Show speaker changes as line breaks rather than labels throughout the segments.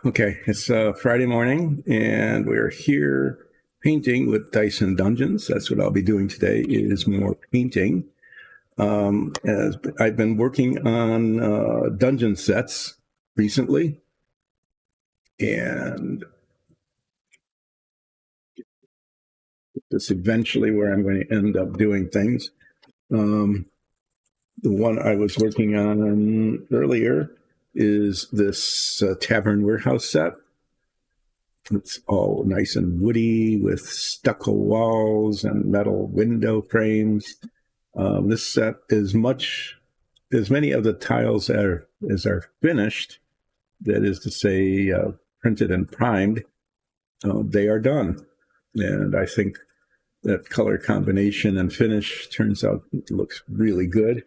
Okay, it's Friday morning, and we're here painting with Dyson Dungeons. That's what I'll be doing today. Is more painting. As I've been working on dungeon sets recently, and this eventually where I'm going to end up doing things. The one I was working on earlier is this Tavern Warehouse set. It's all nice and woody with stucco walls and metal window frames. This set is as many of the tiles as are finished, that is to say, printed and primed, they are done. And I think that color combination and finish turns out it looks really good.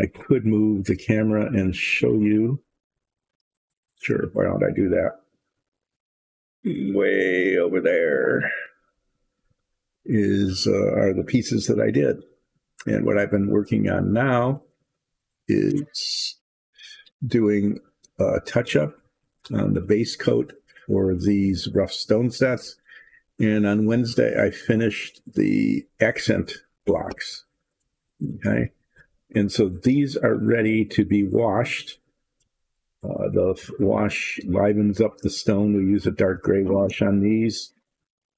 I could move the camera and show you. Sure, why don't I do that? Way over there are the pieces that I did. And what I've been working on now is doing a touch-up on the base coat for these rough stone sets. And on Wednesday, I finished the accent blocks. Okay. And so these are ready to be washed. The wash livens up the stone. We use a dark gray wash on these,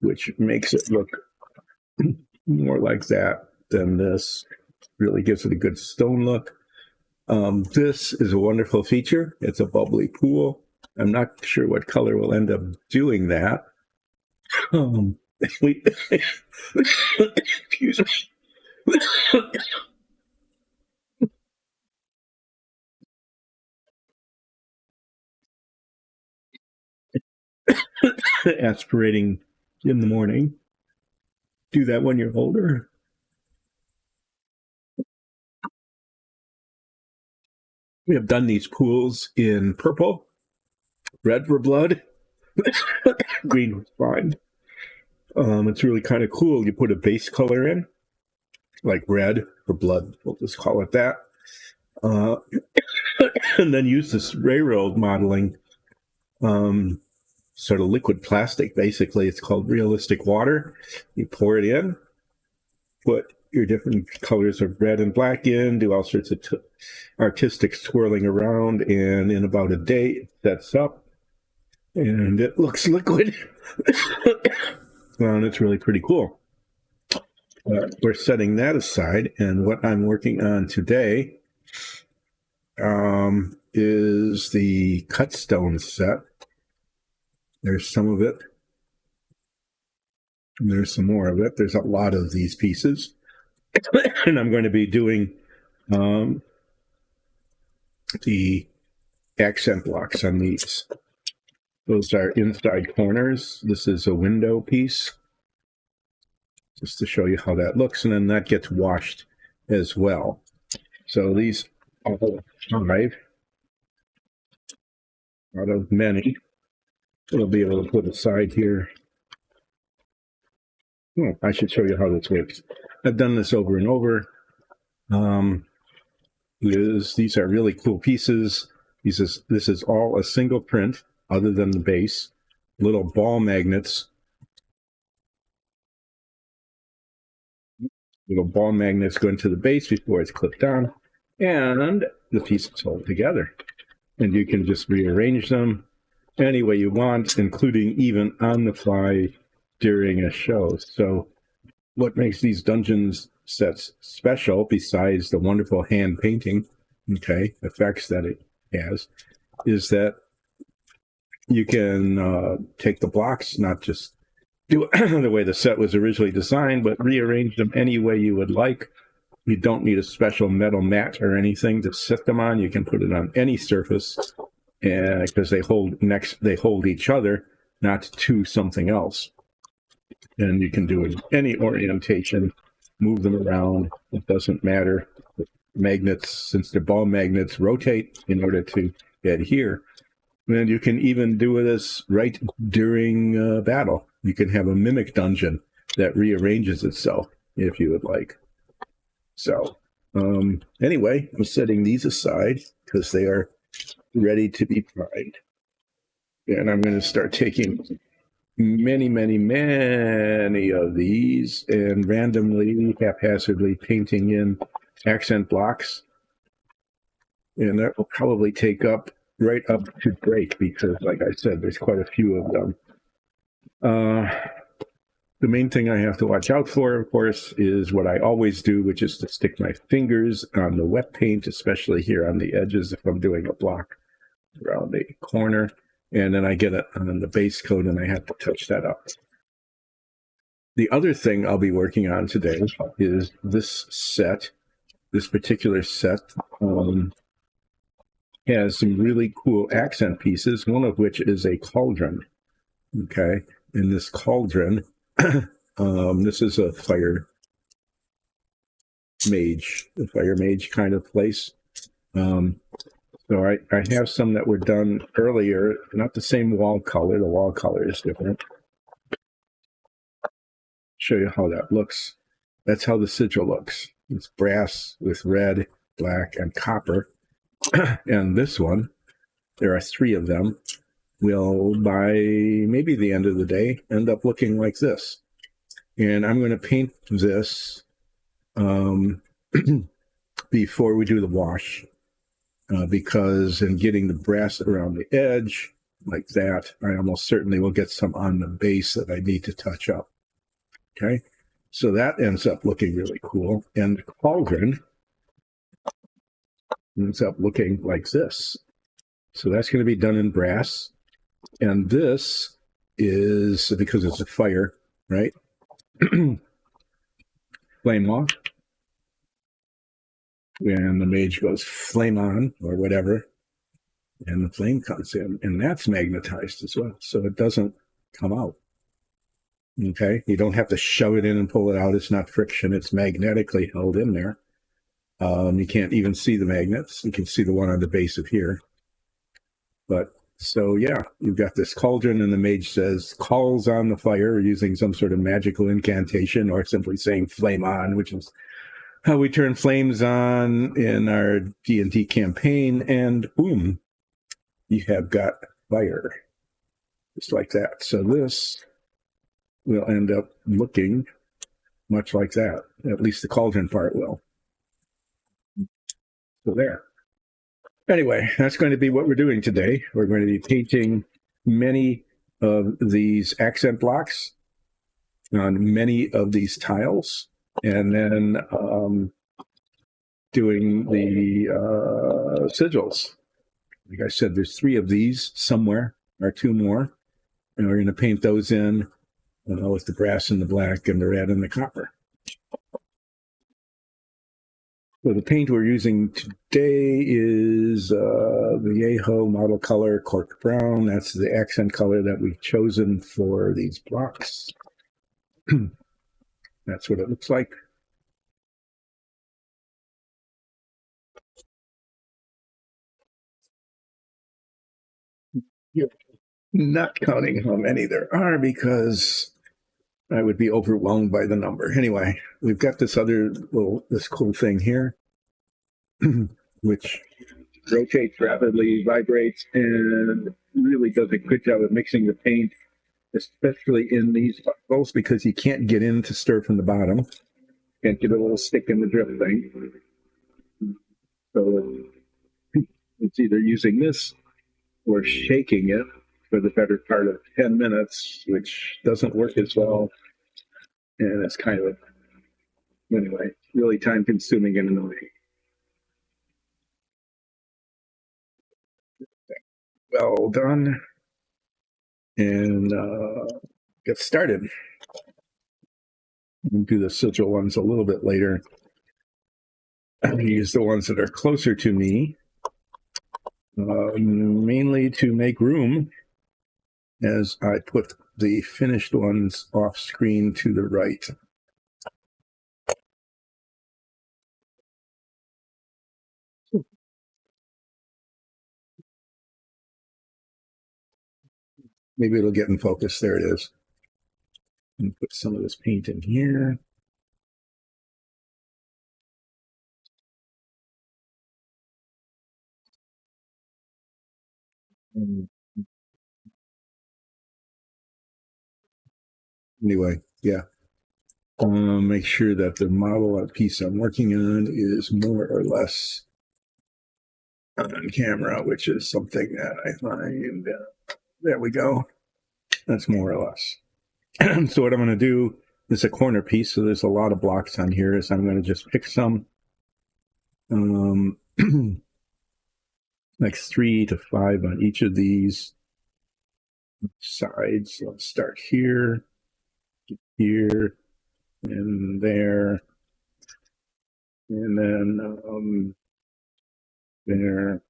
which makes it look more like that than this. Really gives it a good stone look. This is a wonderful feature. It's a bubbly pool. I'm not sure what color will end up doing that. Excuse me. Aspirating in the morning. Do that when you're older. We have done these pools in purple. Red for blood. Green was fine. It's really kind of cool. You put a base color in, like red for blood. We'll just call it that. And then use this railroad modeling, sort of liquid plastic, basically. It's called realistic water. You pour it in, put your different colors of red and black in, do all sorts of artistic swirling around, and in about a day, it sets up, and it looks liquid. And it's really pretty cool. We're setting that aside, and what I'm working on today is the cut stone set. There's some of it. And there's some more of it. There's a lot of these pieces. And I'm going to be doing the accent blocks on these. Those are inside corners. This is a window piece, just to show you how that looks, and then that gets washed as well. So these all 5 out of many we'll be able to put aside here. Oh, I should show you how this works. I've done this over and over. These are really cool pieces. This is all a single print other than the base. Little ball magnets. Little ball magnets go into the base before it's clipped on, and the pieces hold together. And you can just rearrange them any way you want, including even on the fly during a show. So what makes these dungeons sets special, besides the wonderful hand painting, effects that it has, is that you can take the blocks, not just do it the way the set was originally designed, but rearrange them any way you would like. You don't need a special metal mat or anything to set them on. You can put it on any surface, because they hold each other, not to something else. And you can do it in any orientation, move them around. It doesn't matter. The magnets, since they're ball magnets, rotate in order to adhere. And you can even do this right during battle. You can have a mimic dungeon that rearranges itself if you would like. So anyway, I'm setting these aside because they are ready to be primed. And I'm going to start taking many, many, many of these and randomly, haphazardly painting in accent blocks. And that will probably take up right up to break because, like I said, there's quite a few of them. The main thing I have to watch out for, of course, is what I always do, which is to stick my fingers on the wet paint, especially here on the edges if I'm doing a block around a corner. And then I get it on the base coat and I have to touch that up. The other thing I'll be working on today is this set. This particular set has some really cool accent pieces, one of which is a cauldron. Okay. And this cauldron, this is a fire mage kind of place. So I have some that were done earlier, not the same wall color. The wall color is different. Show you how that looks. That's how the sigil looks. It's brass with red, black, and copper. And this one, there are 3 of them, will by maybe the end of the day end up looking like this. And I'm going to paint this before we do the wash, because in getting the brass around the edge like that, I almost certainly will get some on the base that I need to touch up. Okay, so that ends up looking really cool. And the cauldron ends up looking like this. So that's going to be done in brass. And this is, because it's a fire, right? Flame off. And the mage goes flame on or whatever. And the flame comes in. And that's magnetized as well. So it doesn't come out. Okay? You don't have to shove it in and pull it out. It's not friction. It's magnetically held in there. You can't even see the magnets. You can see the one on the base of here. But so, yeah, you've got this cauldron, and the mage says, calls on the fire using some sort of magical incantation or simply saying flame on, which is how we turn flames on in our D&D campaign. And boom, you have got fire. Just like that. So this will end up looking much like that. At least the cauldron part will. So there. Anyway, that's going to be what we're doing today. We're going to be painting many of these accent blocks on many of these tiles, and then doing the sigils. Like I said, there's 3 of these somewhere, or 2 more, and we're going to paint those in with the brass and the black and the red and the copper. So the paint we're using today is the Vallejo model color cork brown. That's the accent color that we've chosen for these blocks. That's what it looks like. You're not counting how many there are because I would be overwhelmed by the number. Anyway, we've got this this cool thing here, which rotates rapidly, vibrates, and really does a good job of mixing the paint, especially in these bottles, because you can't get in to stir from the bottom. Can't get a little stick in the drip thing. So it's either using this or shaking it for the better part of 10 minutes, which doesn't work as well. And it's kind of, anyway, really time consuming and annoying. Well done. And get started. We'll do the sigil ones a little bit later. I'm going to use the ones that are closer to me, mainly to make room as I put the finished ones off screen to the right. Maybe it'll get in focus. There it is. And put some of this paint in here. Anyway, yeah. Make sure that the model piece I'm working on is more or less on camera, which is something that I find. There we go. That's more or less. So what I'm going to do is a corner piece. So there's a lot of blocks on here. So I'm going to just pick some, like 3 to 5 on each of these sides. So I'll start here, here, and there, and then there.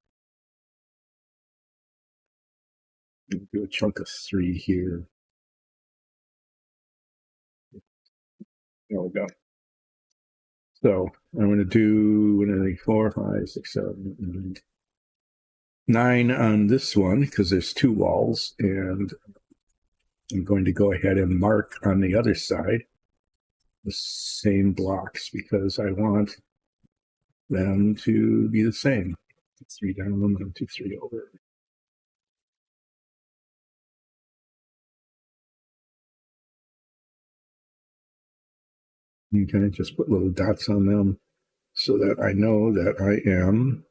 Do a chunk of 3 here. There we go. So I'm going to do 4, 5, 6, 7, 8, 9 on this one because there's 2 walls, and I'm going to go ahead and mark on the other side the same blocks because I want them to be the same. 3 down, 1, 2, 3 over. Okay, just put little dots on them so that I know that I am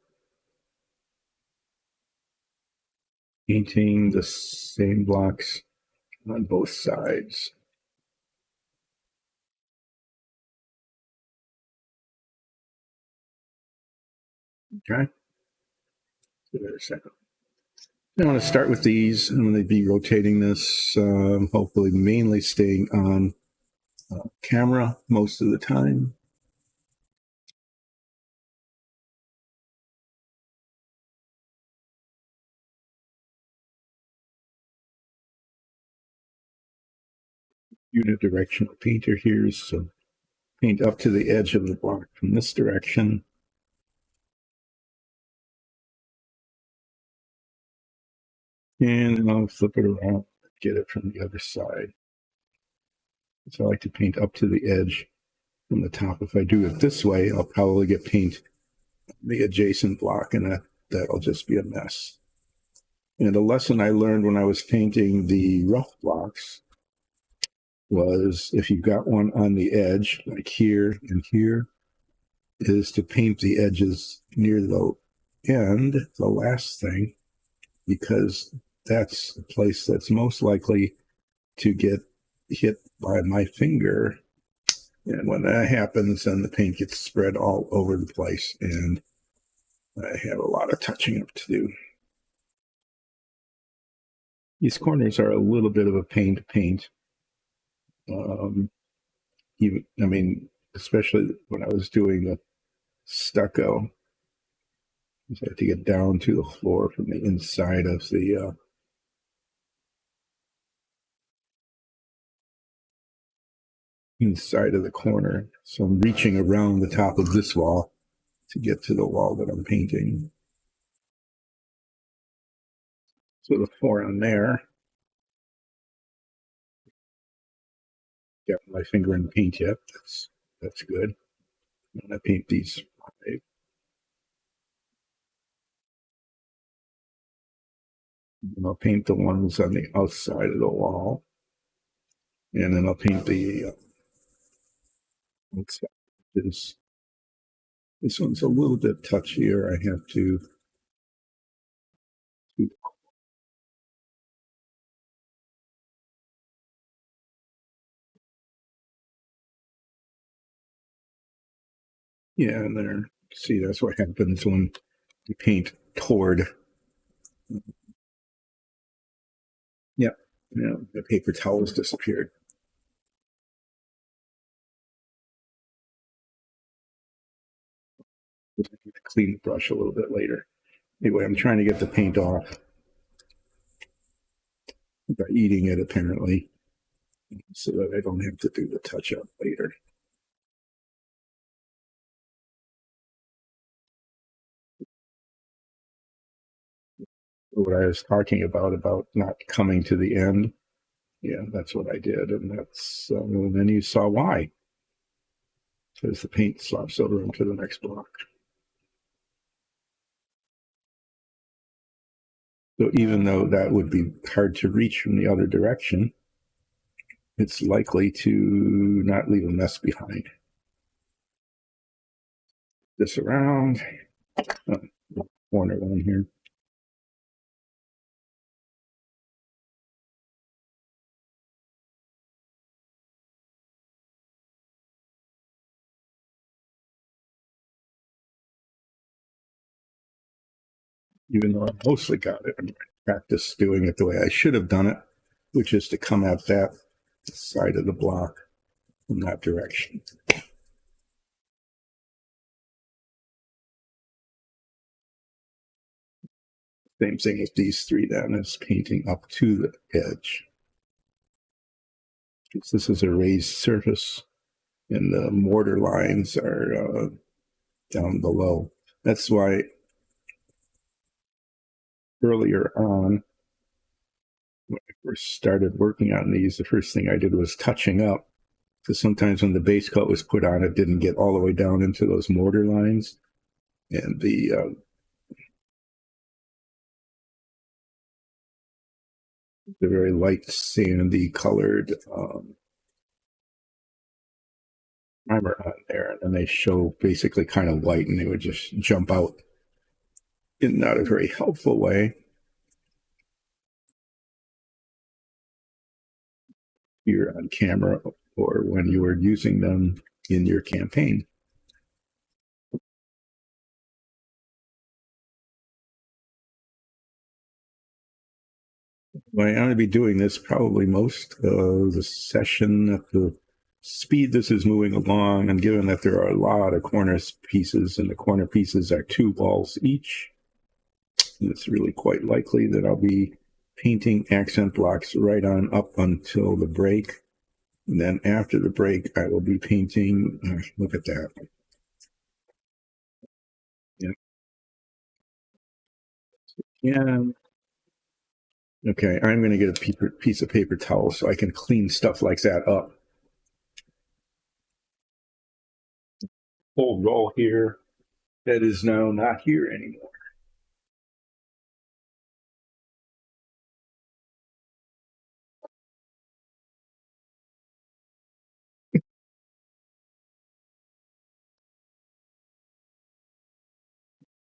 painting the same blocks on both sides. Okay. So there's a second. I want to start with these. I'm going to be rotating this, hopefully mainly staying on camera most of the time. Unidirectional painter here, so paint up to the edge of the block from this direction. And then I'll flip it around, get it from the other side. So I like to paint up to the edge from the top. If I do it this way, I'll probably get paint the adjacent block, and that'll just be a mess. And a lesson I learned when I was painting the rough blocks was if you've got one on the edge, like here and here, is to paint the edges near the end, the last thing, because that's the place that's most likely to get hit by my finger. And when that happens, then the paint gets spread all over the place, and I have a lot of touching up to do. These corners are a little bit of a pain to paint. Especially when I was doing a stucco, I had to get down to the floor from the inside of the corner. So I'm reaching around the top of this wall to get to the wall that I'm painting. So the 4 on there. Got my finger in the paint yet. That's good. I'm gonna paint these 5. And I'll paint the ones on the outside of the wall. And then I'll paint the outside. This one's a little bit touchier. I have to yeah, and there. See, that's what happens when you paint toward. Yeah, the paper towel has disappeared. Clean the brush a little bit later. Anyway, I'm trying to get the paint off by eating it, apparently, so that I don't have to do the touch up later. What I was talking about not coming to the end, yeah, that's what I did, and that's and then you saw why, because the paint slops over into the next block. So even though that would be hard to reach from the other direction, it's likely to not leave a mess behind. This around, corner one here. Even though I mostly got it, I practiced doing it the way I should have done it, which is to come at that side of the block in that direction. Same thing with these three then, is painting up to the edge. This is a raised surface and the mortar lines are down below. That's why earlier on, when I first started working on these, the first thing I did was touching up, because sometimes when the base coat was put on, it didn't get all the way down into those mortar lines. And the very light sandy colored primer on there, and then they show basically kind of white, and they would just jump out in not a very helpful way. You're on camera or when you were using them in your campaign. Well, I'm going to be doing this probably most of the session at the speed this is moving along, and given that there are a lot of corner pieces, and the corner pieces are 2 walls each, it's really quite likely that I'll be painting accent blocks right on up until the break. And then after the break, I will be painting, look at that. Yeah. Yeah. Okay, I'm going to get a piece of paper towel so I can clean stuff like that up. Whole roll here that is now not here anymore.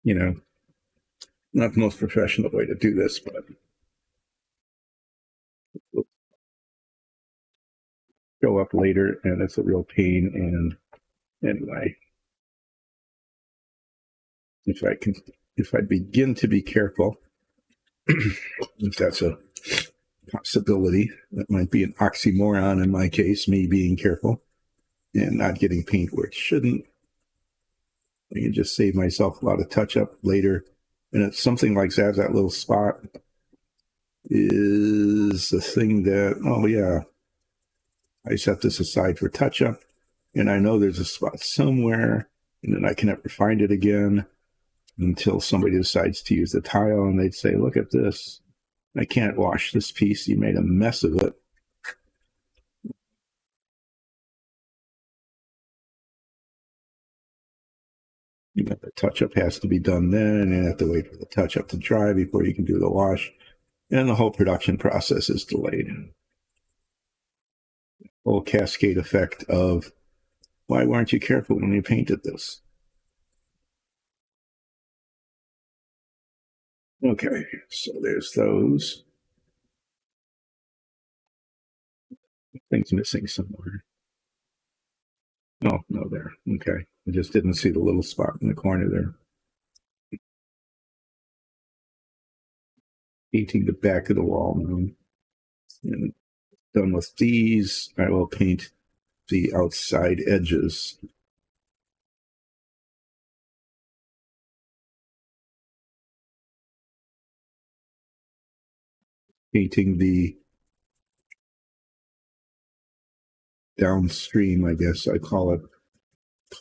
You know, not the most professional way to do this, but we'll show up later, and it's a real pain. And anyway, if I begin to be careful, if that's a possibility, that might be an oxymoron in my case, me being careful and not getting paint where it shouldn't. I can just save myself a lot of touch up later. And it's something like that, that little spot is the thing that, oh yeah, I set this aside for touch up, and I know there's a spot somewhere, and then I can never find it again until somebody decides to use the tile, and they'd say, look at this. I can't wash this piece. You made a mess of it. You know, the touch up has to be done then, and you have to wait for the touch up to dry before you can do the wash. And the whole production process is delayed. Whole cascade effect of, why weren't you careful when you painted this? Okay, so there's those. Things missing somewhere. Oh, no, there. Okay. I just didn't see the little spot in the corner there. Painting the back of the wall now. And done with these, I will paint the outside edges. Painting the downstream, I guess I call it,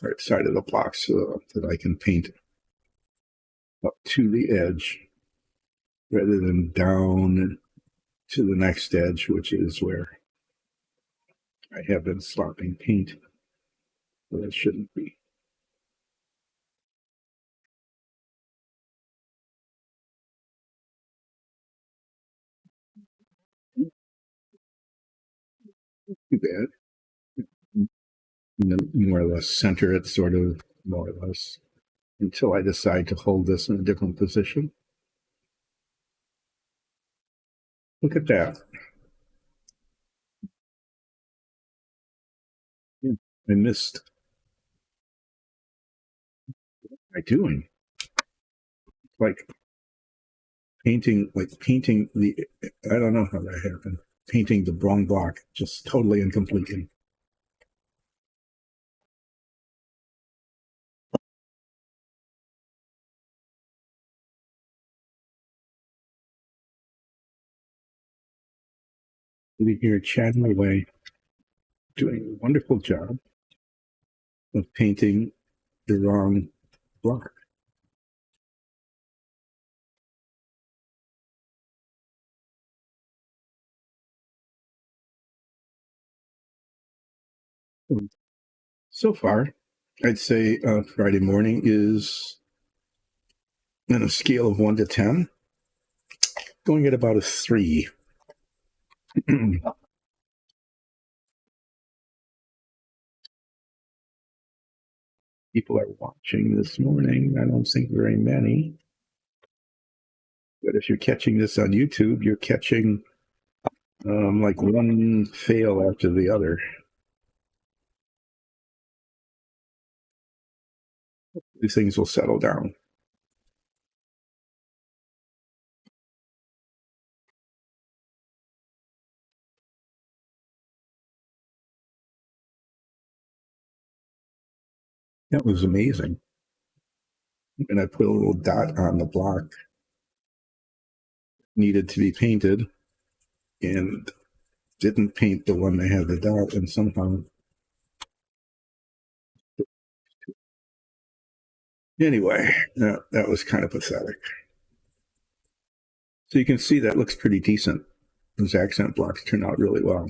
part side of the block, so that I can paint up to the edge rather than down to the next edge, which is where I have been slopping paint, but it shouldn't be. too bad. And then more or less center it, sort of, more or less, until I decide to hold this in a different position. Look at that. Yeah, I missed. What am I doing? Like painting the, I don't know how that happened. Painting the wrong block, just totally and completely. Sitting here chatting away, doing a wonderful job of painting the wrong block. So far, I'd say Friday morning is on a scale of 1 to 10, going at about a 3. People are watching this morning. I don't think very many. But if you're catching this on YouTube, you're catching like one fail after the other. These things will settle down. That was amazing. And I put a little dot on the block needed to be painted and didn't paint the one that had the dot, and somehow. Anyway, that was kind of pathetic. So you can see that looks pretty decent. Those accent blocks turn out really well.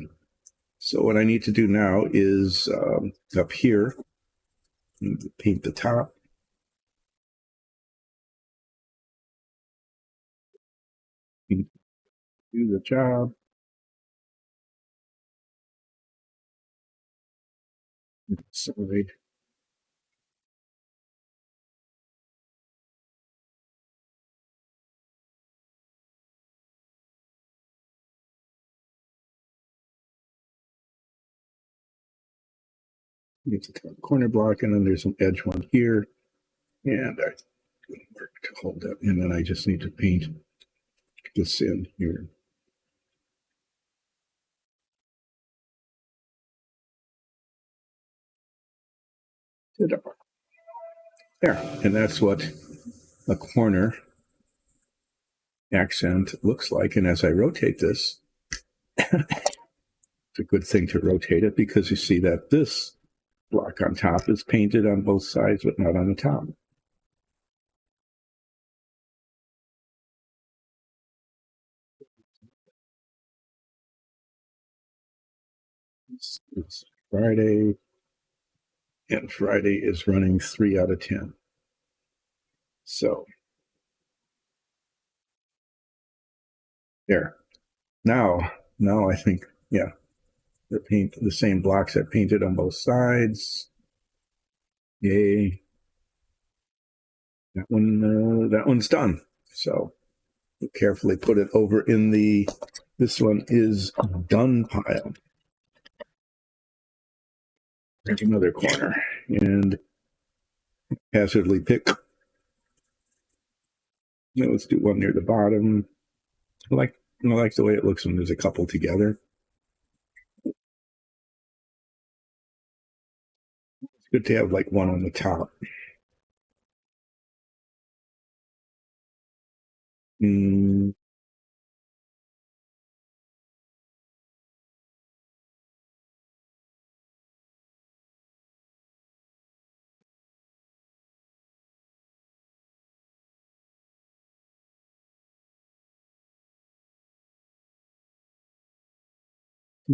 So what I need to do now is up here, paint the top. Do the job. Sorry. Get the top corner block, and then there's an edge one here, and I work to hold it, and then I just need to paint this in here. There, and that's what a corner accent looks like. And as I rotate this, it's a good thing to rotate it because you see that this block on top is painted on both sides, but not on the top. It's Friday, and Friday is running 3 out of 10. So there. Now I think, yeah, the same blocks I painted on both sides. Yay. That one's done. So carefully put it over in this one is done pile. Another corner, and hazardly pick. Now let's do one near the bottom. I like the way it looks when there's a couple together. It's good to have like one on the top.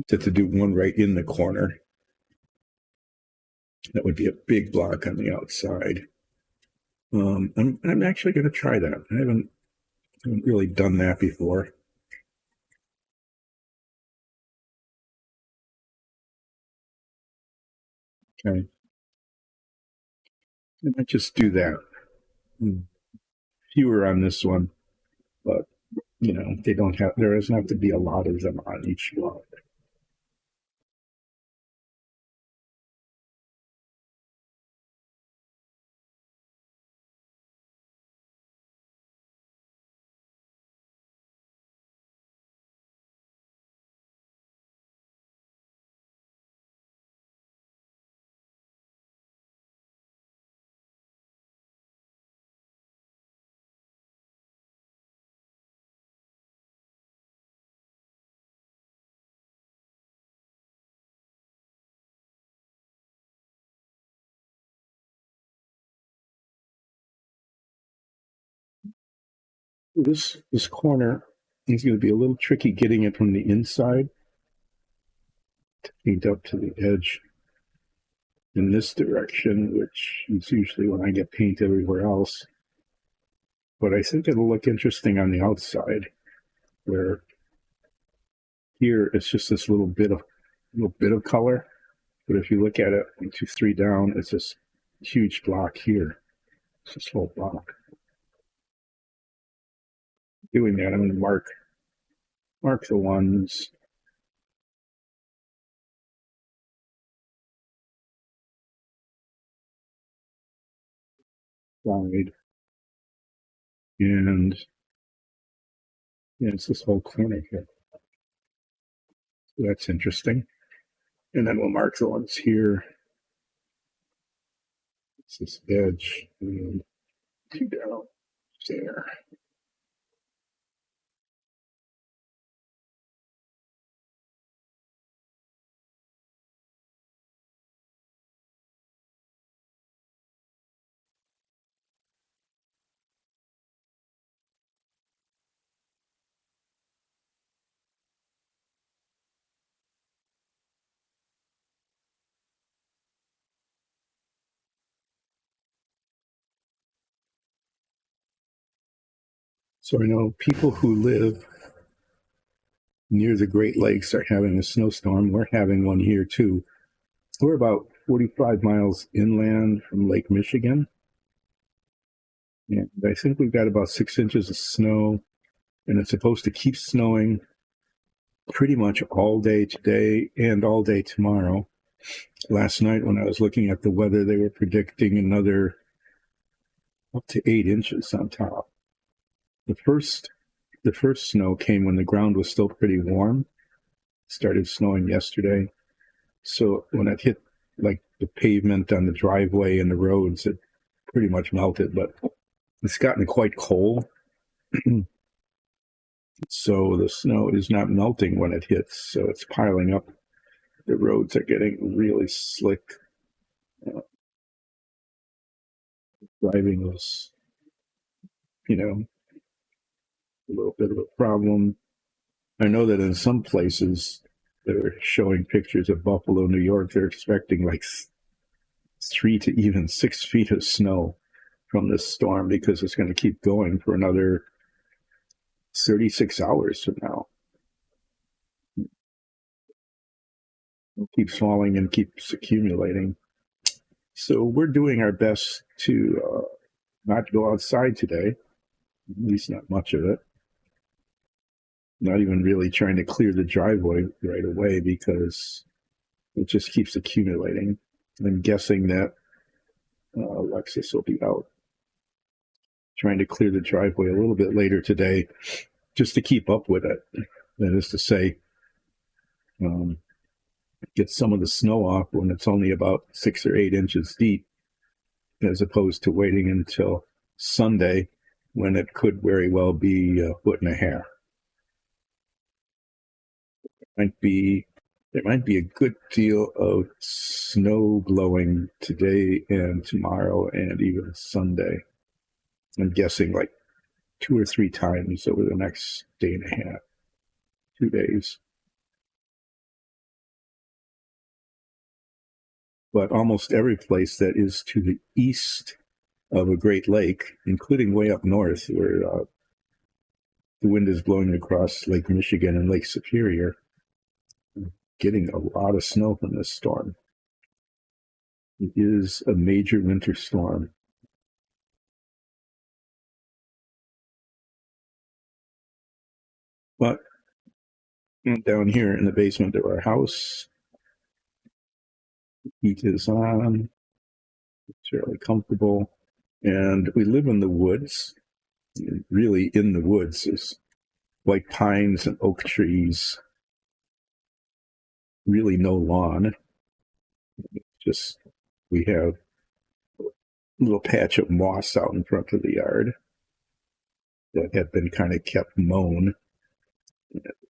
To do one right in the corner. That would be a big block on the outside. I'm actually going to try that. I haven't really done that before. Okay. I might just do that. Fewer on this one, but there doesn't have to be a lot of them on each one. This corner is going to be a little tricky getting it from the inside to paint up to the edge in this direction, which is usually when I get paint everywhere else. But I think it'll look interesting on the outside, where here it's just this little bit of color. But if you look at it 1, 2, 3 down, it's this huge block here. It's this whole block. Doing that, I'm going to mark the ones. Side. And yeah, it's this whole corner here. So that's interesting. And then we'll mark the ones here. It's this edge and 2 down there. So I know people who live near the Great Lakes are having a snowstorm. We're having one here too. We're about 45 miles inland from Lake Michigan. And I think we've got about 6 inches of snow, and it's supposed to keep snowing pretty much all day today and all day tomorrow. Last night when I was looking at the weather, they were predicting another up to 8 inches on top. The first snow came when the ground was still pretty warm. It started snowing yesterday. So when it hit like the pavement on the driveway and the roads, it pretty much melted, but it's gotten quite cold. So the snow is not melting when it hits. So it's piling up. The roads are getting really slick. Driving was, a little bit of a problem. I know that in some places they're showing pictures of Buffalo, New York. They're expecting like 3 to even 6 feet of snow from this storm because it's going to keep going for another 36 hours from now. It keeps falling and keeps accumulating. So we're doing our best to not go outside today, at least not much of it. Not even really trying to clear the driveway right away because it just keeps accumulating. I'm guessing that Alexis will be out trying to clear the driveway a little bit later today just to keep up with it. That is to say, get some of the snow off when it's only about 6 or 8 inches deep, as opposed to waiting until Sunday when it could very well be 1.5 feet. There might be a good deal of snow blowing today and tomorrow and even Sunday. I'm guessing like 2 or 3 times over the next day and a half, 2 days. But almost every place that is to the east of a Great Lake, including way up north where the wind is blowing across Lake Michigan and Lake Superior, getting a lot of snow from this storm. It is a major winter storm. But down here in the basement of our house, the heat is on. It's fairly comfortable. And we live in the woods, really in the woods. There's white pines and oak trees, really no lawn. Just we have a little patch of moss out in front of the yard that had been kind of kept mown,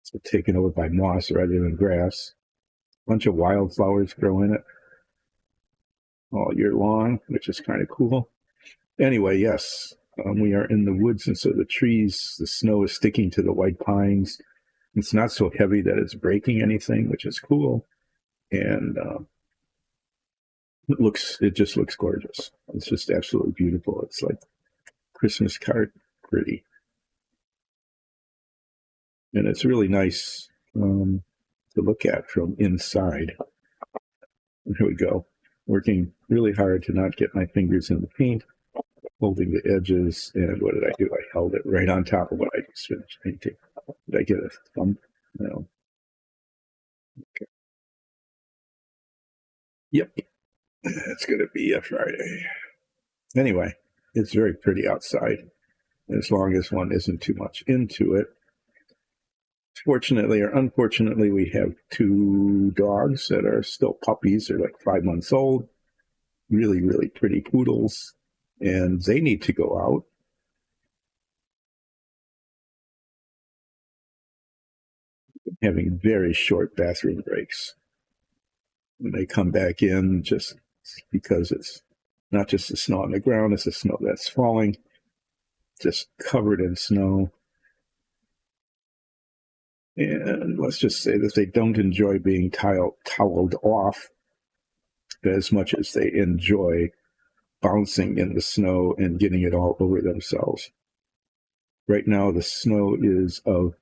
so taken over by moss rather than grass. A bunch of wildflowers grow in it all year long, which is kind of cool. Anyway, yes, we are in the woods, and so the trees, the snow is sticking to the white pines. It's not so heavy that it's breaking anything, which is cool. And it just looks gorgeous. It's just absolutely beautiful. It's like Christmas card pretty. And it's really nice to look at from inside. And here we go. Working really hard to not get my fingers in the paint, holding the edges. And what did I do? I held it right on top of what I just finished painting. Did I get a thumb? No. Okay. Yep. It's going to be a Friday. Anyway, it's very pretty outside, as long as one isn't too much into it. Fortunately or unfortunately, we have 2 dogs that are still puppies. They're like 5 months old. Really, really pretty poodles. And they need to go out. Having very short bathroom breaks. When they come back in, just because it's not just the snow on the ground, it's the snow that's falling, just covered in snow. And let's just say that they don't enjoy being toweled off as much as they enjoy bouncing in the snow and getting it all over themselves. Right now, the snow is of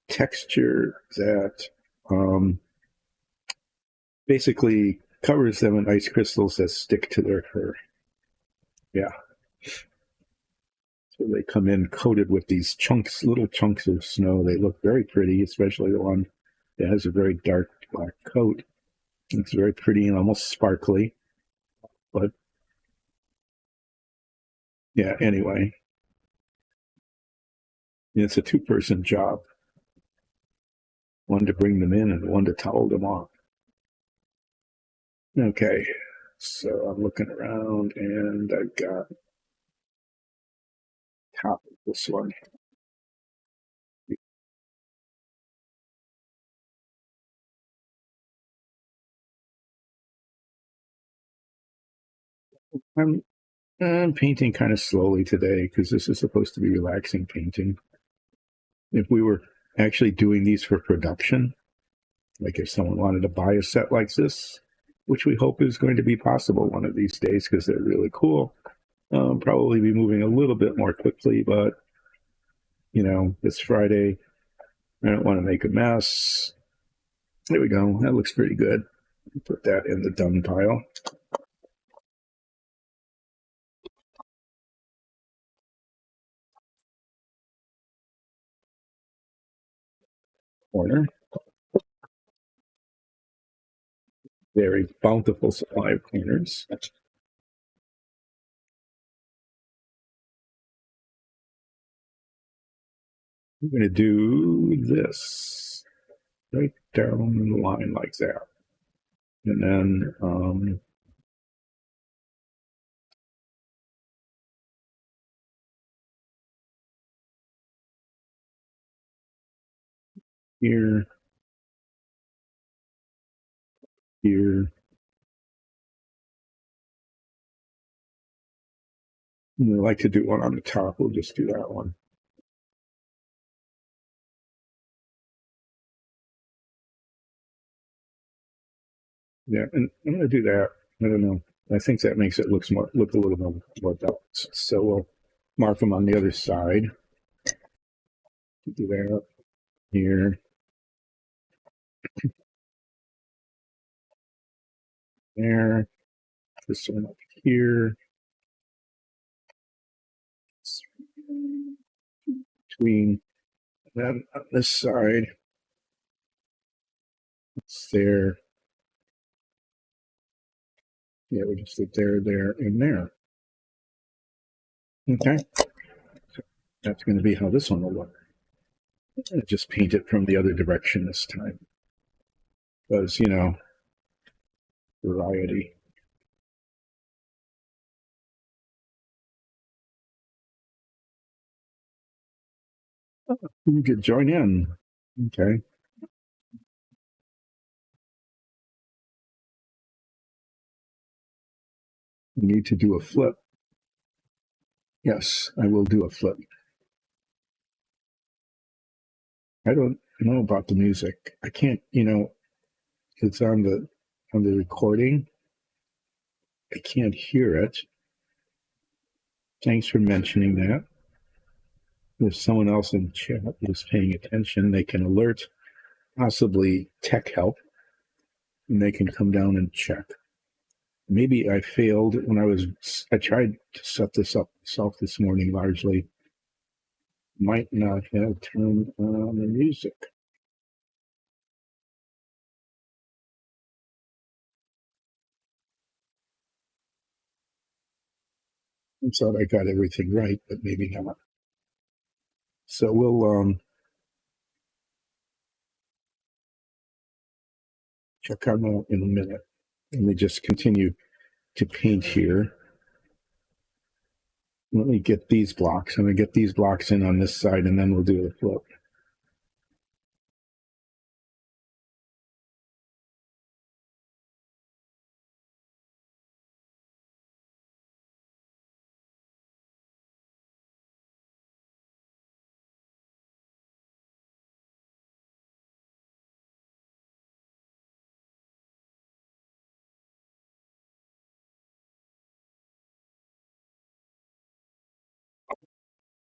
texture that basically covers them in ice crystals that stick to their fur. Yeah. So they come in coated with these little chunks of snow. They look very pretty, especially the one that has a very dark black coat. It's very pretty and almost sparkly. But yeah, anyway, it's a 2-person job. One to bring them in and one to towel them off. Okay, so I'm looking around and I've got top of this one. I'm painting kind of slowly today because this is supposed to be relaxing painting. If we were actually doing these for production, like if someone wanted to buy a set like this, which we hope is going to be possible one of these days because they're really cool, probably be moving a little bit more quickly, but it's Friday. I don't want to make a mess. There we go. That looks pretty good. Put that in the done pile. Corner. Very bountiful supply of corners. I'm going to do this right down the line like that. And then here, here. I like to do one on the top. We'll just do that one. Yeah, and I'm going to do that. I don't know. I think that makes it look a little more balanced. So we'll mark them on the other side. Do that here. There. this one up here. Between that on this side. It's there. Yeah, we just did there, and there. Okay. So that's going to be how this one will look. I'll just paint it from the other direction this time. Because, you know, variety. You could join in. Okay. You need to do a flip. Yes, I will do a flip. I don't know about the music. I can't, you know, it's on the recording. I can't hear it. Thanks for mentioning that. If someone else in chat is paying attention, they can alert possibly tech help, and they can come down and check. Maybe I failed when I tried to set this up myself this morning largely. Might not have turned on the music. I thought I got everything right, but maybe not. So we'll check on that in a minute. Let me just continue to paint here. Let me get these blocks. I'm going to get these blocks in on this side, and then we'll do the flip.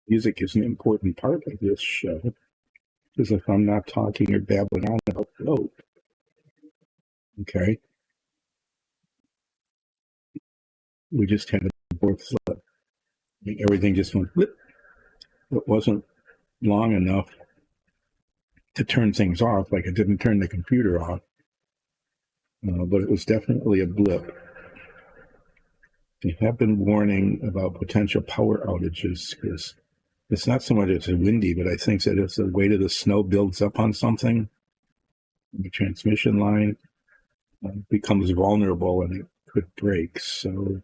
Music is an important part of this show, because if I'm not talking or babbling on about flow, okay, we just had a board flip. I mean, everything just went flip. It wasn't long enough to turn things off, like it didn't turn the computer off, but it was definitely a blip. They have been warning about potential power outages because it's not so much it's windy, but I think that if the weight of the snow builds up on something, the transmission line becomes vulnerable and it could break. So,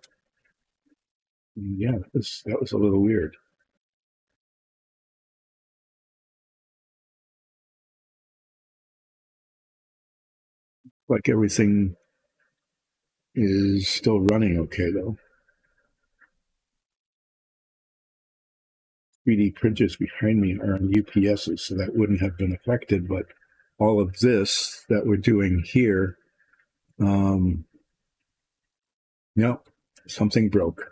yeah, that was a little weird. Like everything is still running okay, though. 3D printers behind me are on UPSs, so that wouldn't have been affected. But all of this that we're doing here, no, something broke.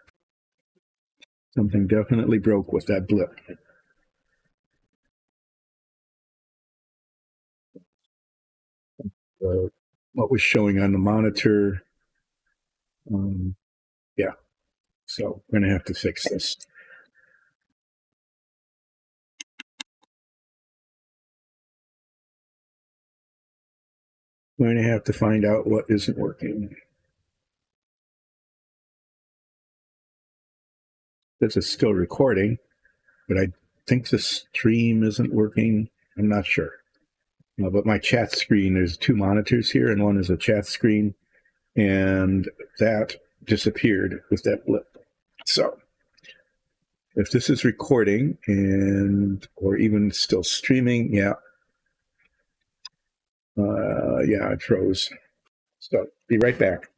Something definitely broke with that blip. What was showing on the monitor, yeah. So we're going to have to fix this. We're going to have to find out what isn't working. This is still recording, but I think the stream isn't working. I'm not sure. But my chat screen, there's two monitors here, and one is a chat screen, and that disappeared with that blip. So if this is recording or even still streaming, yeah, it froze. So be right back.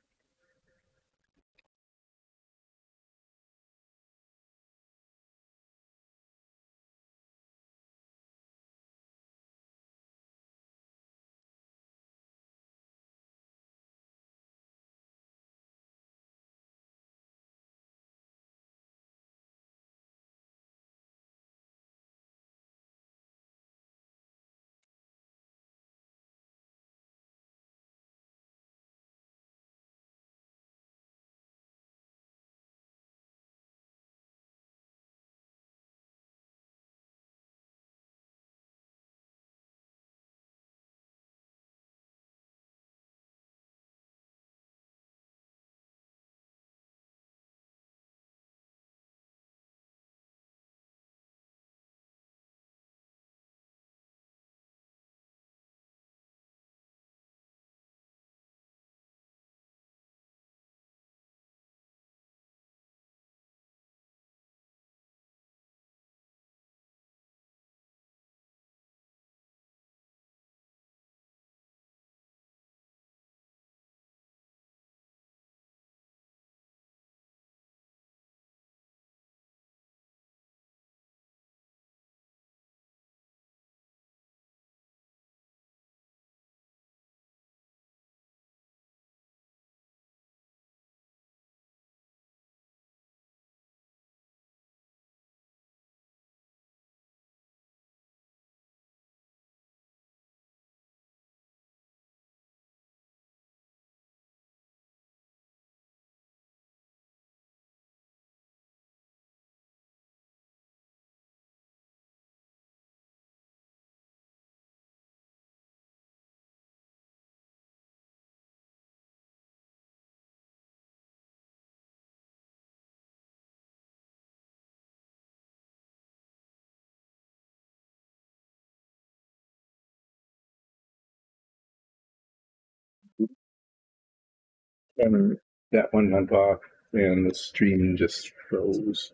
And that one went off, and the stream just froze.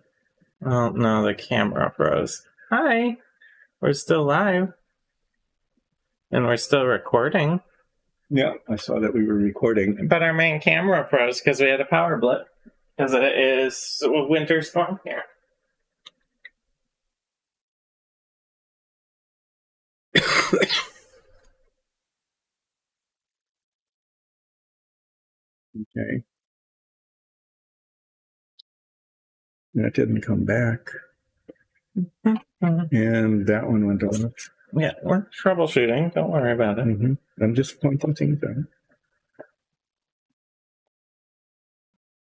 Oh, no, the camera froze. Hi! We're still live. And we're still recording.
Yeah, I saw that we were recording.
But our main camera froze because we had a power blip. Because it is a winter storm here.
Okay. That didn't come back. And that one went off.
Yeah, we're troubleshooting. Don't worry about it.
Mm-hmm. I'm just pointing things out.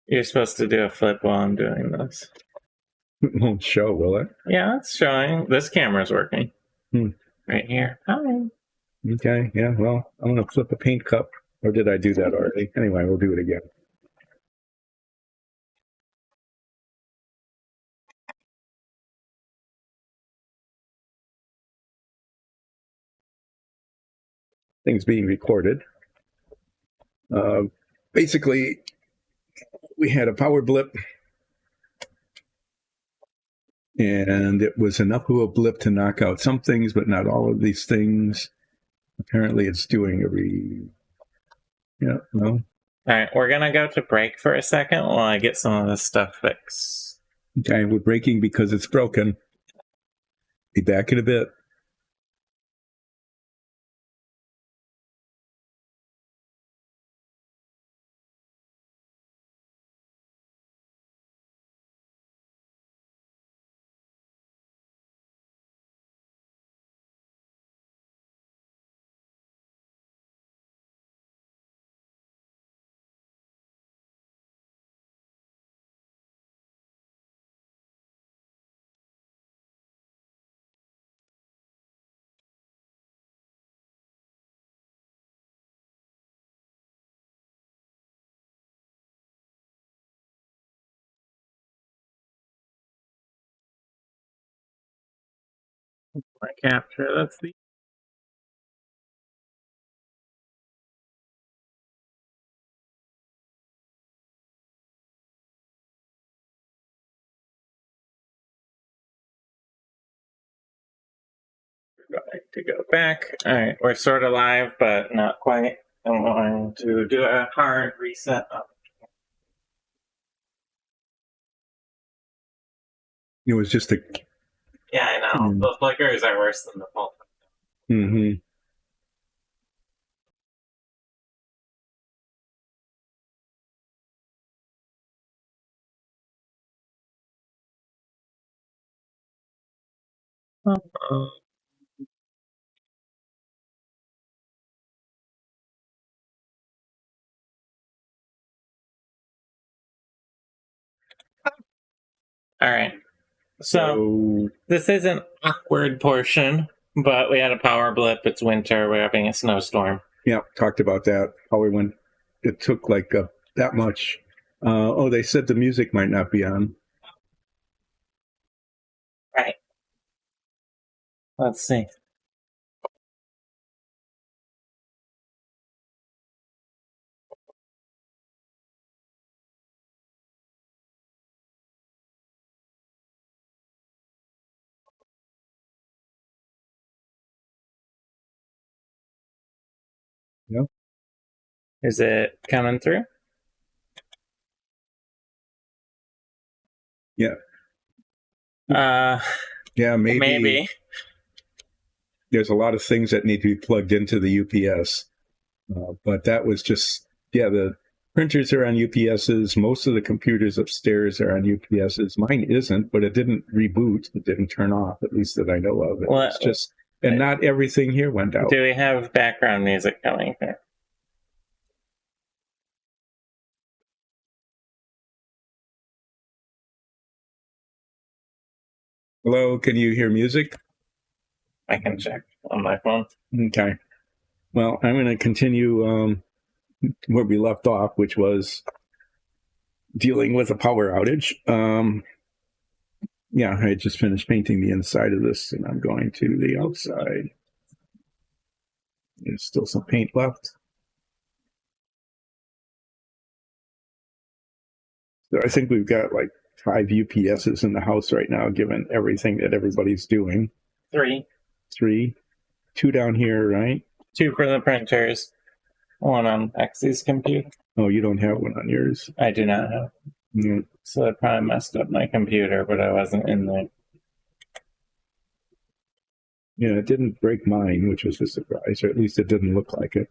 You're supposed to do a flip while I'm doing this.
It won't show, will it?
Yeah, it's showing. This camera's working. Right here. Hi.
Okay, yeah, well, I'm going to flip a paint cup. Or did I do that already? Anyway, we'll do it again. Things being recorded. Basically, we had a power blip. And it was enough of a blip to knock out some things, but not all of these things. Apparently, it's doing no.
All right, we're going to go to break for a second while I get some of this stuff fixed.
Okay, we're breaking because it's broken. Be back in a bit.
My capture, that's the... to go back. All right, we're sort of live, but not quite. I'm going to do a hard reset.
It was just a...
Yeah, I know. Those flickers are worse than the full.
Mm-hmm.
All right. So this is an awkward portion, but we had a power blip. It's winter. We're having a snowstorm.
Yeah, talked about that. How we went. It took like that much. They said the music might not be on.
Right. Let's see.
Yep.
Is it coming through?
Yeah.
Yeah,
maybe. There's a lot of things that need to be plugged into the UPS. But that was just, the printers are on UPSs. Most of the computers upstairs are on UPSs. Mine isn't, but it didn't reboot. It didn't turn off, at least that I know of. It's just, and not everything here went out.
Do we have background music coming here?
Hello, can you hear music?
I can check on my phone.
Okay. Well, I'm going to continue where we left off, which was dealing with a power outage. I just finished painting the inside of this, and I'm going to the outside. There's still some paint left. So I think we've got like 5 UPSs in the house right now, given everything that everybody's doing.
3.
3, 2 down here, right?
2 for the printers. 1 on Exy's computer.
Oh, you don't have one on yours.
I do not have.
Mm,
So it probably messed up my computer, but I wasn't in there.
yeah, it didn't break mine, which was a surprise, or at least it didn't look like it.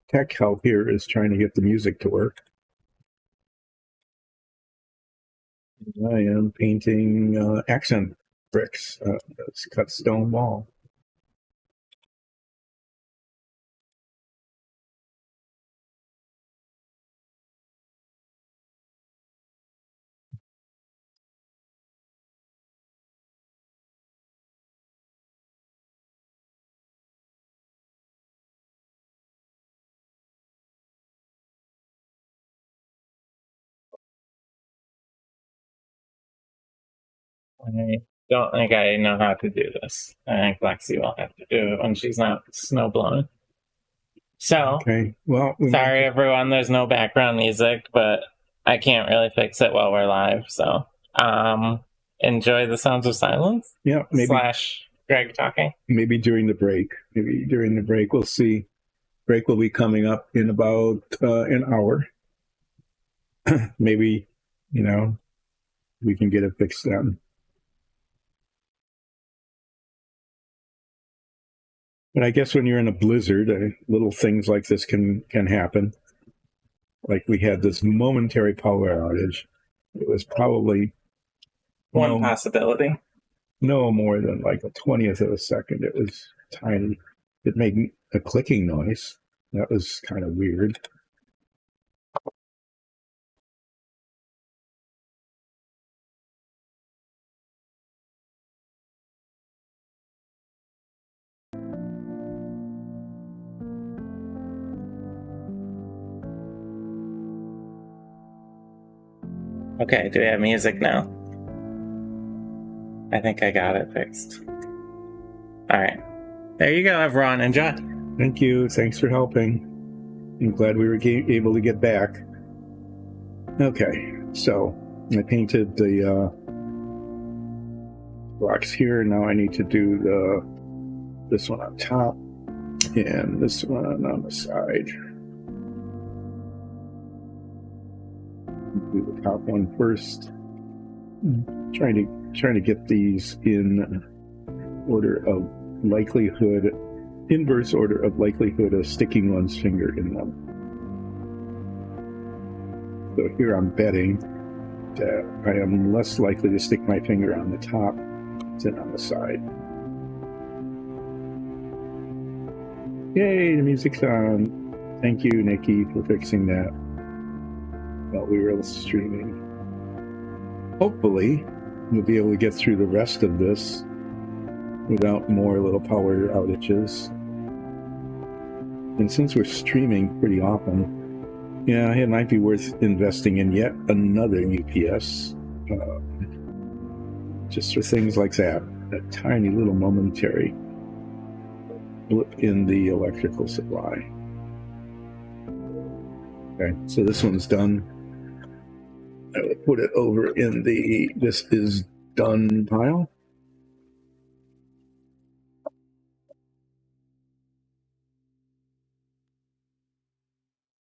Tech help here is trying to get the music to work. I am painting accent bricks, this cut stone wall.
I don't think I know how to do this. I think Lexi will have to do it when she's not snow blowing. So,
Okay, well,
sorry everyone, there's no background music, but I can't really fix it while we're live. So, enjoy the sounds of silence.
Yeah, maybe
slash Greg talking.
Maybe during the break. Maybe during the break, we'll see. Break will be coming up in about an hour. Maybe, we can get it fixed then. But I guess when you're in a blizzard, little things like this can happen. Like we had this momentary power outage. It was probably
one possibility.
No more than like a 20th of a second. It was tiny. It made a clicking noise. That was kind of weird.
Okay, do we have music now? I think I got it fixed. All right. There you go, everyone. Enjoy.
Thank you. Thanks for helping. I'm glad we were able to get back. Okay, so I painted the blocks here. Now I need to do this one on top and this one on the side. Do the top one first. Trying to get these in order of likelihood, inverse order of likelihood of sticking one's finger in them. So here I'm betting that I am less likely to stick my finger on the top than on the side. Yay, the music's on. Thank you, Nikki, for fixing that while we were streaming. Hopefully, we'll be able to get through the rest of this without more little power outages. And since we're streaming pretty often, yeah, it might be worth investing in yet another UPS, just for things like that. A tiny little momentary blip in the electrical supply. Okay, so this one's done. I will put it over in the "this is done" pile.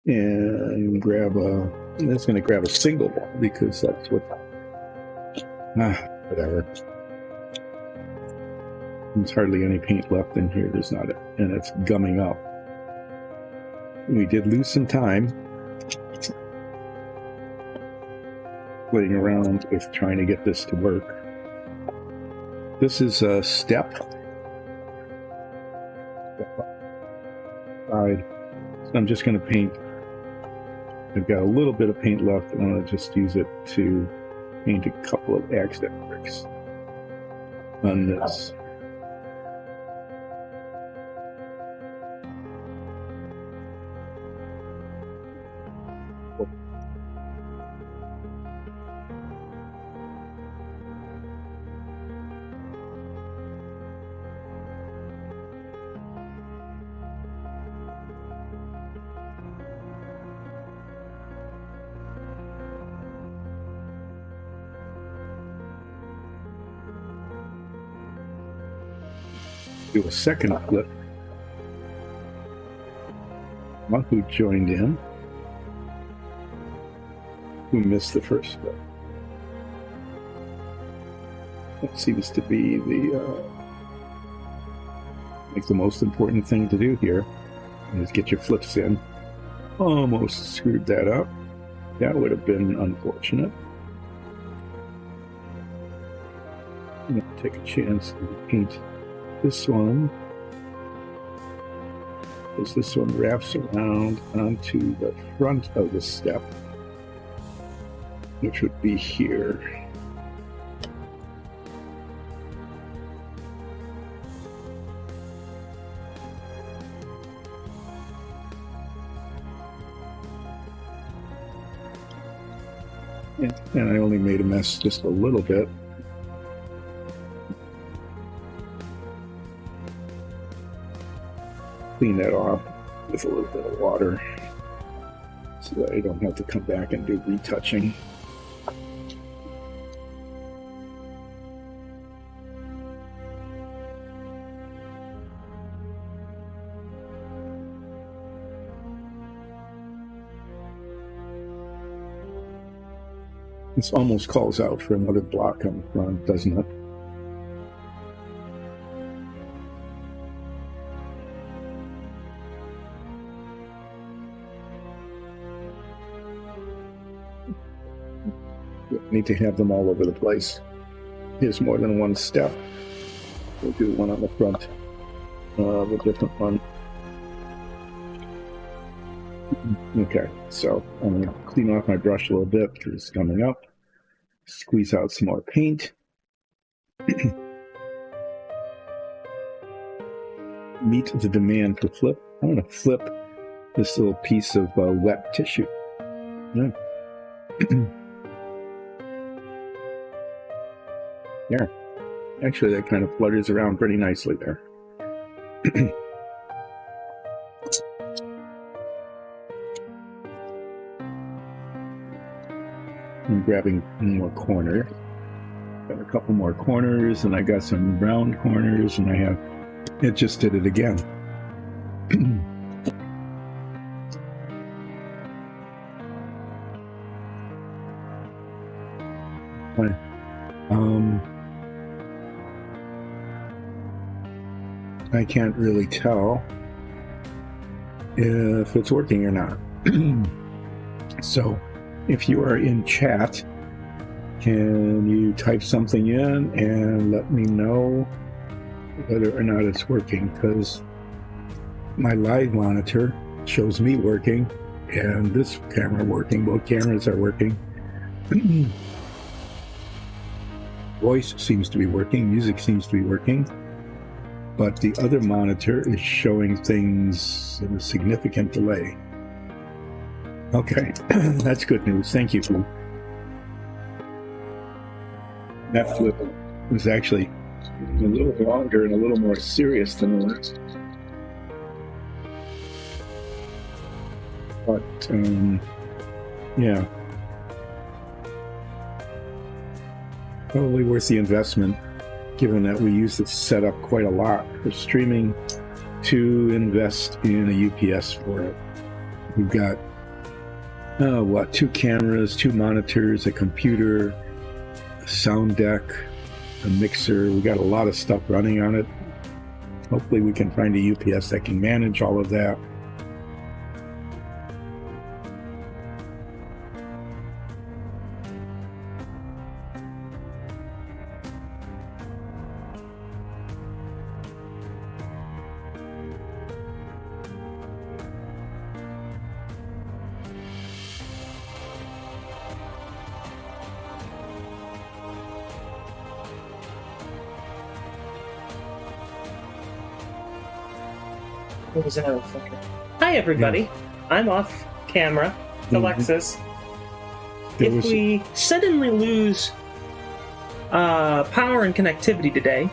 And that's going to grab a single one because that's what, whatever. There's hardly any paint left in here. There's not, and it's gumming up. We did lose some time playing around with trying to get this to work. This is a step. Side. So I'm just going to paint. I've got a little bit of paint left. I want to just use it to paint a couple of accent bricks on this. do a second flip. One who joined in, who missed the first flip. That seems to be the most important thing to do here is get your flips in. Almost screwed that up. That would have been unfortunate. I'm going to take a chance and paint this one, because this one wraps around onto the front of the step, which would be here. And I only made a mess just a little bit. Clean that off with a little bit of water so that I don't have to come back and do retouching. This almost calls out for another block on the front, doesn't it? We need to have them all over the place. Here's more than one step. We'll do one on the front of a different one. Okay, so I'm going to clean off my brush a little bit because it's coming up. Squeeze out some more paint. Meet the demand for flip. I'm going to flip this little piece of wet tissue. Yeah. Yeah. Actually, that kind of flutters around pretty nicely there. I'm grabbing more corner. Got a couple more corners, and I got some round corners, and it just did it again. I can't really tell if it's working or not. So, if you are in chat, can you type something in and let me know whether or not it's working? Because my live monitor shows me working and this camera working. Both cameras are working. Voice seems to be working. Music seems to be working. But the other monitor is showing things in a significant delay. Okay, that's good news. Thank you. That flip was actually a little longer and a little more serious than the last. But, yeah. Probably worth the investment, given that we use this setup quite a lot for streaming, to invest in a UPS for it. We've got 2 cameras, 2 monitors, a computer, a sound deck, a mixer. We got a lot of stuff running on it. Hopefully we can find a UPS that can manage all of that.
What was that? Hi, everybody. I'm off camera. It's Alexis. If we suddenly lose power and connectivity today,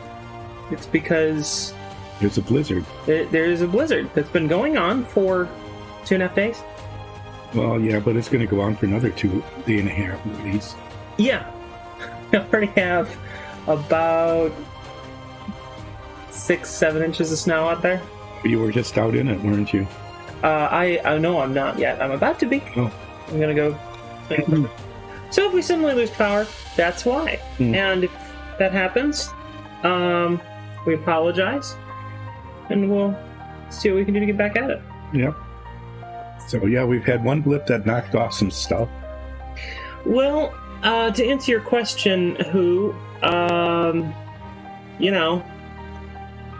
it's because
there's a blizzard.
There is a blizzard that's been going on for 2.5 days.
Well, yeah, but it's going to go on for another 2.5 days at least.
Yeah. I already have about 6-7 inches of snow out there.
You were just out in it, weren't you?
I know I'm not yet. I'm about to be.
Oh.
I'm gonna go. So if we suddenly lose power, that's why. And if that happens, we apologize, and we'll see what we can do to get back at it.
Yep. So yeah, we've had one blip that knocked off some stuff.
Well, to answer your question,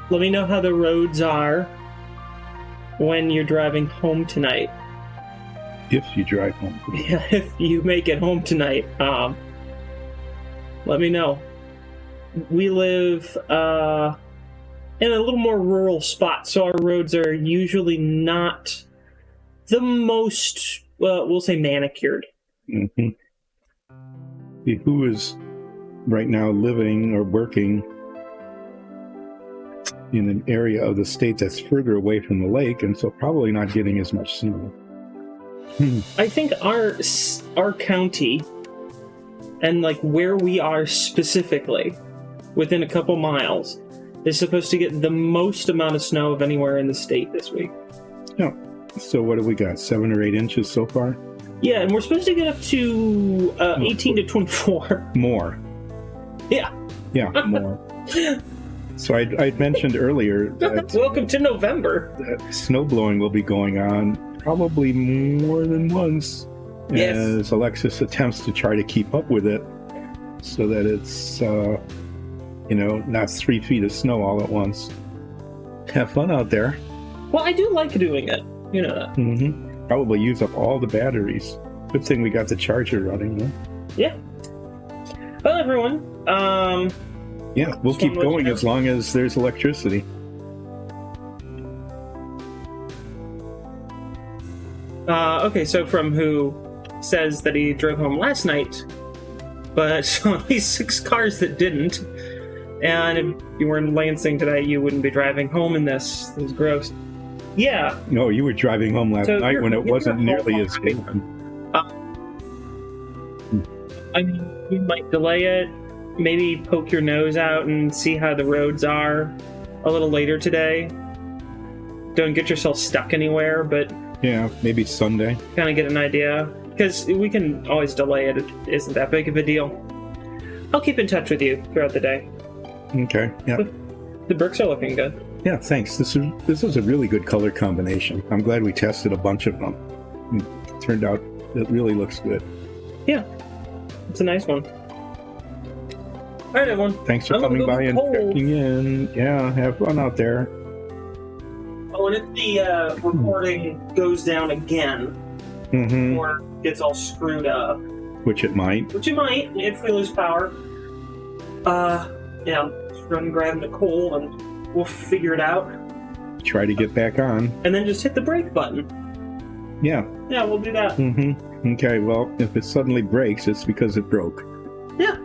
let me know how the roads are when you're driving home tonight.
If you drive home.
Yeah, if you make it home tonight, let me know. We live in a little more rural spot, so our roads are usually not the most, we'll say, manicured.
Mm-hmm. Who is right now living or working in an area of the state that's further away from the lake, and so probably not getting as much snow.
I think our county and like where we are specifically, within a couple miles, is supposed to get the most amount of snow of anywhere in the state this week.
Yeah. So what have we got? 7 or 8 inches so far?
Yeah, and we're supposed to get up to 18 to 24.
More.
Yeah.
Yeah, more. So I'd mentioned earlier that
Welcome to November.
Snow blowing will be going on probably more than once
Yes.
as Alexis attempts to try to keep up with it so that it's, not 3 feet of snow all at once. Have fun out there.
Well, I do like doing it. You know that.
Mm-hmm. Probably use up all the batteries. Good thing we got the charger running, huh?
Yeah. Well, everyone,
Yeah, we'll keep going as long as there's electricity.
Okay, so from who says that he drove home last night, but saw at least 6 cars that didn't. And if you were in Lansing today, you wouldn't be driving home in this. It was gross. Yeah.
No, you were driving home last
So
night
you're-
when it
you're
wasn't
home
nearly as
already.
bad.
I mean, we might delay it, maybe poke your nose out and see how the roads are a little later today. Don't get yourself stuck anywhere, but
Yeah, maybe Sunday.
kind of get an idea. Because we can always delay it. It isn't that big of a deal. I'll keep in touch with you throughout the day.
Okay. Yeah.
The bricks are looking good.
Yeah. Thanks. This is a really good color combination. I'm glad we tested a bunch of them. It turned out it really looks good.
Yeah. It's a nice one. All right, everyone.
Thanks for
I'm gonna
coming
go
by and
cold.
checking in. Yeah. Have fun out there.
Oh, and if the recording goes down again
Mm-hmm.
or gets all screwed up,
Which it might.
which it might if we lose power, just run and grab Nicole and we'll figure it out.
Try to get back on.
And then just hit the brake button.
Yeah.
Yeah, we'll do that.
Mm-hmm. Okay. Well, if it suddenly breaks, it's because it broke.
Yeah.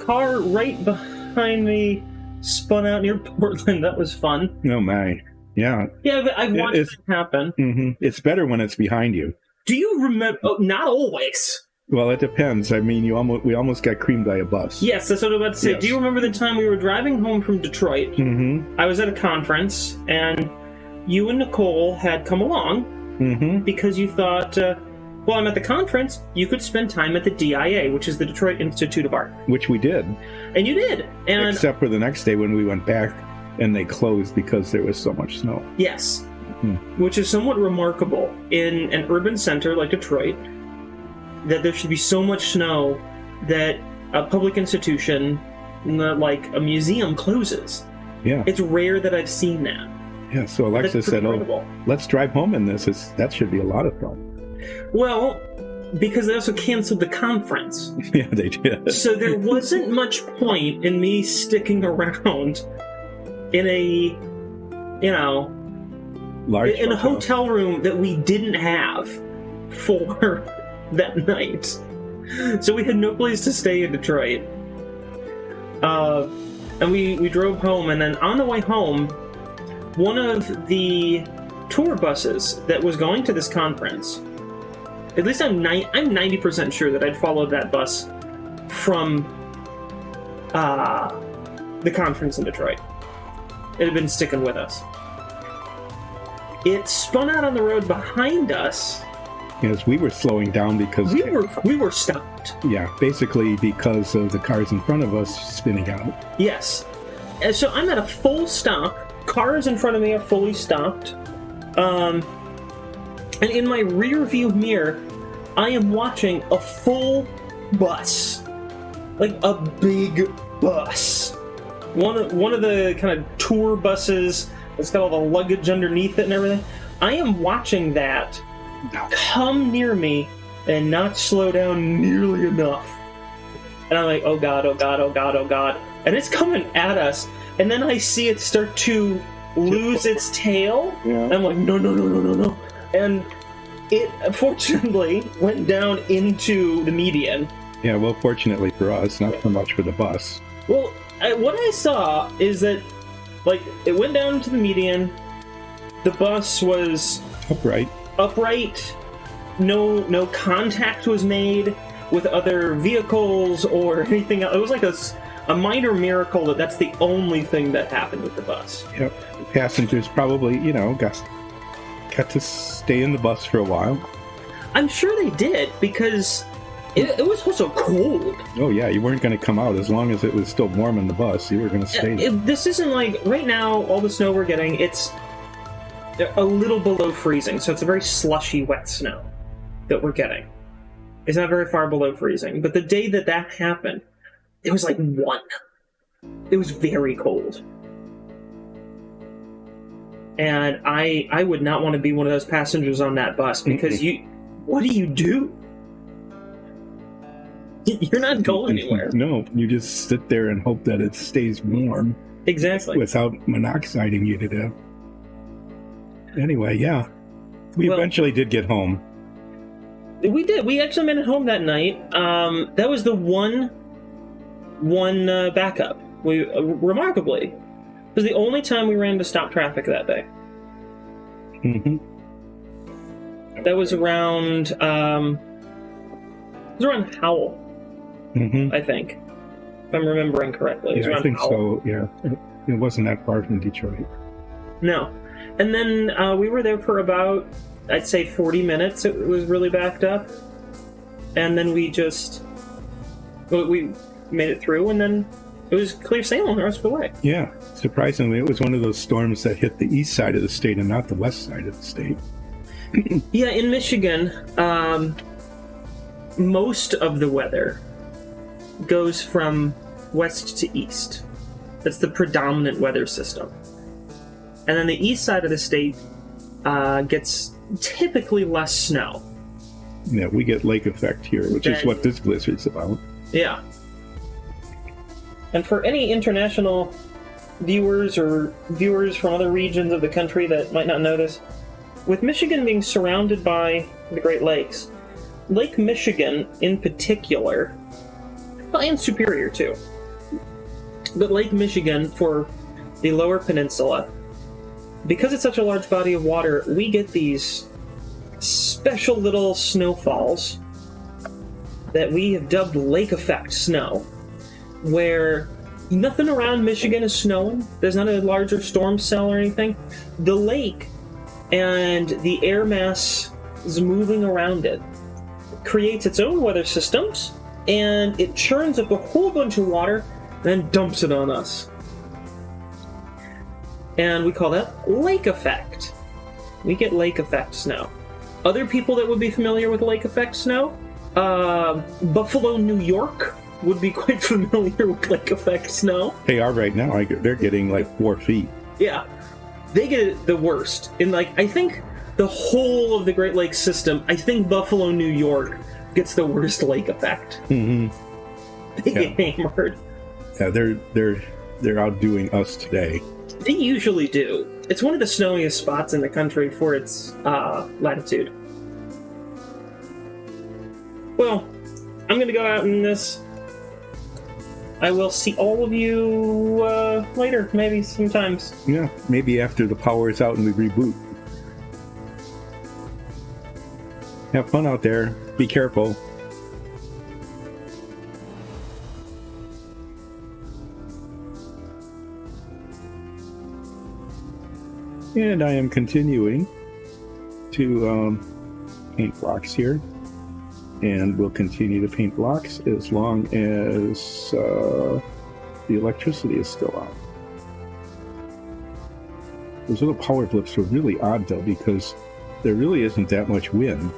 Car right behind me spun out near Portland. That was fun.
Oh my. Yeah.
Yeah, but I've watched
It's-
it happen.
Mm-hmm. It's better when it's behind you.
Do you remember? Oh, not always.
Well, it depends. I mean, we almost got creamed by a bus.
Yes, that's what I was about to say.
Yes.
Do you remember the time we were driving home from Detroit?
Mm-hmm.
I was at a conference, and you and Nicole had come along
Mm-hmm.
because you thought, well, I'm at the conference. You could spend time at the DIA, which is the Detroit Institute of Art.
Which we did,
And you did. And
except for the next day when we went back and they closed because there was so much snow.
yes,
Hmm.
which is somewhat remarkable in an urban center like Detroit, that there should be so much snow that a public institution, like a museum, closes.
Yeah.
It's rare that I've seen that.
Yeah. So
That's
Alexis said, "Oh,
incredible.
let's drive home in this. That should be a lot of fun."
Well, because they also canceled the conference.
Yeah, they did.
So there wasn't much point in me sticking around in a,
Large
in a hotel room that we didn't have for that night. So we had no place to stay in Detroit. And we drove home, and then on the way home, one of the tour buses that was going to this conference, at least I'm 90% sure that I'd followed that bus from the conference in Detroit. It had been sticking with us. It spun out on the road behind us.
As we were slowing down because
We were stopped.
yeah, basically because of the cars in front of us spinning out.
Yes. And so I'm at a full stop. Cars in front of me are fully stopped. And in my rear view mirror, I am watching a full bus. Like a big bus. One of the kind of tour buses that's got all the luggage underneath it and everything. I am watching that come near me and not slow down nearly enough. And I'm like, oh god, oh god, oh god, oh god. And it's coming at us. And then I see it start to lose its tail.
Yeah.
And I'm like, no, no, no, no, no, no. And it fortunately went down into the median.
Yeah, well, fortunately for us, not so much for the bus.
Well, what I saw is that, like, it went down to the median. The bus was upright. No contact was made with other vehicles or anything else. It was like a minor miracle that's the only thing that happened with the bus.
Yep. Passengers probably, got to stay in the bus for a while.
I'm sure they did, because it was also cold.
Oh, yeah, you weren't going to come out as long as it was still warm in the bus. You were going to stay.
This isn't like, right now, all the snow we're getting, it's a little below freezing, so it's a very slushy, wet snow that we're getting. It's not very far below freezing, but the day that happened, it was like 1. It was very cold. And I would not want to be one of those passengers on that bus, because what do? You're not going anywhere.
No, you just sit there and hope that it stays warm.
Exactly.
Without monoxiding you to death. Anyway, yeah. We eventually did get home.
We did. We actually made it home that night. That was the one backup. We remarkably, it was the only time we ran to stop traffic that day.
Mm-hmm.
That was around Howell,
mm-hmm.
I think, if I'm remembering correctly. It was
Yeah, I
around
think
Howell.
so. Yeah, it wasn't that far from Detroit.
No, and then we were there for about, I'd say, 40 minutes. It was really backed up, and then we made it through, and then it was clear sailing the rest of the way.
Yeah, surprisingly, it was one of those storms that hit the east side of the state and not the west side of the state.
Yeah, in Michigan, most of the weather goes from west to east. That's the predominant weather system. And then the east side of the state gets typically less snow.
Yeah, we get lake effect here, which is what this blizzard's about.
Yeah. And for any international viewers or viewers from other regions of the country that might not know this, with Michigan being surrounded by the Great Lakes, Lake Michigan in particular, and Superior too, but Lake Michigan for the lower peninsula, because it's such a large body of water, we get these special little snowfalls that we have dubbed lake effect snow, where nothing around Michigan is snowing. There's not a larger storm cell or anything. The lake and the air mass is moving around it creates its own weather systems, and it churns up a whole bunch of water and then dumps it on us. And we call that lake effect. We get lake effect snow. Other people that would be familiar with lake effect snow, Buffalo, New York would be quite familiar with lake effect snow.
They are right now. They're getting like 4 feet.
Yeah, they get it the worst. In I think the whole of the Great Lakes system, I think Buffalo, New York gets the worst lake effect.
Mm-hmm.
They get hammered.
Yeah, they're outdoing us today.
They usually do. It's one of the snowiest spots in the country for its latitude. Well, I'm going to go out in this. I will see all of you later, maybe sometimes.
Yeah, maybe after the power is out and we reboot. Have fun out there. Be careful. And I am continuing to paint blocks here. And we'll continue to paint blocks as long as the electricity is still on. Those little power blips were really odd though, because there really isn't that much wind.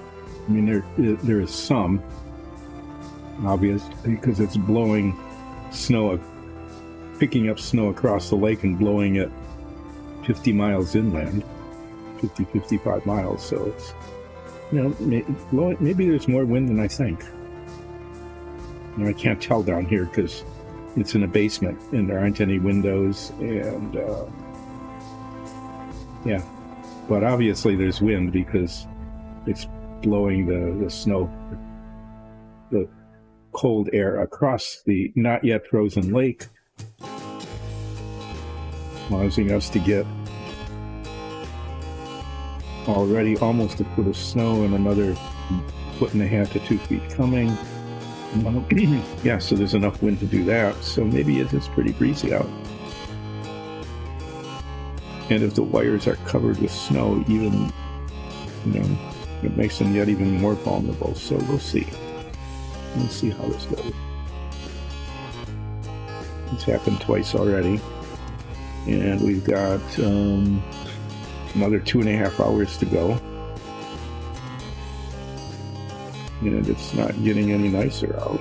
I mean, there is some, obvious, because it's blowing snow, picking up snow across the lake and blowing it 50 miles inland, 50, 55 miles. So it's, you know, maybe there's more wind than I think. You know, I can't tell down here because it's in a basement and there aren't any windows, and yeah, but obviously there's wind because it's blowing the snow, the cold air across the not yet frozen lake, causing us to get already almost a foot of snow and another 1.5 to 2 feet coming. Yeah, so there's enough wind to do that. So maybe it's pretty breezy out. And if the wires are covered with snow, even, you know, it makes them yet even more vulnerable. So we'll see. We'll see how this goes. It's happened twice already. And we've got another 2.5 hours to go. And it's not getting any nicer out.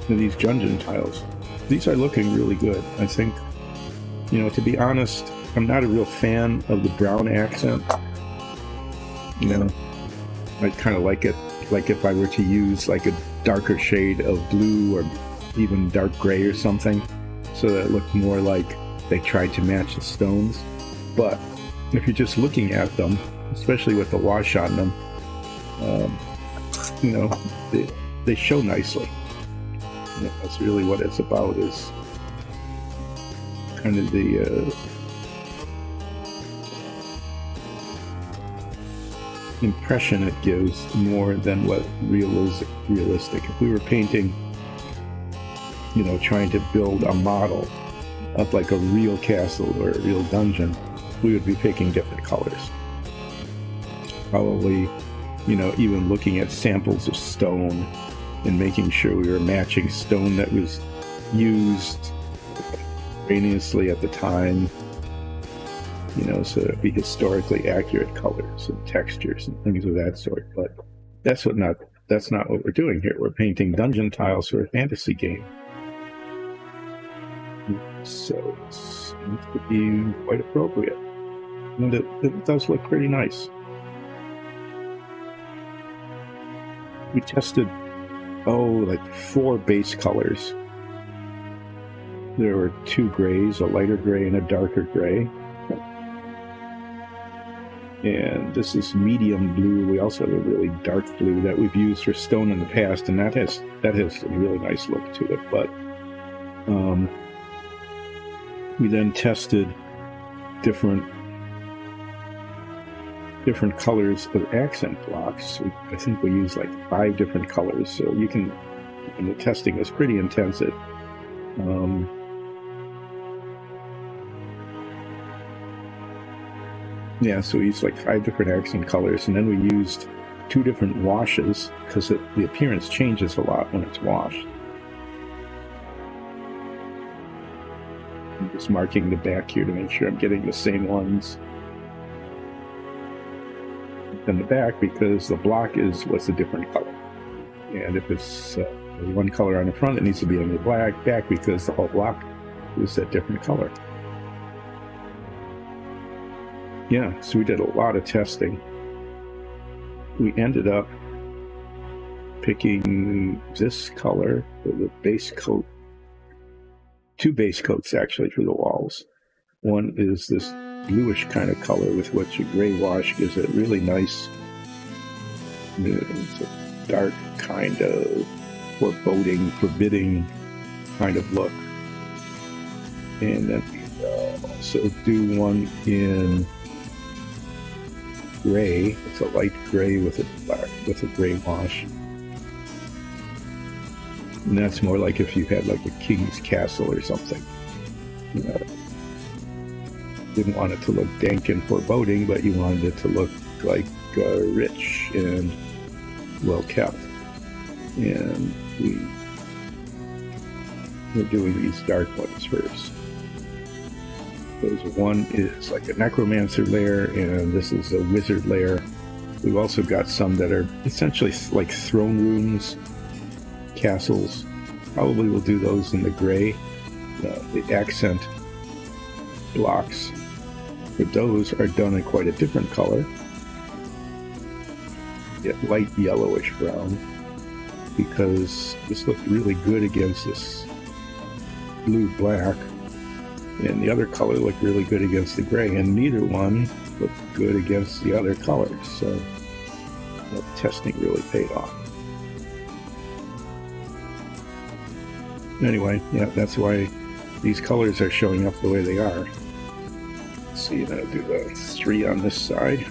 These dungeon tiles, these are looking really good. I think, you know, to be honest, I'm not a real fan of the brown accent. You know, I kind of like it, like if I were to use like a darker shade of blue or even dark gray or something, so that it looked more like they tried to match the stones. But if you're just looking at them, especially with the wash on them, you know, they show nicely. You know, that's really what it's about, is kind of the impression it gives more than what realistic. If we were painting, you know, trying to build a model of like a real castle or a real dungeon, we would be picking different colors. Probably, you know, even looking at samples of stone and making sure we were matching stone that was used contemporaneously at the time, you know, so it'd be historically accurate colors and textures and things of that sort. But that's not what we're doing here. We're painting dungeon tiles for a fantasy game. So it seems to be quite appropriate. And it does look pretty nice. We tested, like 4 base colors. There were 2 grays, a lighter gray and a darker gray. And this is medium blue. We also have a really dark blue that we've used for stone in the past, and that has a really nice look to it. But we then tested different colors of accent blocks. I think we used like 5 different colors, so and the testing was pretty intensive. Yeah, so we used like 5 different accent colors, and then we used 2 different washes because the appearance changes a lot when it's washed. I'm just marking the back here to make sure I'm getting the same ones in the back, because the block was a different color. And if it's one color on the front, it needs to be on the back because the whole block is a different color. Yeah, so we did a lot of testing. We ended up picking this color for the base coat. 2 base coats actually for the walls. One is this bluish kind of color with which a gray wash gives it really nice, it's a dark kind of foreboding, forbidding kind of look. And then we also do one in gray. It's a light gray with a gray wash. And that's more like if you had like a king's castle or something. You know, didn't want it to look dank and foreboding, but you wanted it to look like rich and well kept. And we're doing these dark ones first. There's one is like a necromancer layer, and this is a wizard layer. We've also got some that are essentially like throne rooms, castles. Probably we'll do those in the gray. The accent blocks for those are done in quite a different color. Get light yellowish brown, because this looked really good against this blue black, and the other color looked really good against the gray, and neither one looked good against the other colors. So that testing really paid off. Anyway, yeah, that's why these colors are showing up the way they are. Let's see, now do the 3 on this side.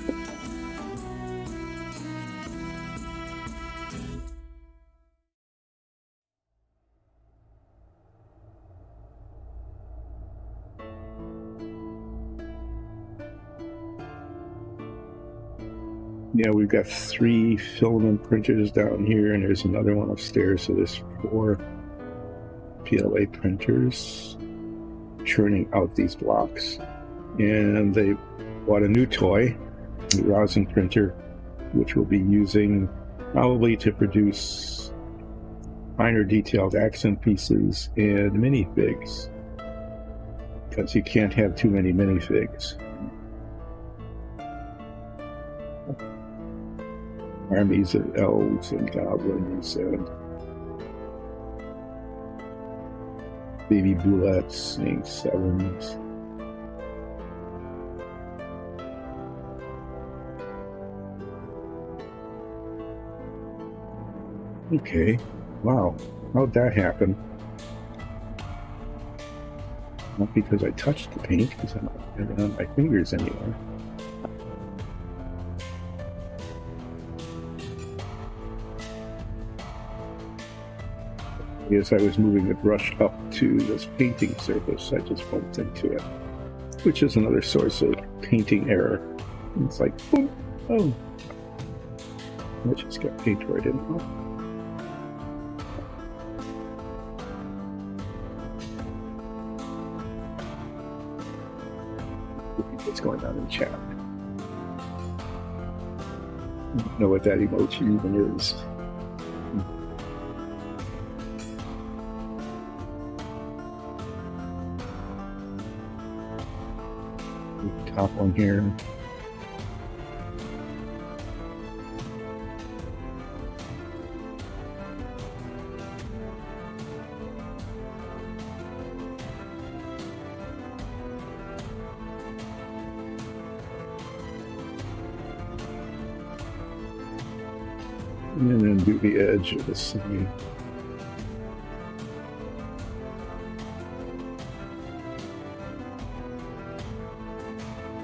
Yeah, we've got 3 filament printers down here, and there's another one upstairs, so there's 4 PLA printers churning out these blocks. And they bought a new toy, the rosin printer, which we'll be using probably to produce finer detailed accent pieces and minifigs, because you can't have too many minifigs. Armies of elves and goblins and baby bullets saying 7s. Okay, wow, how'd that happen? Not because I touched the paint, because I'm not getting it on my fingers anymore. As I was moving the brush up to this painting surface, I just bumped into it, which is another source of painting error. It's like, boom, oh, I just got paint where I didn't know. What's going on in chat? I don't know what that emoji even is. Top one here. And then do the edge of the side.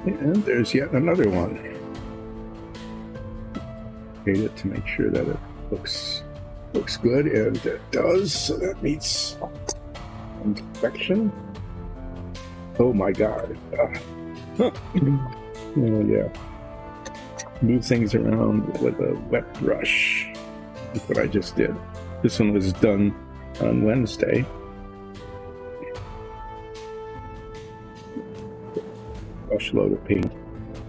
And there's yet another one. Hate it to make sure that it looks good, and it does. So that meets inspection. Oh my god! Oh yeah. Move things around with a wet brush. That's what I just did. This one was done on Wednesday. Brush load of paint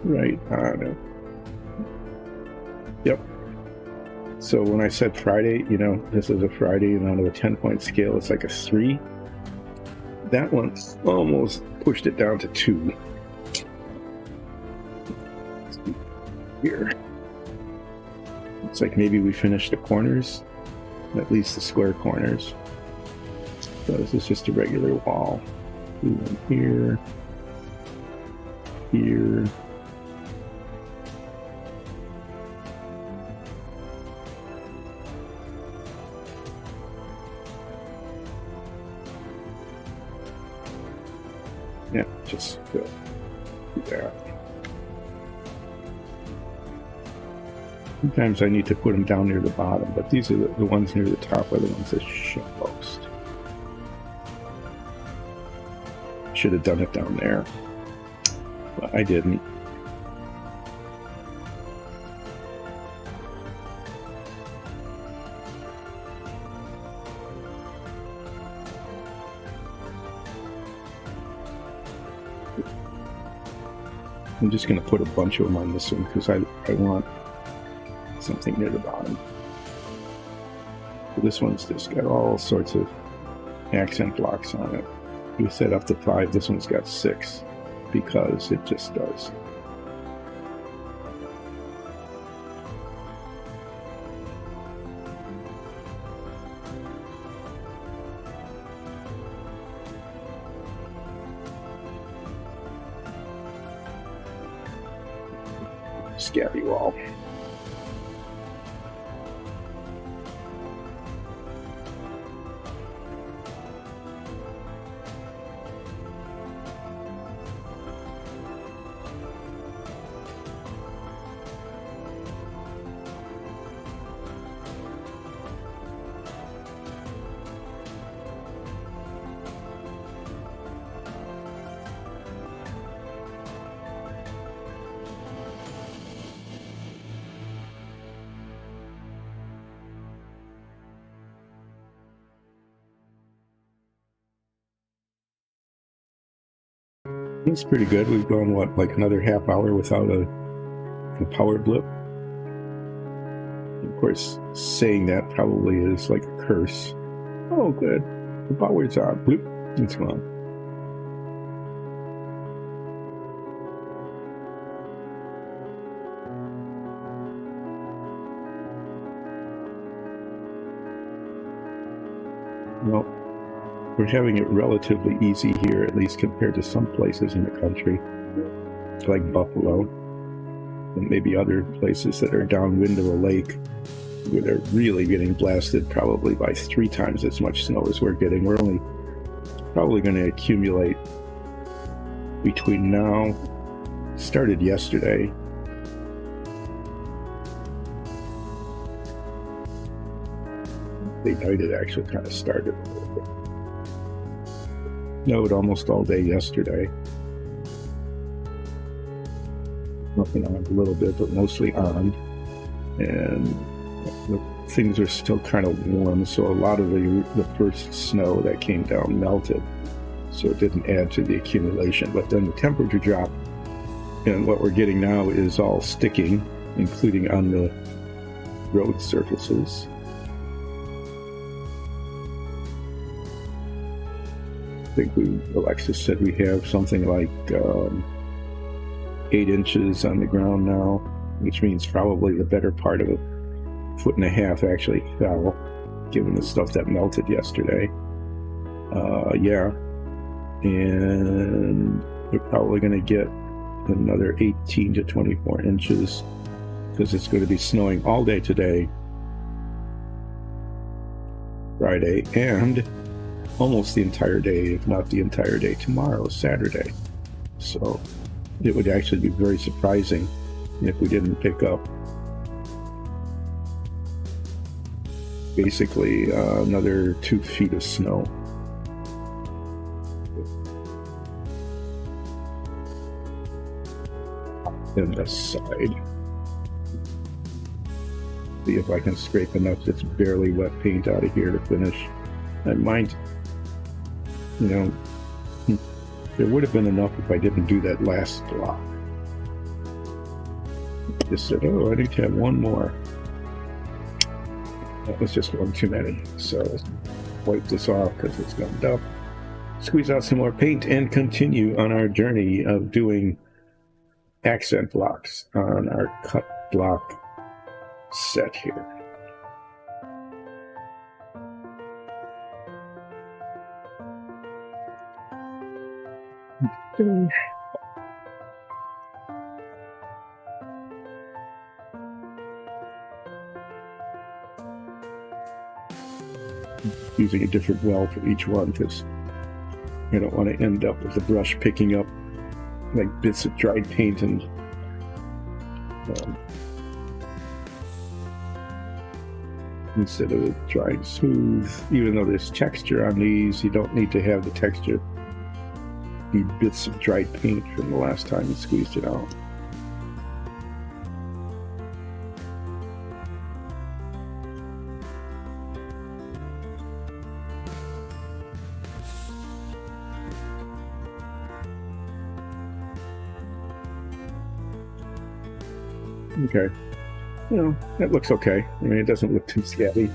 right on it. Yep. So when I said Friday, you know, this is a Friday, and on a 10-point scale, it's like a 3. That one almost pushed it down to 2. Here. It's like maybe we finished the corners, at least the square corners. So this is just a regular wall. Do one here. Here. just do that. Sometimes I need to put them down near the bottom, but these are the ones near the top are the ones that show most. Should have done it down there, but I didn't. I'm just going to put a bunch of them on this one because I want something near the bottom. So this one's just got all sorts of accent blocks on it. We set up to 5, this one's got 6 because it just does. Scabby wall. It's pretty good. We've gone, what, like another half hour without a power blip? Of course, saying that probably is like a curse. Oh, good. The power's on. Bloop. It's gone. Well, we're having it relatively easy here, at least compared to some places in the country, like Buffalo, and maybe other places that are downwind of a lake, where they're really getting blasted probably by 3 times as much snow as we're getting. We're only probably going to accumulate between now, started yesterday, the night it actually kind of started a little bit. Snowed almost all day yesterday. Nothing on a little bit, but mostly on. And things are still kind of warm, so a lot of the first snow that came down melted. So it didn't add to the accumulation. But then the temperature drop, and what we're getting now is all sticking, including on the road surfaces. I think Alexis said we have something like 8 inches on the ground now, which means probably the better part of 1.5 feet actually fell, given the stuff that melted yesterday. Yeah, and we're probably going to get another 18 to 24 inches because it's going to be snowing all day today, Friday, and almost the entire day, if not the entire day tomorrow, Saturday. So it would actually be very surprising if we didn't pick up basically another 2 feet of snow. And this side. See if I can scrape enough that's barely wet paint out of here to finish. I might, you know, there would have been enough if I didn't do that last block. Just said, oh, I need to have one more. That was just one too many. So wipe this off because it's gummed up. Squeeze out some more paint and continue on our journey of doing accent blocks on our cut block set here. Using a different well for each one because I don't want to end up with the brush picking up like bits of dried paint and instead of it drying smooth. Even though there's texture on these, you don't need to have the texture be bits of dried paint from the last time you squeezed it out. Okay, that looks okay. I mean, it doesn't look too scabby.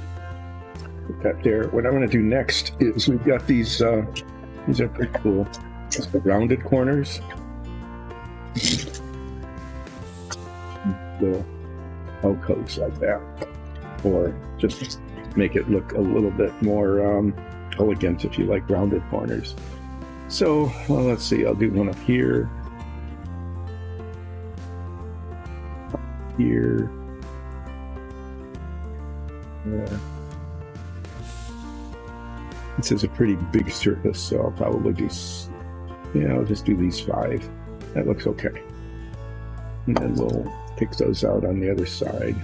Put that there. What I'm going to do next is we've got these are pretty cool. It's the rounded corners. Little alcoves like that. Or just make it look a little bit more elegant if you like rounded corners. So, well, let's see. I'll do one up here. Here. This is a pretty big surface, so I'll probably do, I'll just do these 5. That looks okay. And then we'll pick those out on the other side.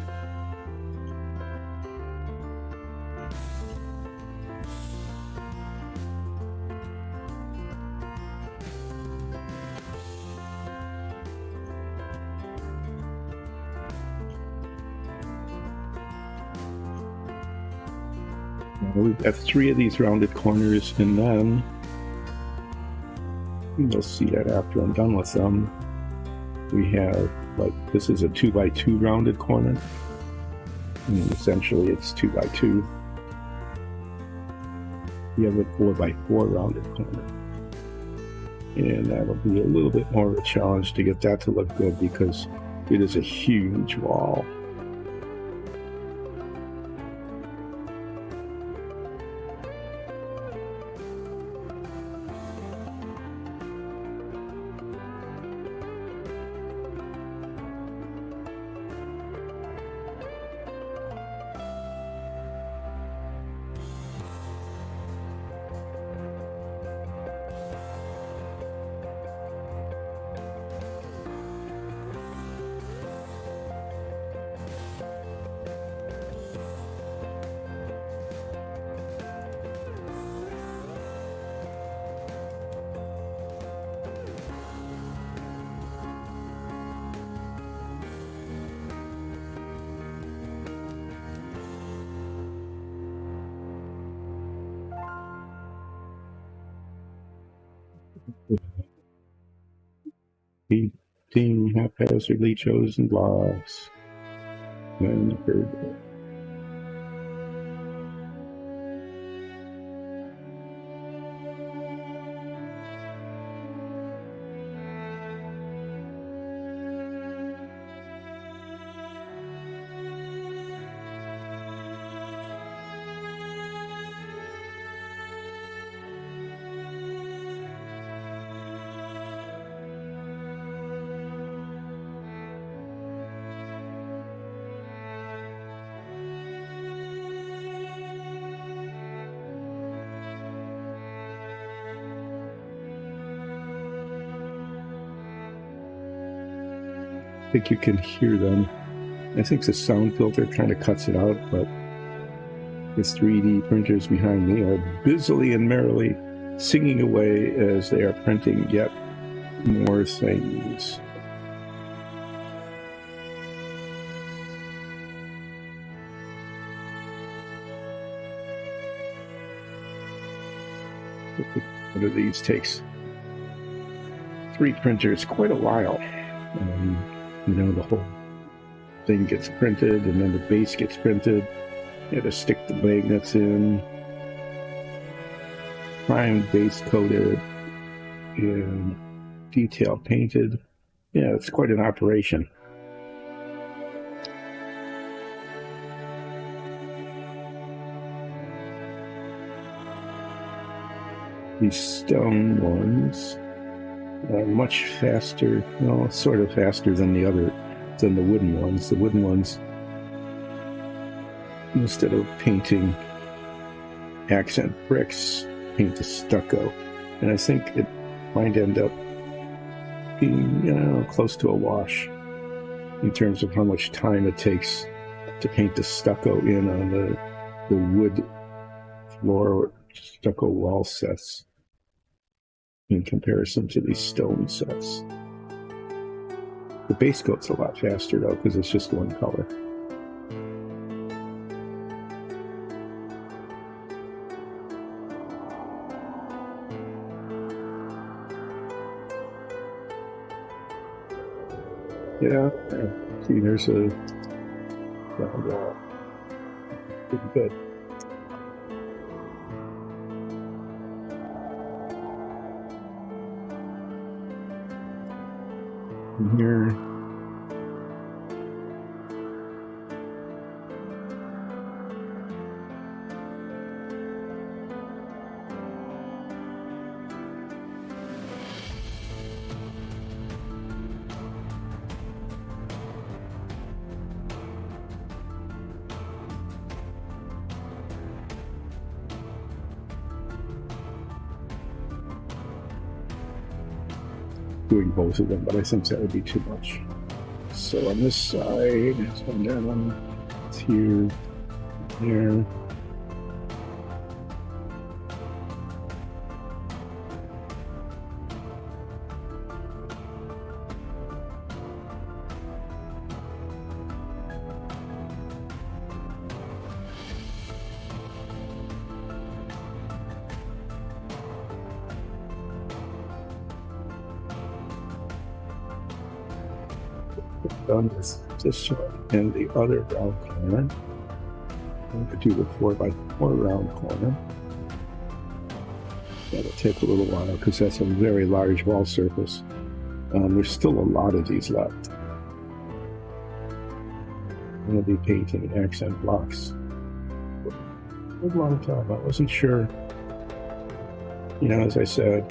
We've got 3 of these rounded corners, and then you'll see that after I'm done with them. We have, this is a 2x2 rounded corner. And essentially it's 2x2. You have a 4x4 rounded corner. And that'll be a little bit more of a challenge to get that to look good because it is a huge wall. Painting haphazardly chosen blocks. And I think you can hear them. I think the sound filter kind of cuts it out, but the 3D printers behind me are busily and merrily singing away as they are printing yet more things. One of these takes 3 printers quite a while. The whole thing gets printed, and then the base gets printed. You have to stick the magnets in, primed, base coated, and detail painted. Yeah, it's quite an operation. These stone ones are much faster, well, sort of faster than the wooden ones. The wooden ones, instead of painting accent bricks, paint the stucco. And I think it might end up being, close to a wash in terms of how much time it takes to paint the stucco in on the wood floor stucco wall sets in comparison to these stone sets. The base coat's a lot faster though, because it's just one color. Yeah, see, there's a pretty good. And here, doing both of them, but I think that would be too much. So on this side, it's one down, it's here, there. Done this one and the other round corner. I'm going to do the 4x4 round corner. That'll take a little while because that's a very large wall surface. There's still a lot of these left. I'm going to be painting accent blocks for a long time. I wasn't sure, as I said,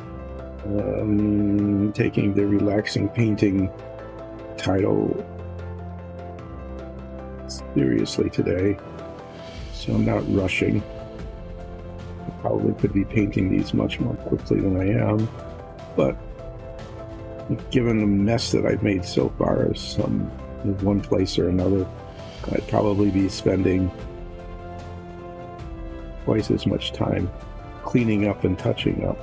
taking the relaxing painting title seriously today, so I'm not rushing. I probably could be painting these much more quickly than I am, but given the mess that I've made so far of one place or another, I'd probably be spending twice as much time cleaning up and touching up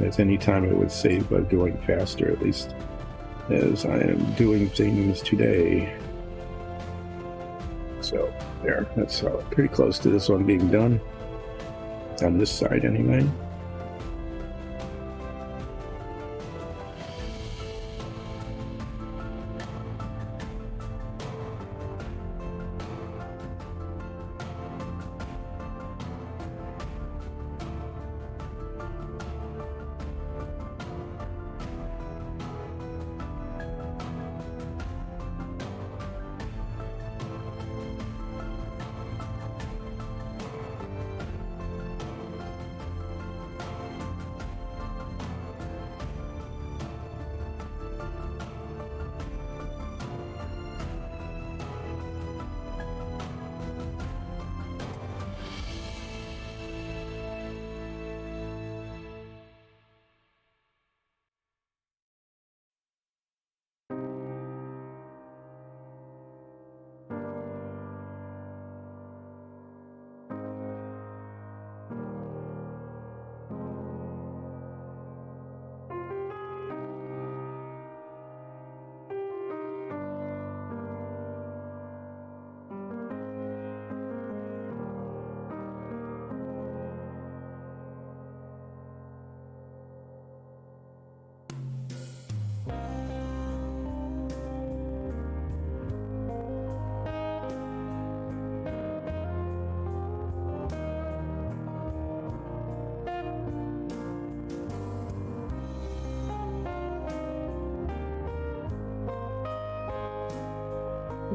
as any time I would save by doing faster, at least as I am doing things today. So there, that's pretty close to this one being done, on this side anyway.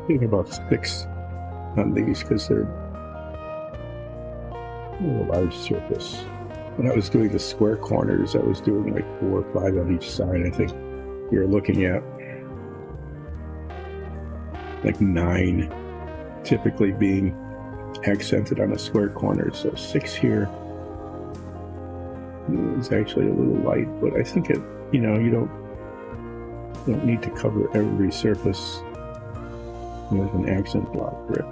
Thinking about 6 on these because they're a large surface. When I was doing the square corners, I was doing like 4 or 5 on each side. I think you're looking at like 9 typically being accented on a square corner. So 6 here is actually a little light, but I think it, you don't Don't need to cover every surface with an accent block brick.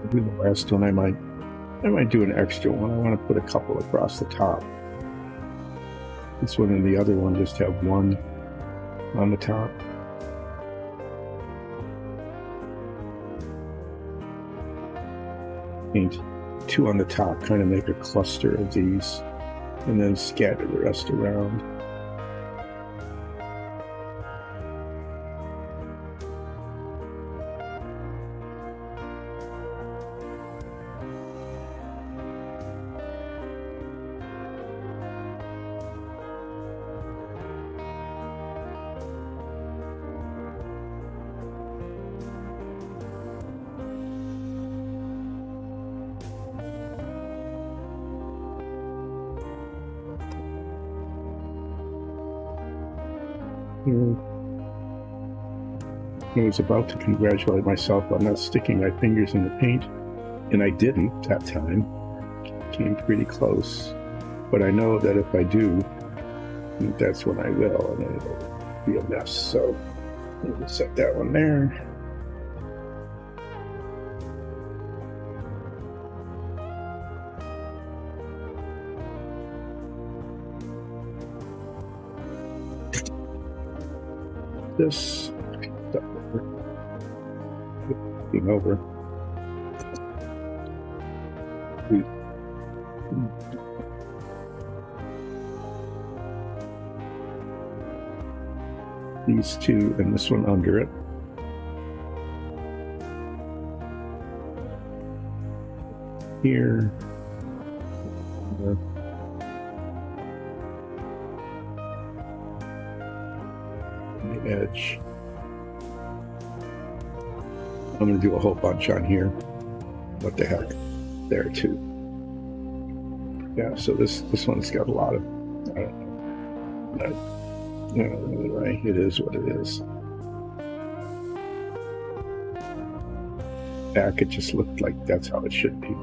Do the last one. I might do an extra one. I want to put a couple across the top. This one and the other one just have one on the top. Paint two on the top, kind of make a cluster of these, and then scatter the rest around. I was about to congratulate myself on not sticking my fingers in the paint, and I didn't that time. Came pretty close, but I know that if I do, that's when I will, and it'll be a mess. So we'll set that one there. This over. These two and this one under it. Here. The edge. I'm going to do a whole bunch on here. What the heck? There too. Yeah, so this one's got a lot of, I don't know. Anyway, it is what it is. Back, it just looked like that's how it should be.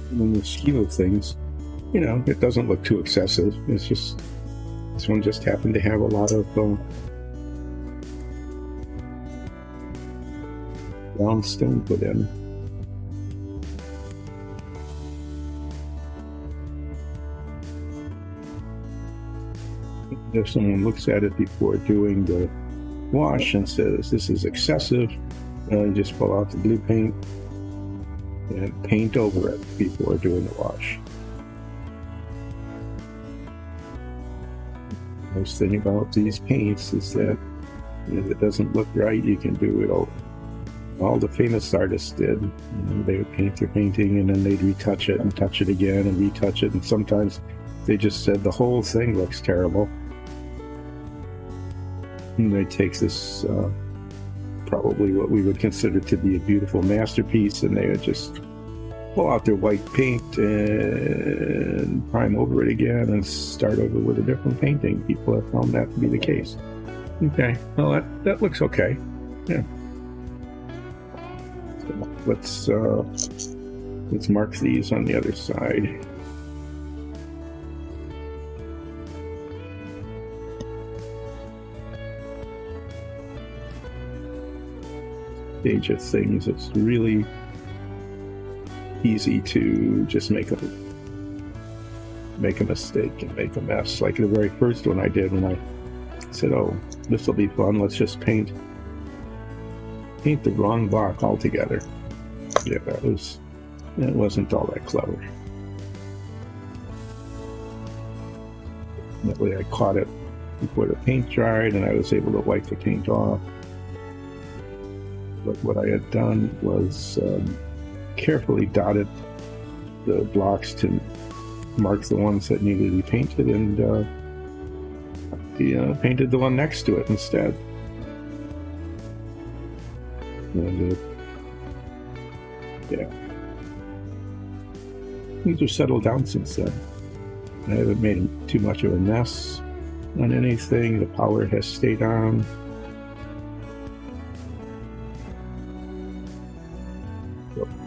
In the scheme of things, you know, it doesn't look too excessive. It's just, this one just happened to have a lot of round stone put in. If someone looks at it before doing the wash and says this is excessive, you just pull out the blue paint and paint over it before doing the wash. The nice thing about these paints is that if it doesn't look right, you can do it over. All the famous artists did. You know, they would paint their painting and then they'd retouch it and touch it again and retouch it, and sometimes they just said the whole thing looks terrible. And they take this probably what we would consider to be a beautiful masterpiece, and they would just pull out their white paint and prime over it again and start over with a different painting. People have found that to be the case. Okay, well that looks okay. Yeah. So let's mark these on the other side. Stage of things, it's really easy to just make a mistake and make a mess. Like the very first one I did, when I said, oh, this will be fun, let's just paint the wrong block altogether. Yeah, it wasn't all that clever. That way I caught it before the paint dried and I was able to wipe the paint off. But what I had done was carefully dotted the blocks to mark the ones that needed to be painted, and painted the one next to it instead. And yeah, things are settled down since then. I haven't made too much of a mess on anything. The power has stayed on.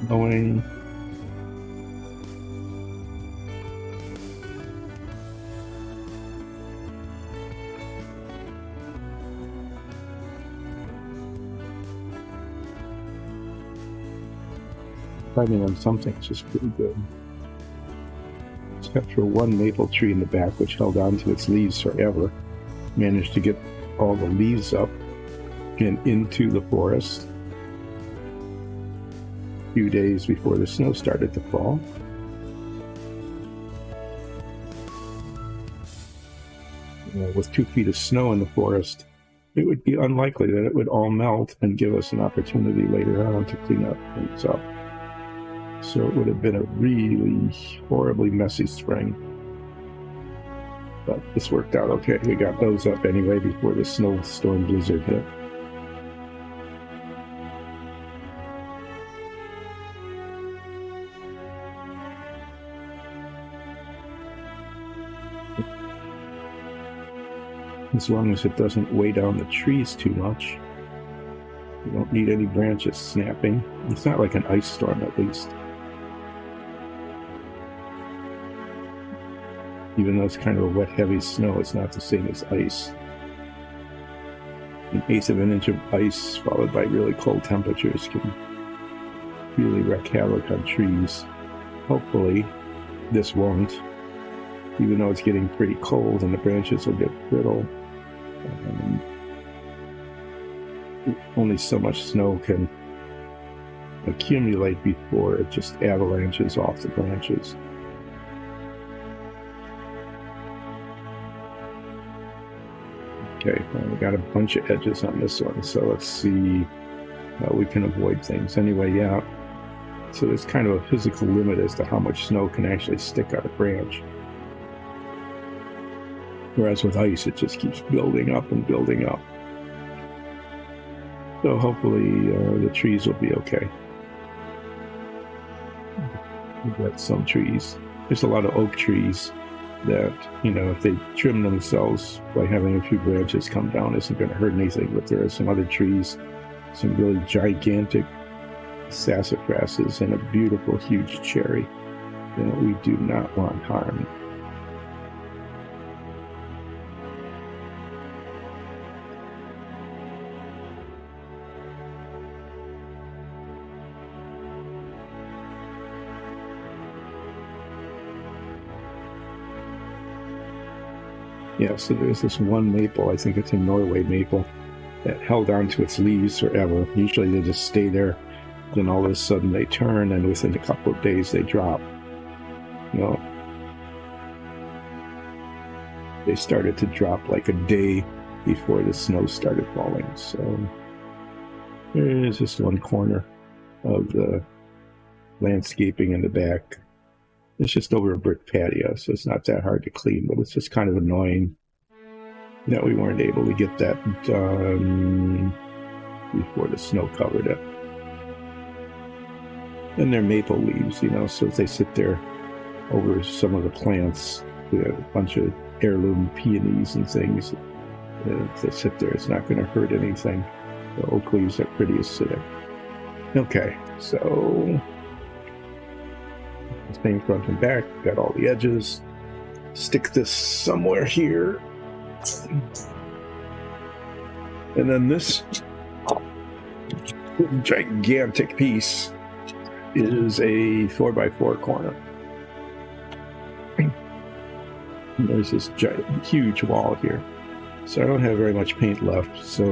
Going. Finding on some things is pretty good. Except for one maple tree in the back, which held on to its leaves forever. Managed to get all the leaves up and into the forest a few days before the snow started to fall. With 2 feet of snow in the forest, it would be unlikely that it would all melt and give us an opportunity later on to clean up things up. So it would have been a really horribly messy spring. But this worked out okay. We got those up anyway before the snowstorm blizzard hit. As long as it doesn't weigh down the trees too much. You don't need any branches snapping. It's not like an ice storm, at least. Even though it's kind of a wet, heavy snow, it's not the same as ice. An eighth of an inch of ice followed by really cold temperatures can really wreak havoc on trees. Hopefully, this won't. Even though it's getting pretty cold and the branches will get brittle. Only so much snow can accumulate before it just avalanches off the branches. Okay, well, we got a bunch of edges on this one, so let's see how we can avoid things. Anyway, yeah, so there's kind of a physical limit as to how much snow can actually stick on a branch. Whereas with ice, it just keeps building up and building up. So hopefully the trees will be okay. We've got some trees. There's a lot of oak trees that, if they trim themselves by having a few branches come down, isn't going to hurt anything. But there are some other trees, some really gigantic sassafrasses and a beautiful, huge cherry that we do not want harmed. Yeah, so there's this one maple, I think it's a Norway maple, that held on to its leaves forever. Usually they just stay there, then all of a sudden they turn, and within a couple of days they drop. They started to drop like a day before the snow started falling. So there's just one corner of the landscaping in the back. It's just over a brick patio, so it's not that hard to clean, but it's just kind of annoying that we weren't able to get that done before the snow covered it. And they're maple leaves, so if they sit there over some of the plants, we have a bunch of heirloom peonies and things. If they sit there, it's not going to hurt anything. The oak leaves are pretty acidic. Okay, so same front and back, got all the edges. Stick this somewhere here. And then this gigantic piece is a 4x4 corner. And there's this huge wall here. So I don't have very much paint left, so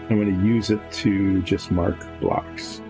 I'm going to use it to just mark blocks.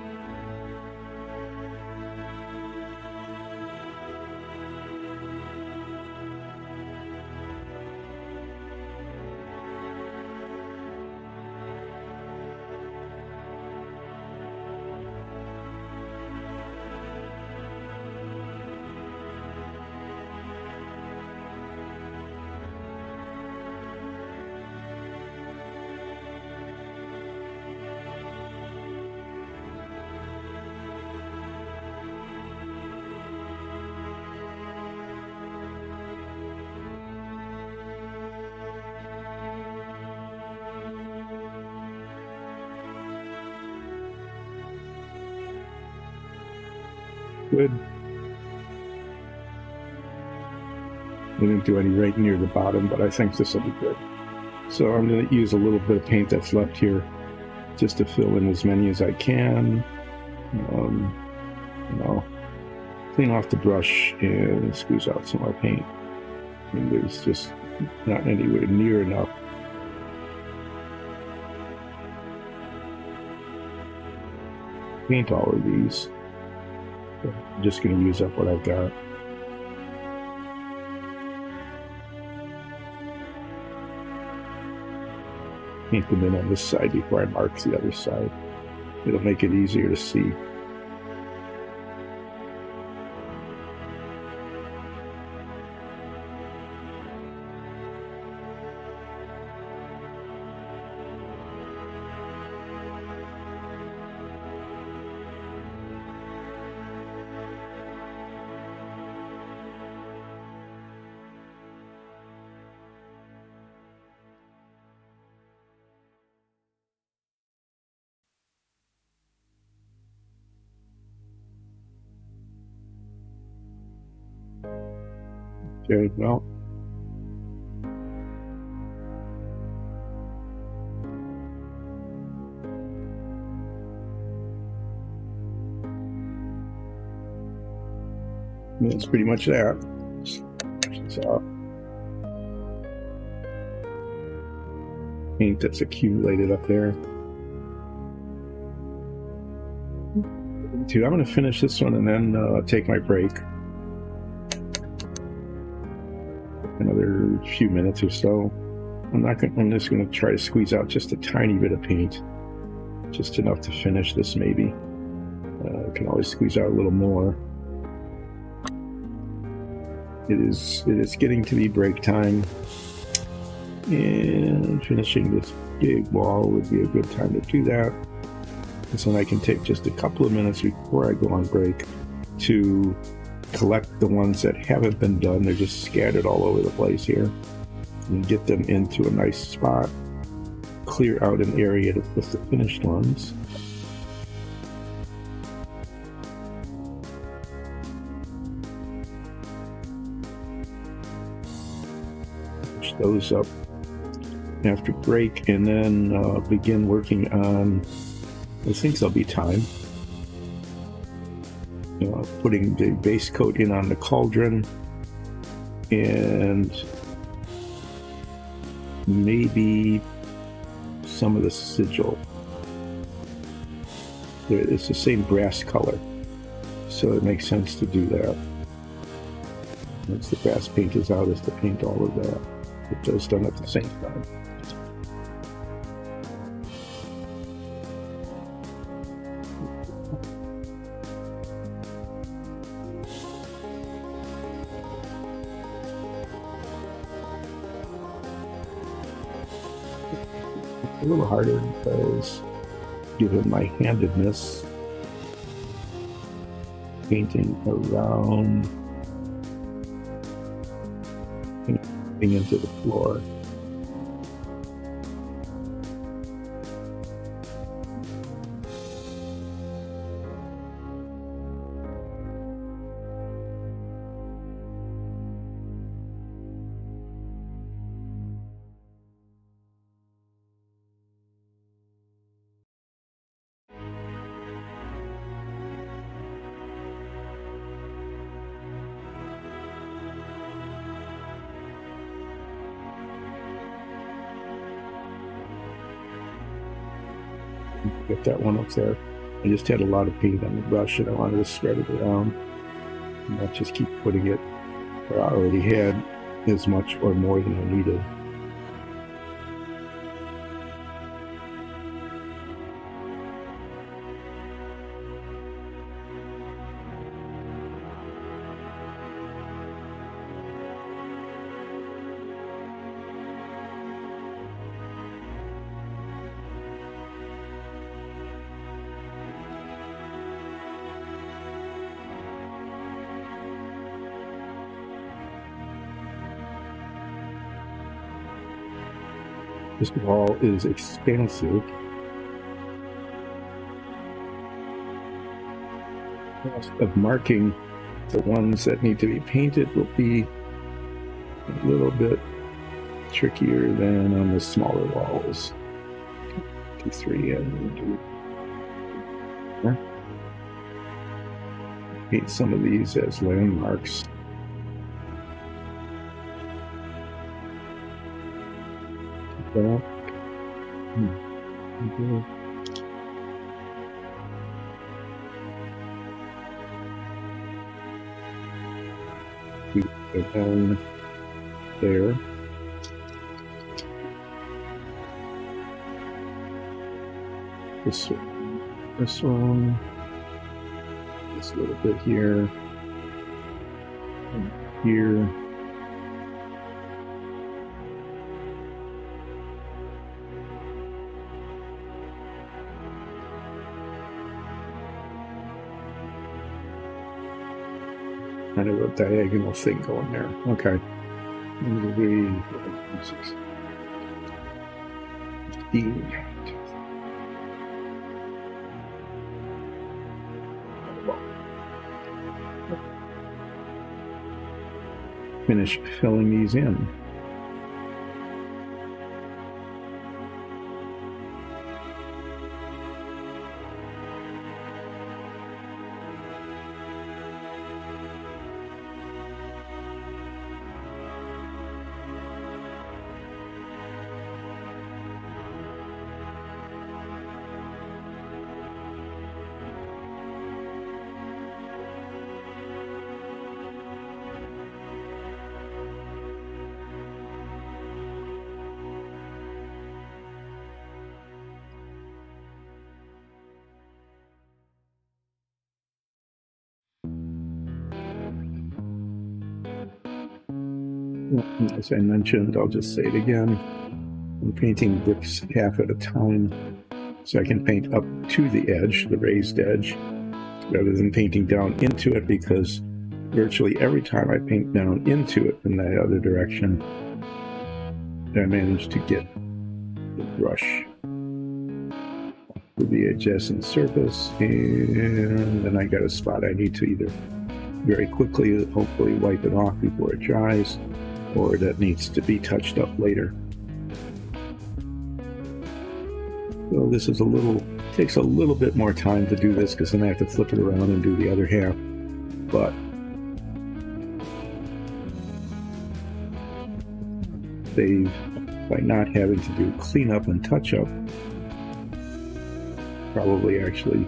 good. We didn't do any right near the bottom, but I think this will be good. So I'm going to use a little bit of paint that's left here just to fill in as many as I can. You know, clean off the brush and squeeze out some more paint. And there's just not anywhere near enough. Paint all of these. I'm just going to use up what I've got. Paint them in on this side before I mark the other side. It'll make it easier to see. Okay, well. That's pretty much that. So, paint that's accumulated up there. I'm going to finish this one and then take my break. Another few minutes or so. I'm just going to try to squeeze out just a tiny bit of paint, just enough to finish this. Maybe I can always squeeze out a little more. It is getting to be break time, and finishing this big wall would be a good time to do that. And so I can take just a couple of minutes before I go on break to collect the ones that haven't been done. They're just scattered all over the place here, and get them into a nice spot. Clear out an area to put the finished ones. Push those up after break, and then begin working on, I think there'll be time, putting the base coat in on the cauldron, and maybe some of the sigil. It's the same brass color, so it makes sense to do that. Once the brass paint is out, is to paint all of that. Get those done at the same time. A little harder because, given my handedness, painting around, painting into the floor. Get that one up there. I just had a lot of paint on the brush and I wanted to spread it around and not just keep putting it where I already had as much or more than I needed. This wall is expansive. of marking the ones that need to be painted will be a little bit trickier than on the smaller walls. 2, 3, and paint some of these as landmarks. That. Go down there. This one, this little bit here, and here. Kind of a diagonal thing going there. Okay. 15. Finish filling these in. As I mentioned, I'll just say it again. I'm painting bricks half at a time, so I can paint up to the edge, the raised edge, rather than painting down into it, because virtually every time I paint down into it in that other direction, I manage to get the brush to the adjacent surface, and then I got a spot I need to either very quickly, hopefully wipe it off before it dries, or that needs to be touched up later. So this is takes a little bit more time to do this, because then I have to flip it around and do the other half. But by not having to do cleanup and touch up, probably actually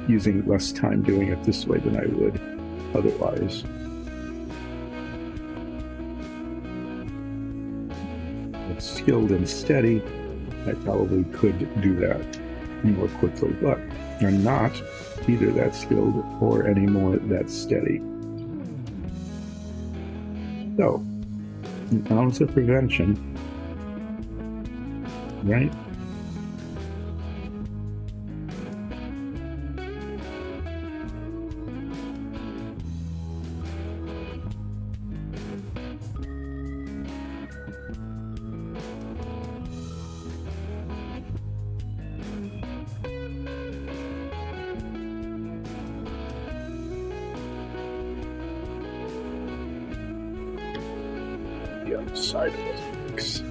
using less time doing it this way than I would otherwise. Skilled and steady, I probably could do that more quickly, but I'm not either that skilled or any more that steady. So, an ounce of prevention, right? The other side of the box.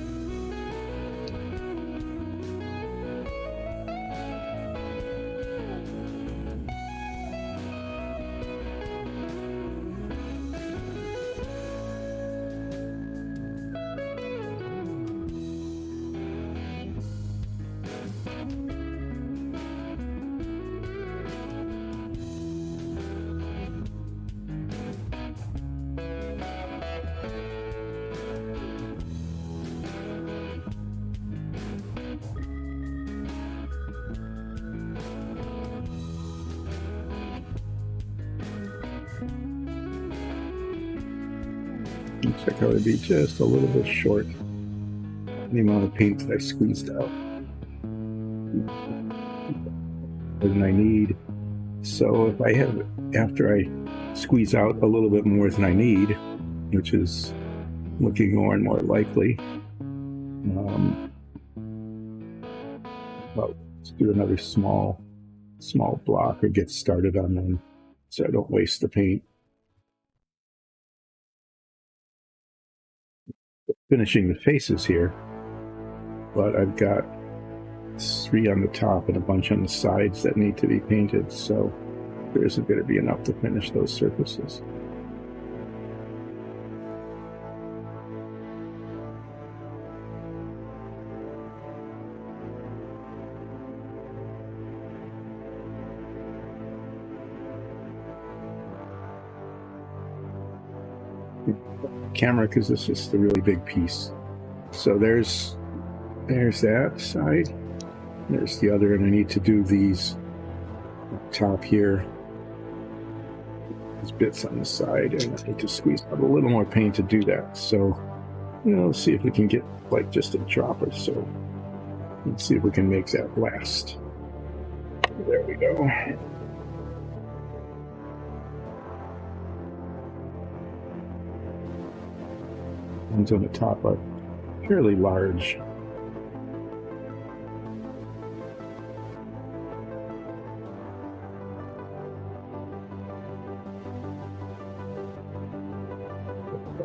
Looks like I would be just a little bit short the amount of paint that I squeezed out. More than I need. So if I have, after I squeeze out a little bit more than I need, which is looking more and more likely, well, let's do another small small block or get started on them so I don't waste the paint. Finishing the faces here, but I've got 3 on the top and a bunch on the sides that need to be painted, so there isn't going to be enough to finish those surfaces. Camera, because it's just a really big piece. So there's that side. There's the other, and I need to do these up top here. These bits on the side, and I need to squeeze out a little more paint to do that. So, let's see if we can get like just a drop or so. Let's see if we can make that last. There we go. Ones on the top are fairly large.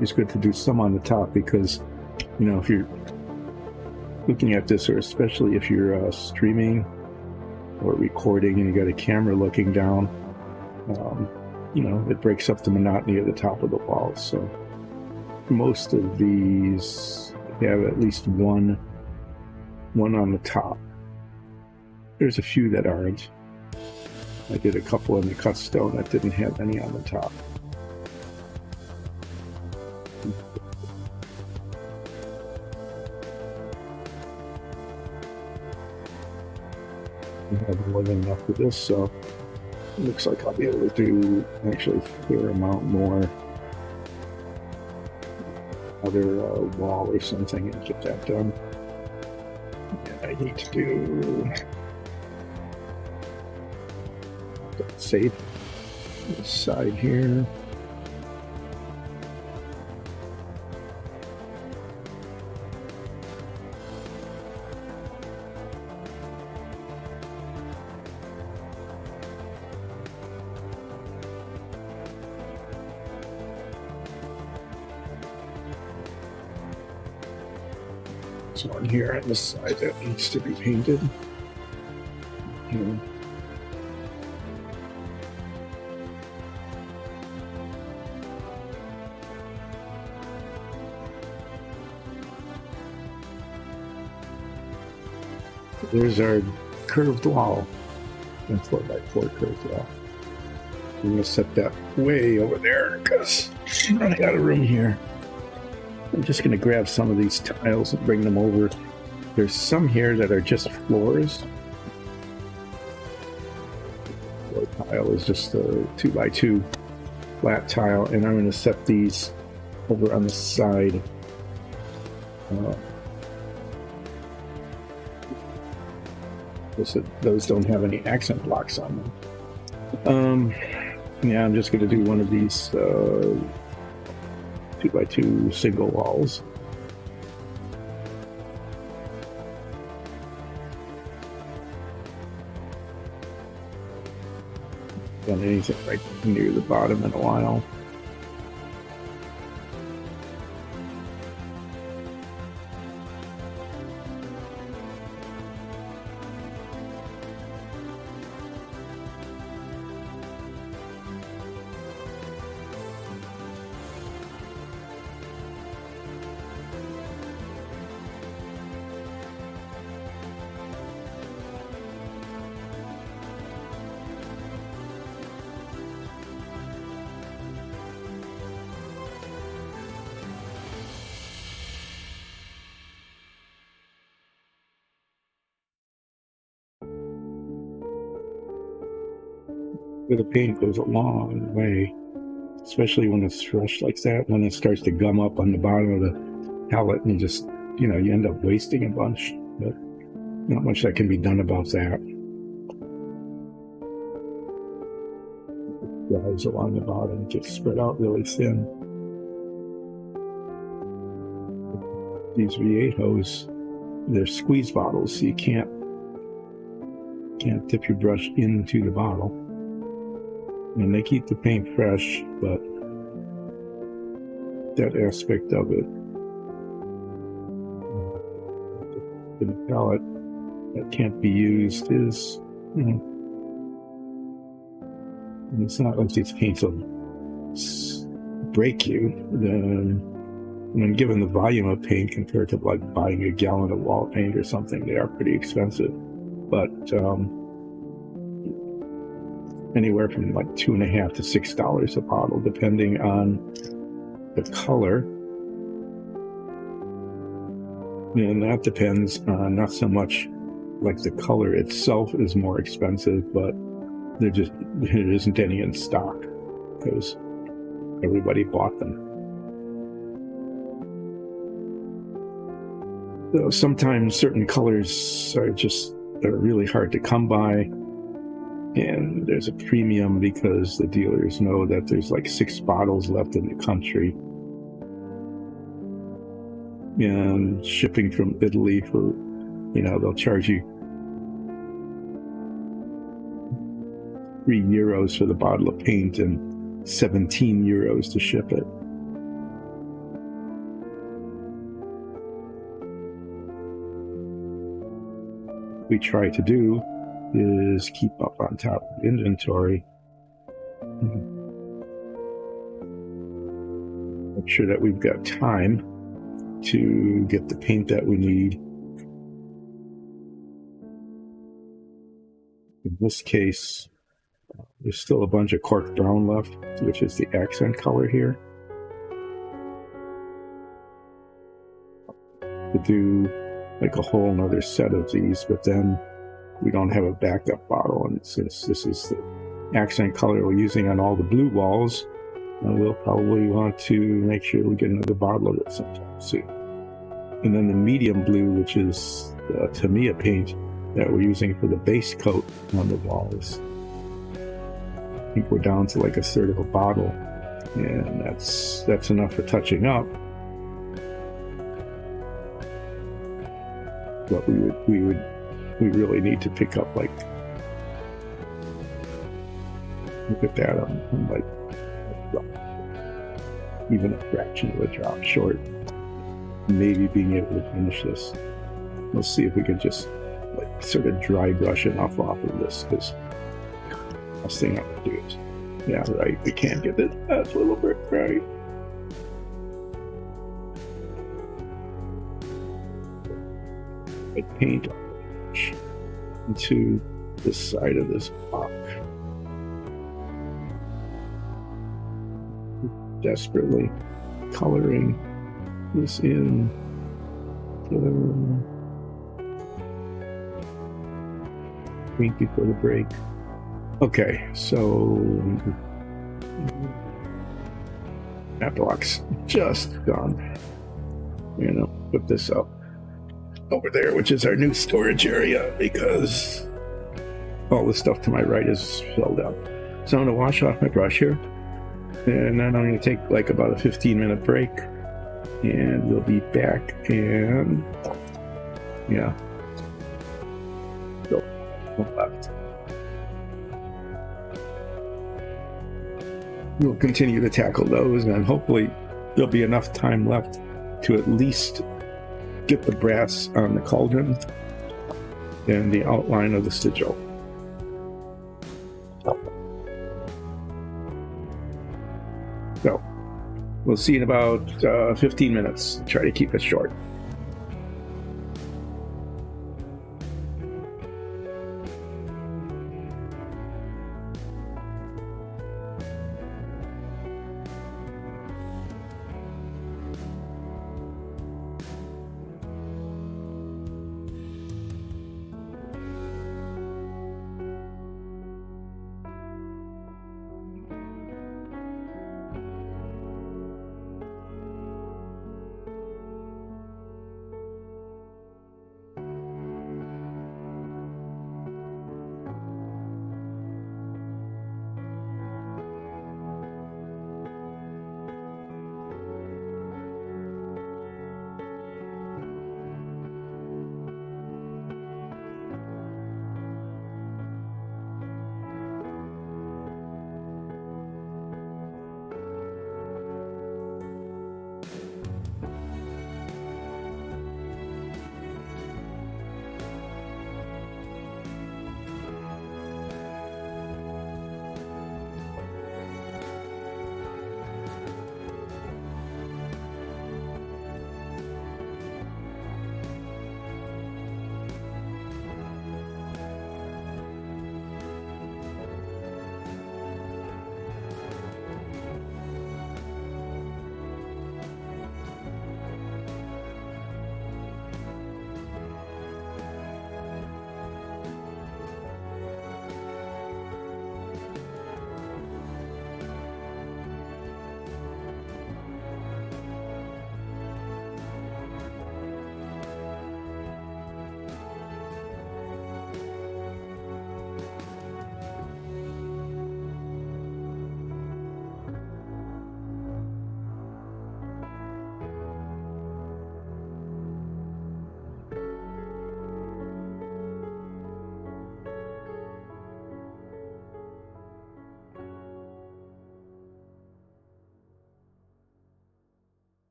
It's good to do some on the top because, if you're looking at this, or especially if you're streaming or recording and you got a camera looking down, it breaks up the monotony of the top of the wall. So most of these have at least one on the top. There's a few that aren't. I did a couple in the cut stone that didn't have any on the top. I have more than enough for this, so it looks like I'll be able to do actually a fair amount more. Other wall or something and get that done. And I need to do safe this side here. One here on this side that needs to be painted. Here. There's our curved wall, and 4x4 curved wall. I'm going to set that way over there because I'm running out of room here. I'm just going to grab some of these tiles and bring them over. There's some here that are just floors. Floor tile is just a 2x2 flat tile, and I'm going to set these over on the side. Those don't have any accent blocks on them. Yeah, I'm just going to do one of these 2x2 single walls. Done anything right near the bottom in a while. Bit of paint goes a long way, especially when it's fresh like that. When it starts to gum up on the bottom of the palette, and you end up wasting a bunch. But not much that can be done about that. Dries along the bottom, gets spread out really thin. These V8 hose, they're squeeze bottles, so you can't can't dip your brush into the bottle. And they keep the paint fresh, but that aspect of it, the palette that can't be used is, you know, and it's not like these paints will break you. When given the volume of paint compared to like buying a gallon of wall paint or something, they are pretty expensive. But anywhere from like $2.50 to $6 a bottle, depending on the color. And that depends on not so much like the color itself is more expensive, but there isn't any in stock because everybody bought them. So sometimes certain colors are really hard to come by, and there's a premium because the dealers know that there's like 6 bottles left in the country. And shipping from Italy for, they'll charge you €3 for the bottle of paint and €17 to ship it. What we try to do is keep up on top of inventory. Make sure that we've got time to get the paint that we need. In this case, there's still a bunch of cork brown left, which is the accent color here. To do like a whole another set of these, but then we don't have a backup bottle, and since this is the accent color we're using on all the blue walls, we'll probably want to make sure we get another bottle of it sometime soon. And then the medium blue, which is the Tamiya paint that we're using for the base coat on the walls. I think we're down to like 1/3 of a bottle, and that's enough for touching up. But we really need to pick up, like, look at that, I'm like even a fraction of a drop short, maybe being able to finish this. We'll see if we can just like sort of dry brush enough off of this, because last thing I'm gonna do is, yeah, right, we can't get that last little bit right. I paint into the side of this block. Desperately coloring this in. Week before the break. Okay, so that block's just gone. Put this up over there, which is our new storage area, because all the stuff to my right is filled up. So I'm going to wash off my brush here, and then I'm going to take like about a 15-minute break, and we'll be back. And yeah, so left. We'll continue to tackle those, and hopefully there'll be enough time left to at least get the brass on the cauldron and the outline of the sigil. So we'll see in about 15 minutes. Try to keep it short.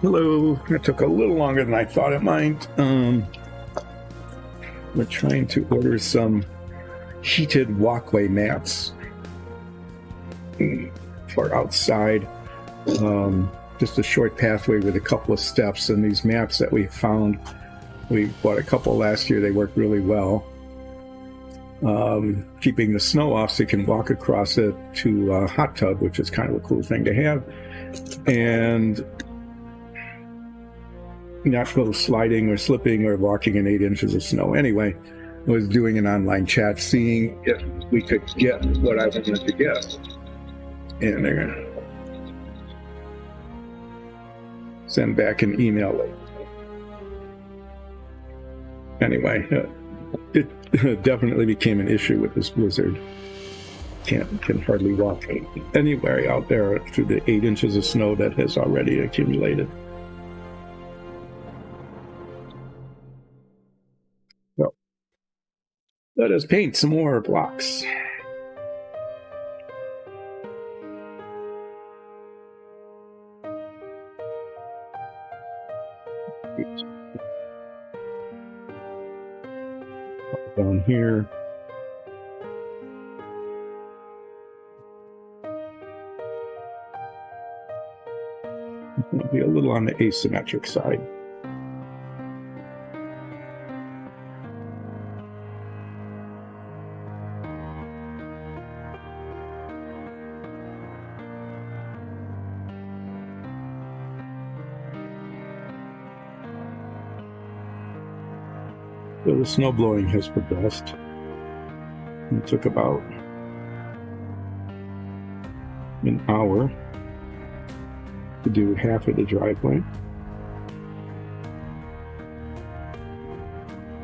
Hello. It took a little longer than I thought it might. We're trying to order some heated walkway mats for outside. Just a short pathway with a couple of steps, and these mats that we found, we bought a couple last year. They work really well. Keeping the snow off so you can walk across it to a hot tub, which is kind of a cool thing to have. And not go sliding or slipping or walking in 8 inches of snow. Anyway, I was doing an online chat, seeing if we could get what I wanted to get. And they're going to send back an email later. Anyway, it definitely became an issue with this blizzard. Can hardly walk anywhere out there through the 8 inches of snow that has already accumulated. So, let us paint some more blocks. Down here. It's going to be a little on the asymmetric side. So the snow blowing has progressed. It took about an hour to do half of the driveway.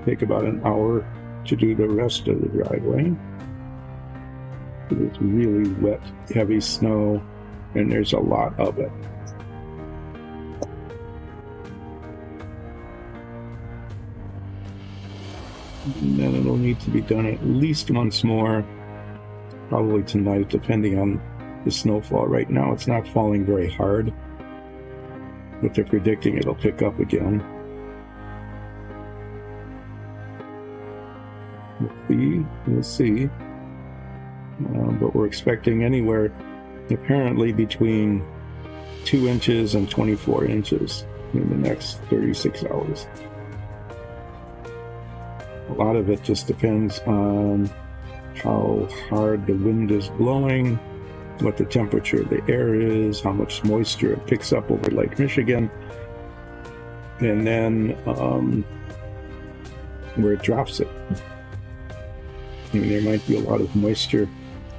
Take about an hour to do the rest of the driveway. It's really wet, heavy snow, and there's a lot of it. And then it'll need to be done at least once more, probably tonight, depending on the snowfall. Right now it's not falling very hard, but they're predicting it'll pick up again. We'll see. But we're expecting anywhere apparently between 2 inches and 24 inches in the next 36 hours. A lot of it just depends on how hard the wind is blowing, what the temperature of the air is, how much moisture it picks up over Lake Michigan, and then where it drops it. I mean, there might be a lot of moisture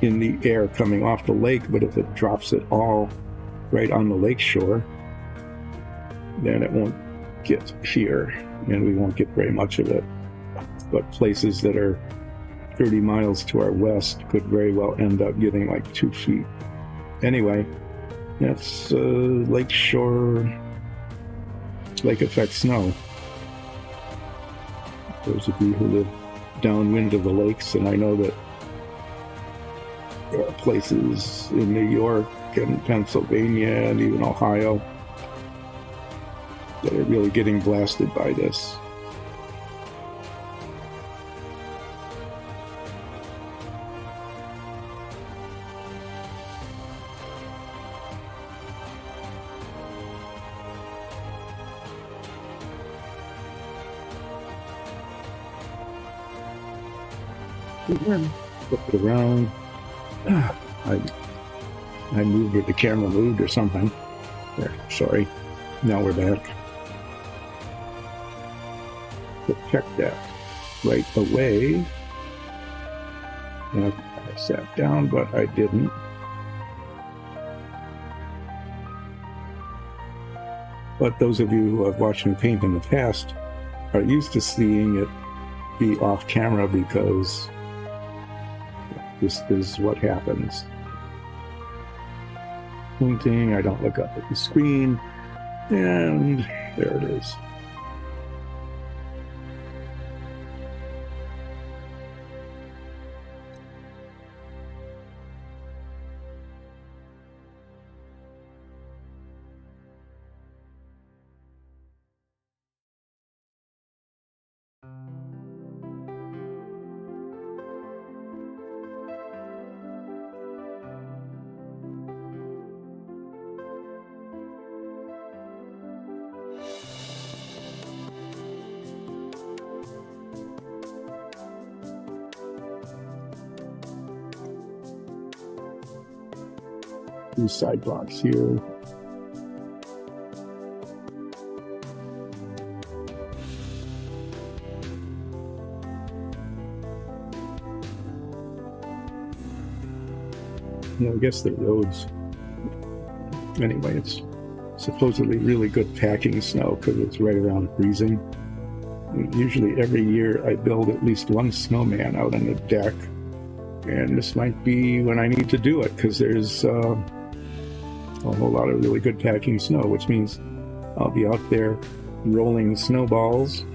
in the air coming off the lake, but if it drops it all right on the lake shore, then it won't get here, and we won't get very much of it. But places that are 30 miles to our west could very well end up getting like 2 feet. Anyway, that's lake shore, lake effect snow. Those of you who live downwind of the lakes, and I know that there are places in New York and Pennsylvania and even Ohio that are really getting blasted by this. Flip it around. I moved or the camera moved or something. There, sorry. Now we're back. So check that right away. And I sat down, but I didn't. But those of you who have watched me paint in the past are used to seeing it be off camera because this is what happens. Painting, I don't look up at the screen, and there it is. these side blocks here. I guess the roads. Anyway, it's supposedly really good packing snow because it's right around freezing. Usually every year I build at least one snowman out on the deck, and this might be when I need to do it because there's a whole lot of really good packing snow, which means I'll be out there rolling snowballs.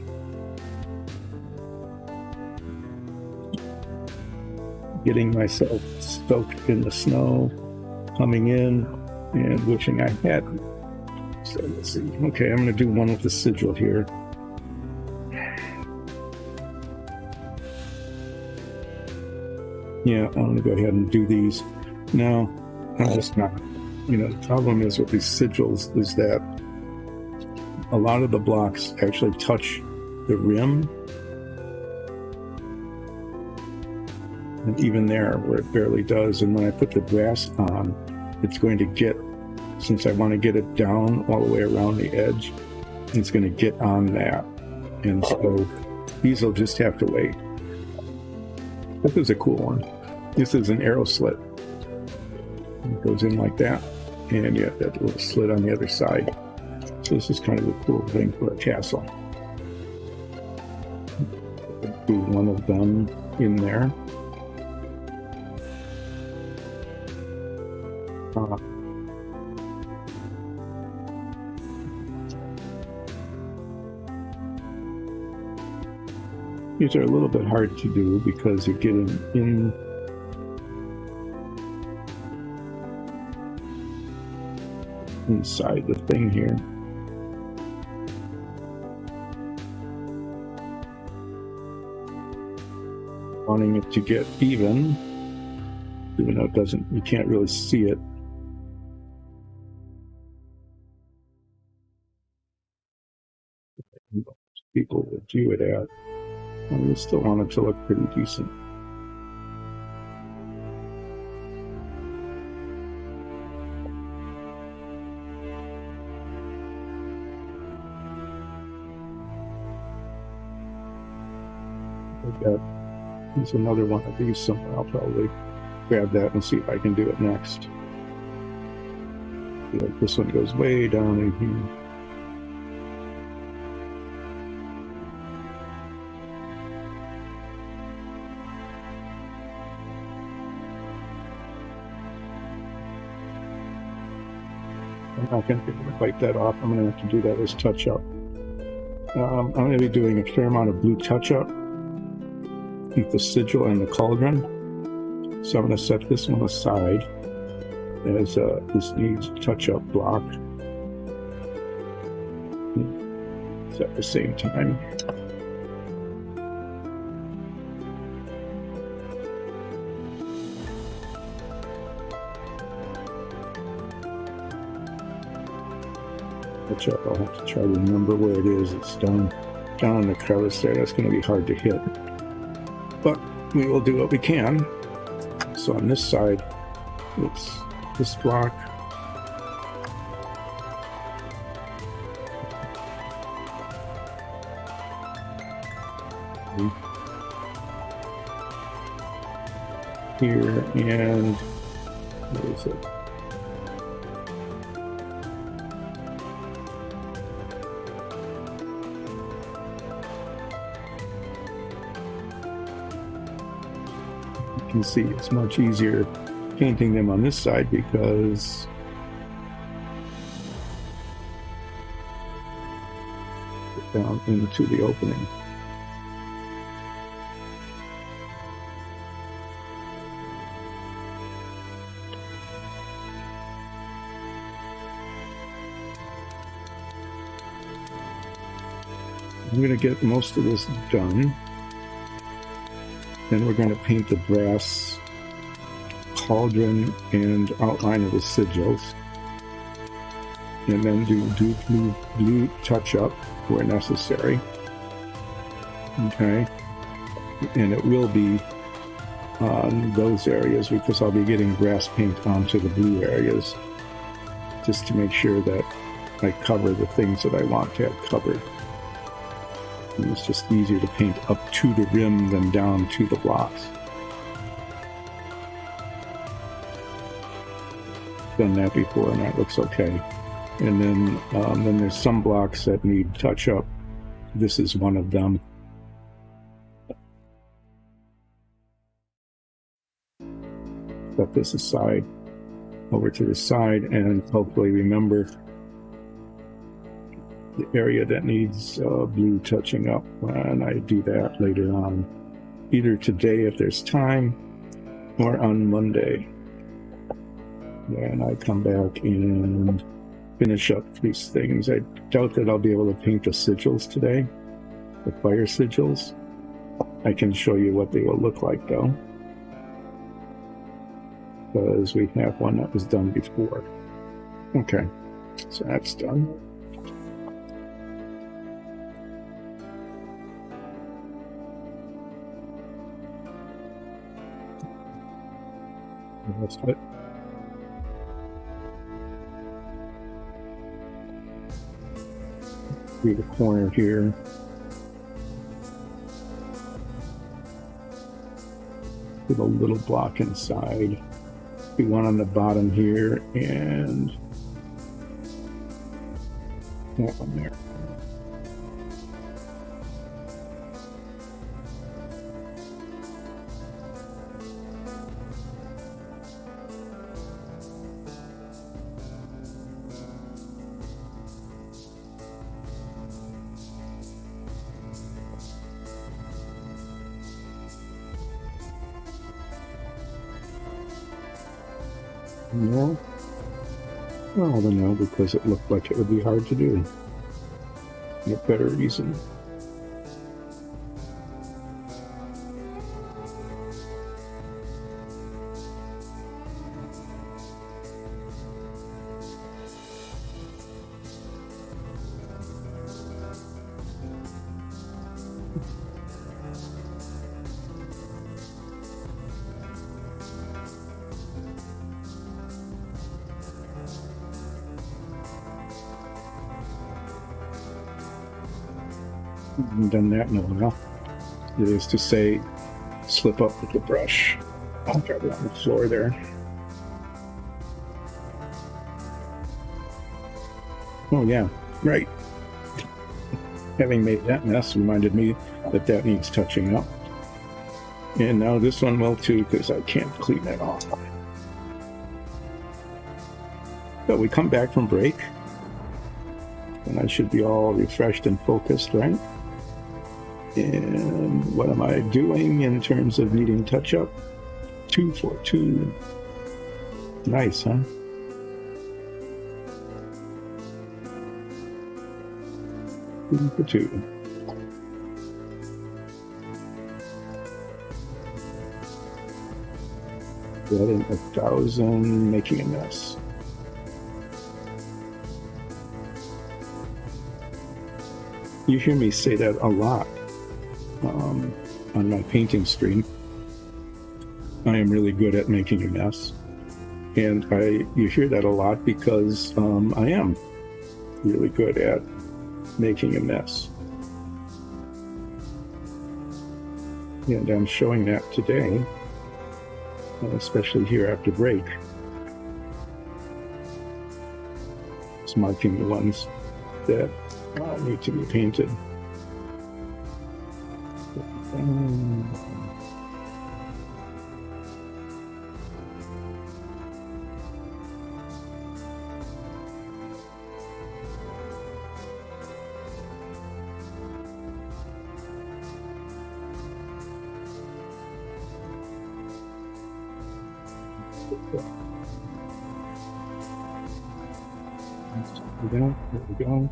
Getting myself soaked in the snow, coming in, and wishing I hadn't. So let's see. Okay, I'm going to do one with the sigil here. Yeah, I'm going to go ahead and do these. Now, I'm just not. The problem is with these sigils is that a lot of the blocks actually touch the rim. And even there, where it barely does, and when I put the brass on, it's going to get, since I want to get it down all the way around the edge, it's going to get on that. And so these will just have to wait. This is a cool one. This is an arrow slit. It goes in like that, and you have that little slit on the other side. So this is kind of a cool thing for a castle. Do one of them in there. These are a little bit hard to do because you're getting in inside the thing here. Wanting it to get even though it doesn't, you can't really see it. People would view it at. And we still want it to look pretty decent. There's another one of these somewhere. I'll probably grab that and see if I can do it next. Like this one goes way down in here. I'm not going to be able to wipe that off. I'm going to have to do that as touch-up. I'm going to be doing a fair amount of blue touch-up with the sigil and the cauldron. So I'm going to set this one aside as this needs touch-up block. It's at the same time. I'll have to try to remember where it is. It's down in the crevice there. That's going to be hard to hit. But we will do what we can. So on this side, it's this block. Here, and where is it? You can see it's much easier painting them on this side because down into the opening. I'm going to get most of this done. Then we're going to paint the brass cauldron and outline of the sigils. And then do blue touch-up where necessary. Okay. And it will be on those areas because I'll be getting grass paint onto the blue areas just to make sure that I cover the things that I want to have covered. And it's just easier to paint up to the rim than down to the blocks. Done that before and that looks okay. And then there's some blocks that need touch up. This is one of them. Set this aside, over to the side, and hopefully remember the area that needs blue touching up, and I do that later on, either today if there's time, or on Monday. And I come back and finish up these things. I doubt that I'll be able to paint the sigils today, the fire sigils. I can show you what they will look like though, because we have one that was done before. Okay, so that's done. That's it. Through the corner here. With a little block inside. Do one on the bottom here and that one there. No. Well, no, because it looked like it would be hard to do. No better reason. Haven't done that in a while. It is to say, slip up with the brush. I'll drop it on the floor there. Oh yeah, right. Having made that mess reminded me that that needs touching up. And now this one will too, because I can't clean that off. So we come back from break, and I should be all refreshed and focused, right? And what am I doing in terms of needing touch-up? 2 for 2. Nice, huh? Two for 2. Getting 1,000, making a mess. You hear me say that a lot on my painting stream. I am really good at making a mess, and you hear that a lot because I am really good at making a mess, and I'm showing that today, especially here after break. Just marking the ones that need to be painted. There we go.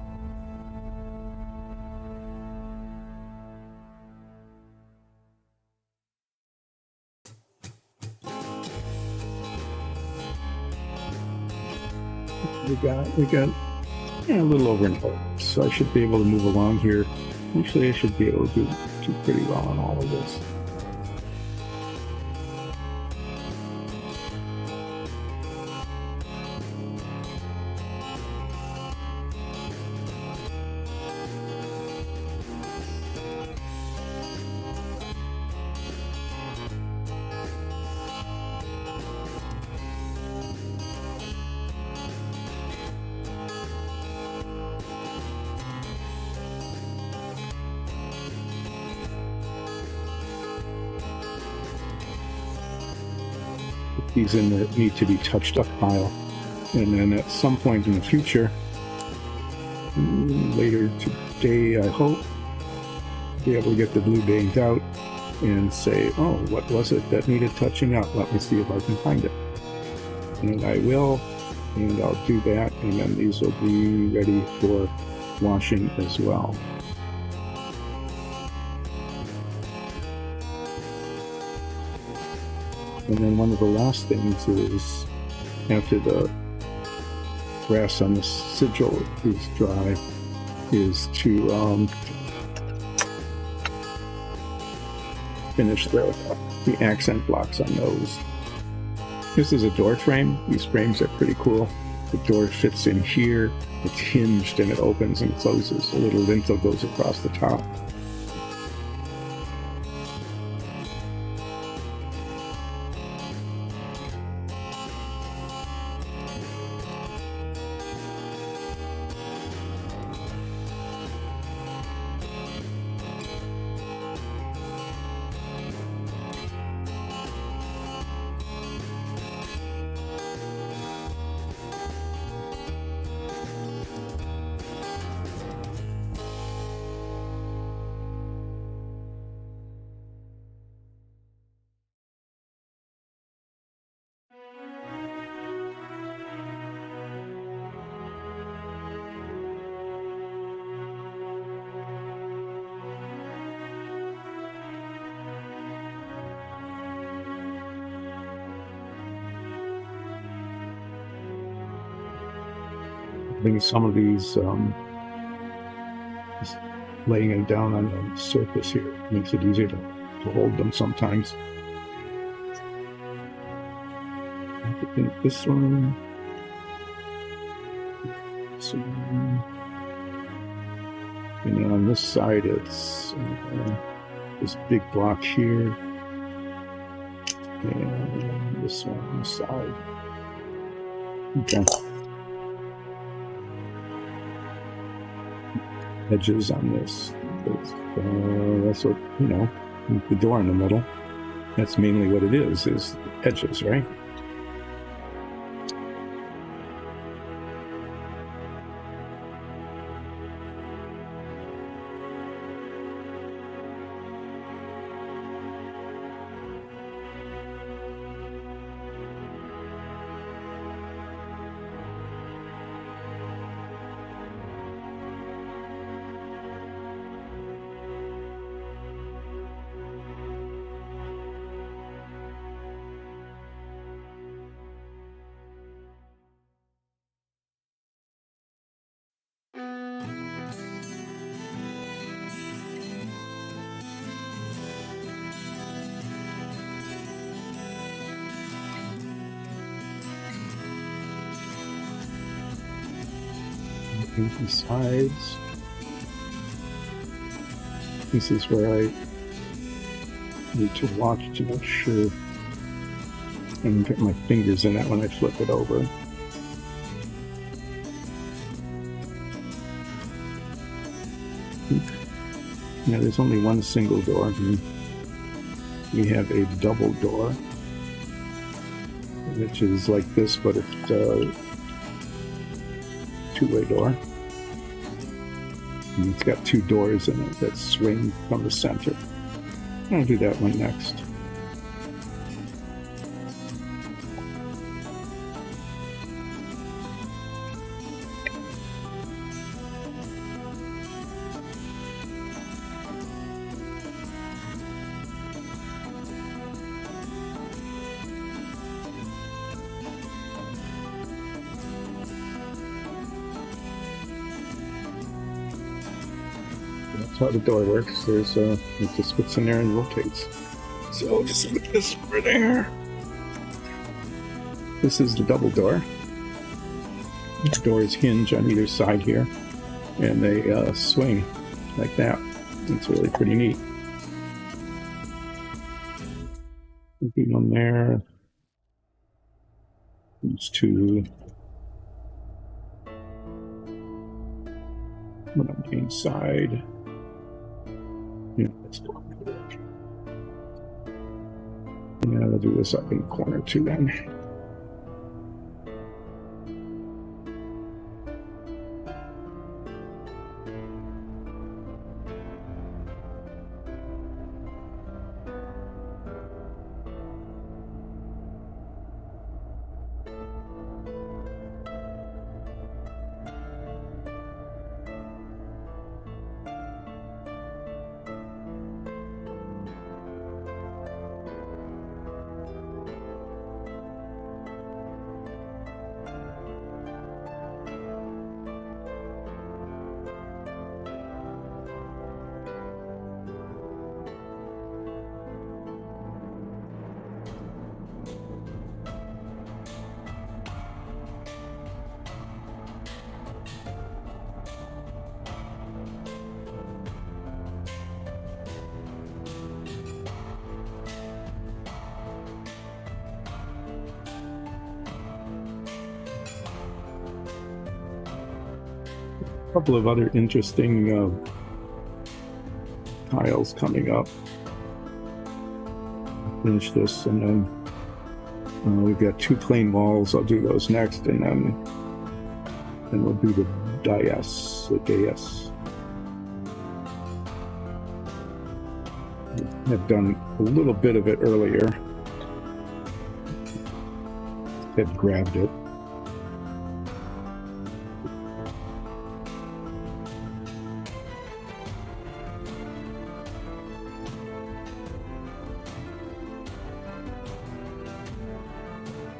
We got a little over an hour, so I should be able to move along here. Actually, I should be able to do pretty well on all of this. these in the need to be touched up pile. And then at some point in the future, later today, I hope, be able to get the blue veins out and say, oh, what was it that needed touching up? Let me see if I can find it. And I will, and I'll do that, and then these will be ready for washing as well. And then one of the last things is, after the grass on the sigil is dry, is to finish the accent blocks on those. This is a door frame. These frames are pretty cool. The door fits in here. It's hinged and it opens and closes. A little lintel goes across the top. I think some of these, just laying it down on the surface here makes it easier to hold them sometimes. I think this one. And then on this side, it's this big block here, and this one on the side. Okay. Edges on this. That's what, you know, the door in the middle. That's mainly what it is edges, right? The sides. This is where I need to watch to make sure I can get my fingers in it when I flip it over. Now there's only one single door. We have a double door, which is like this, but it's a two-way door. And it's got two doors in it that swing from the center. I'll do that one next. That's how the door works. There's it just fits in there and rotates. So just put this over there. This is the double door. The doors hinge on either side here, and they swing like that. It's really pretty neat. One there. These two. One on the inside. Yeah, that's cool. Yeah, we'll do this up in the corner too then. Couple of other interesting tiles coming up. Finish this, and then we've got 2 plain walls. I'll do those next, and then we'll do the dais. I've done a little bit of it earlier. Had grabbed it.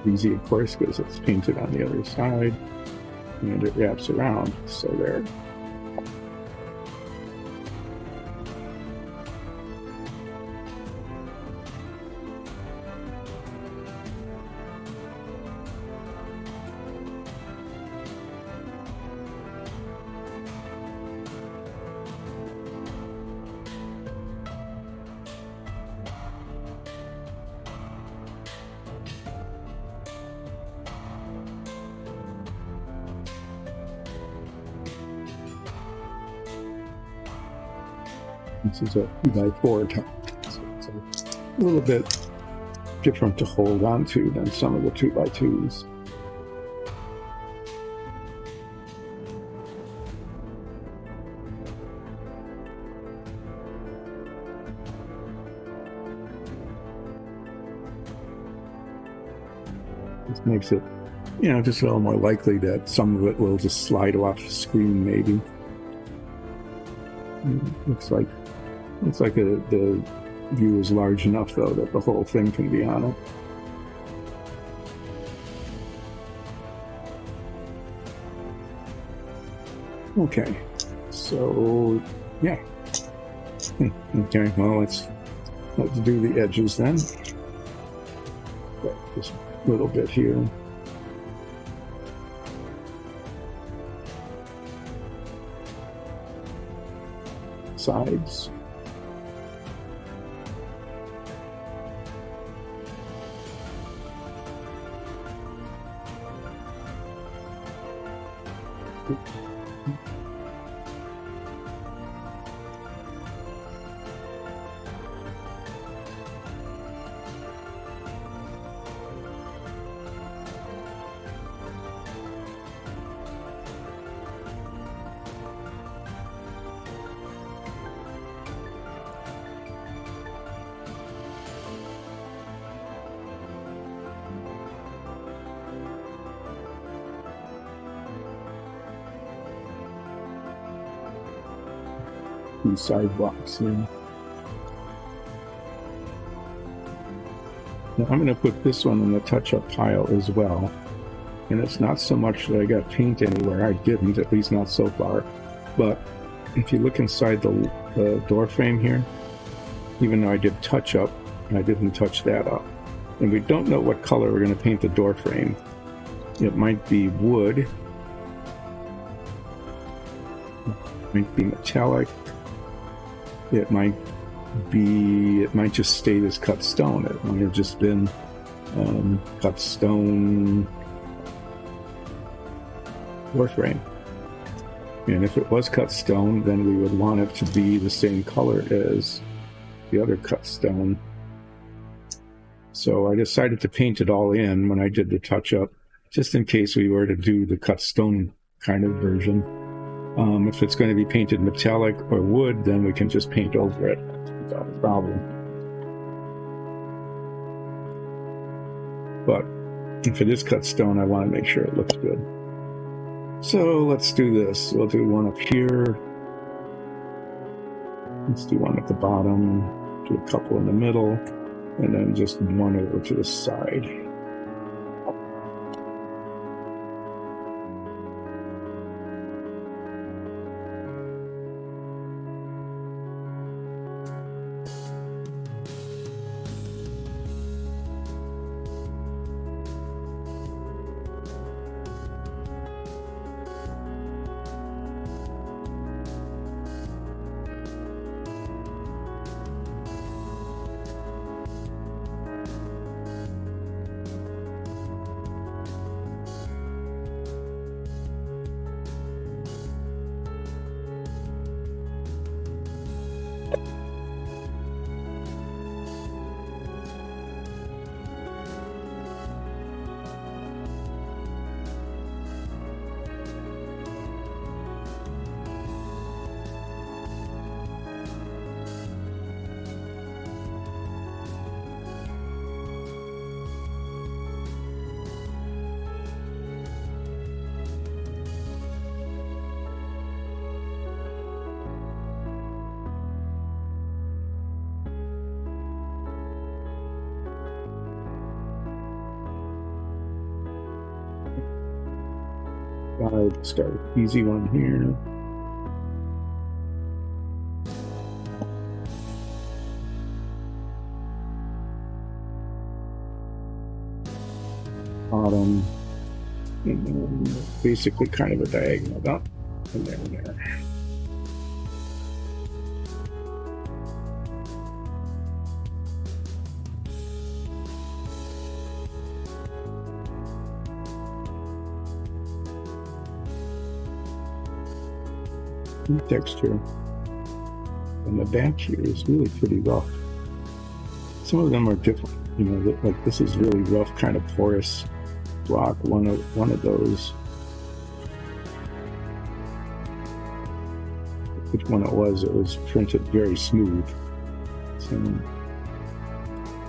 Easy, of course, because it's painted on the other side and it wraps around. So there. This is a 2x4 tile, so it's a little bit different to hold on to than some of the 2x2s. This makes it, just a little more likely that some of it will just slide off the screen, maybe. Looks like the view is large enough, though, that the whole thing can be on it. Okay, so yeah. Okay, well, let's do the edges then. Just a little bit here. Sides. These sidewalks here. Now I'm going to put this one in the touch-up pile as well. And it's not so much that I got paint anywhere. I didn't, at least not so far. But if you look inside the door frame here, even though I did touch-up, I didn't touch that up. And we don't know what color we're going to paint the door frame. It might be wood. It might be metallic. It might just stay as cut stone. It might have just been cut stone door frame. And if it was cut stone, then we would want it to be the same color as the other cut stone. So I decided to paint it all in when I did the touch-up, just in case we were to do the cut stone kind of version. If it's going to be painted metallic or wood, then we can just paint over it without a problem. But if it is cut stone, I want to make sure it looks good. So let's do this. We'll do one up here. Let's do one at the bottom, do a couple in the middle, and then just one over to the side. I'll start with easy one here. Bottom, and then basically kind of a diagonal up, and then there. Texture and the back here is really pretty rough. Some of them are different, you know, like this is really rough, kind of porous block. One of those, which one it was printed very smooth. So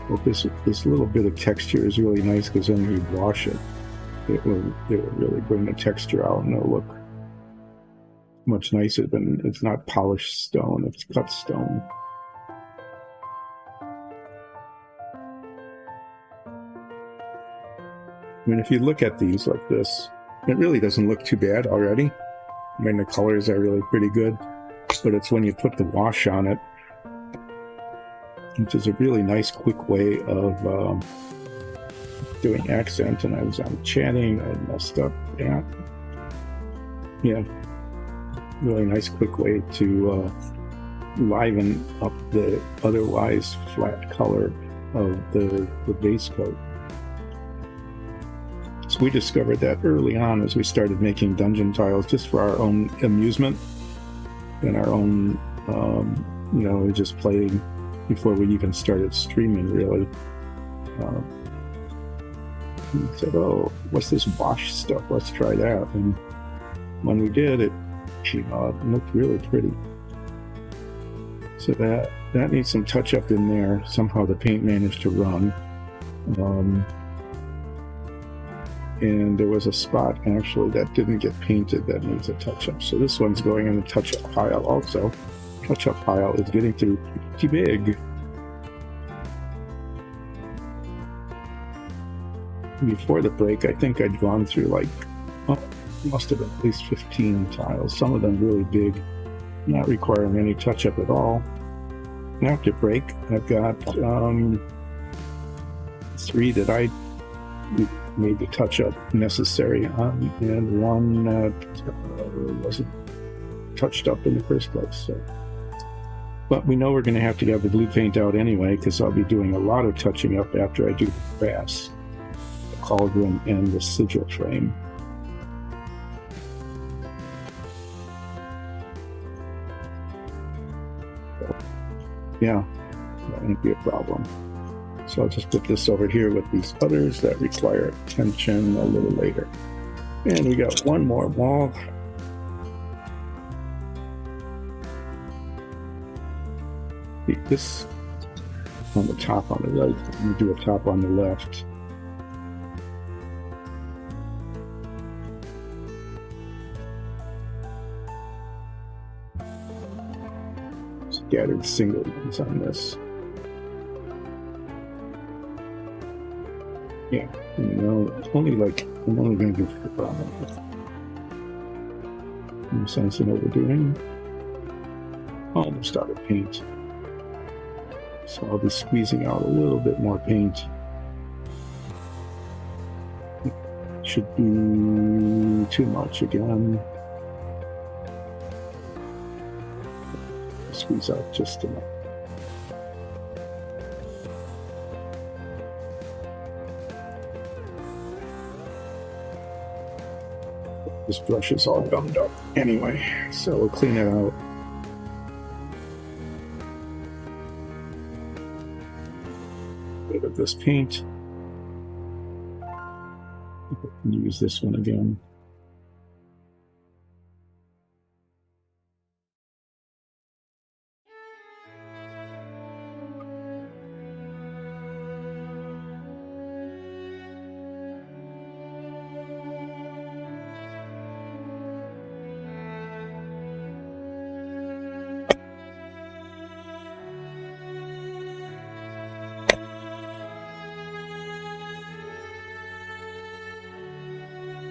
but this little bit of texture is really nice, because when you wash it, it will really bring the texture out, and it'll look much nicer than, it's not polished stone, it's cut stone. I mean, if you look at these like this, it really doesn't look too bad already. I mean, the colors are really pretty good, but it's when you put the wash on it, which is a really nice, quick way of doing accent. And I was on chatting, I messed up that. Yeah. Really nice, quick way to liven up the otherwise flat color of the base coat. So we discovered that early on as we started making dungeon tiles, just for our own amusement and our own, you know, just playing before we even started streaming, really. We said, oh, what's this wash stuff? Let's try that. And when we did, it came out and looked really pretty. So that needs some touch up in there. Somehow the paint managed to run. And there was a spot actually that didn't get painted that needs a touch up. So this one's going in the touch up pile also. Touch up pile is getting to be pretty big. Before the break, I think I'd gone through like, must have been at least 15 tiles, some of them really big, not requiring any touch-up at all. And after break, I've got 3 that I made the touch-up necessary on, and one that wasn't touched up in the first place. So. But we know we're going to have the blue paint out anyway, because I'll be doing a lot of touching up after I do the brass, the cauldron, and the sigil frame. Yeah, that won't be a problem. So I'll just put this over here with these others that require attention a little later. And we got one more wall. This on the top on the right. I'm going to do a top on the left. Scattered single ones on this. Yeah, no, it's only like, I'm only going to do no sense in overdoing. Almost out of paint. So I'll be squeezing out a little bit more paint. Should be too much again. Squeeze out just enough. This brush is all gummed up anyway, so we'll clean it out. Bit of this paint. Use this one again.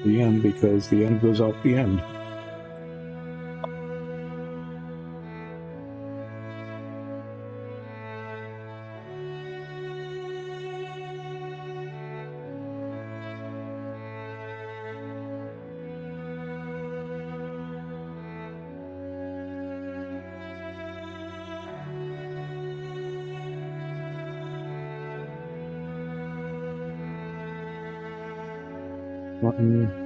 The end, because the end goes out the end. One.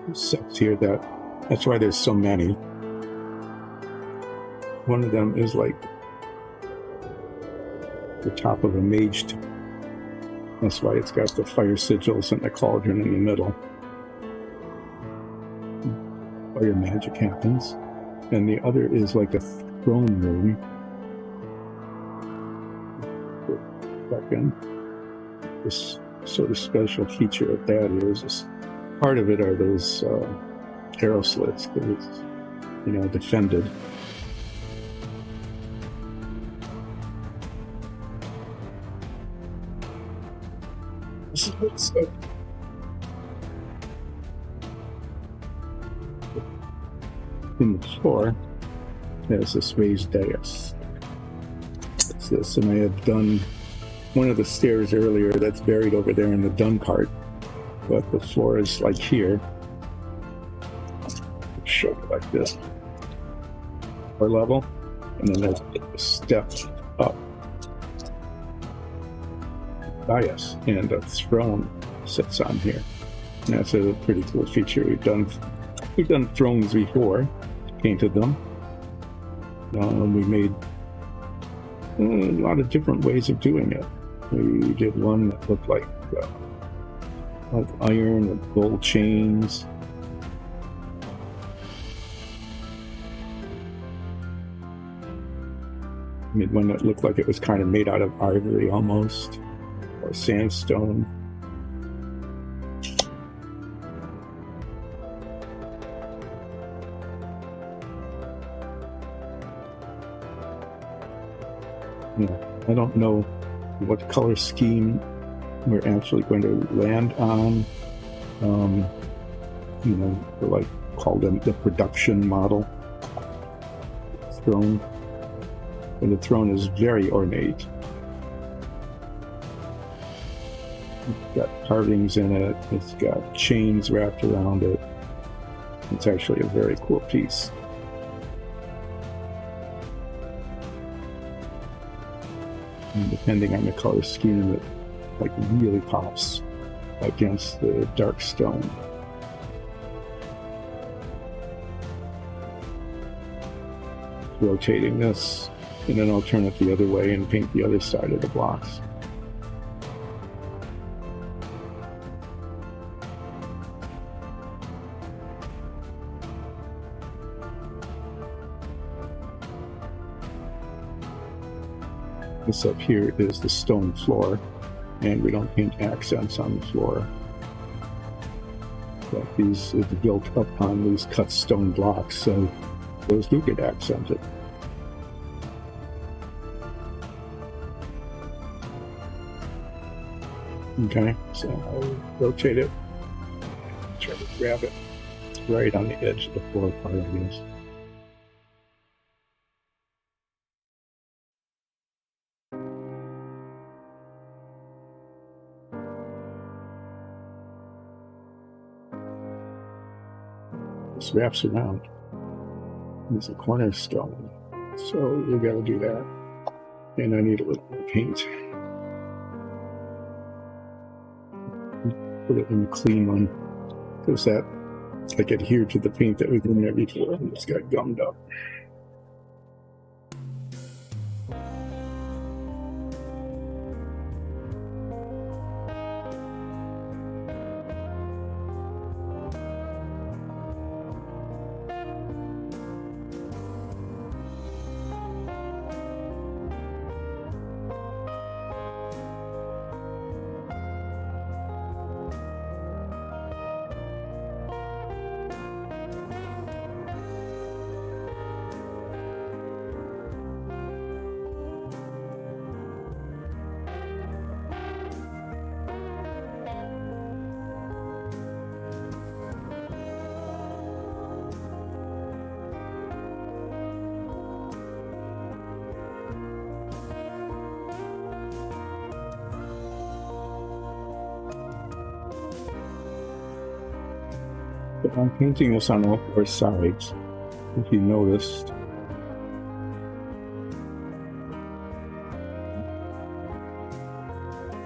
And sucks here that's why there's so many. One of them is like the top of a mage. That's why it's got the fire sigils and the cauldron in the middle. Fire magic happens. And the other is like a throne room. Second, this sort of special feature of that is part of it are those arrow slits that it's, defended. This is what's in the floor. There's this raised dais. It's this, and I had done one of the stairs earlier that's buried over there in the done part. But the floor is like here. Show it like this. Floor level. And then there's a step up. Dais and a throne sits on here. And that's a pretty cool feature. We've done thrones before, painted them. We made a lot of different ways of doing it. We did one that looked like iron with gold chains. I made one that looked like it was kind of made out of ivory almost, or sandstone. I don't know what color scheme we're actually going to land on. We're like called the production model throne. And the throne is very ornate. It's got carvings in it. It's got chains wrapped around it. It's actually a very cool piece. And depending on the color scheme, it like really pops against the dark stone. Rotating this, and then I'll turn it the other way and paint the other side of the blocks. This up here is the stone floor, and we don't paint accents on the floor. But these is built up on these cut stone blocks, so those do get accented. Okay, so I'll rotate it, try to grab it right on the edge of the floor part of this. This wraps around. There's a cornerstone, so we gotta do that. And I need a little more paint. Put it in the clean one, because that like adhered to the paint that was in there before, and it's got gummed up. But I'm painting this on all four sides, if you noticed.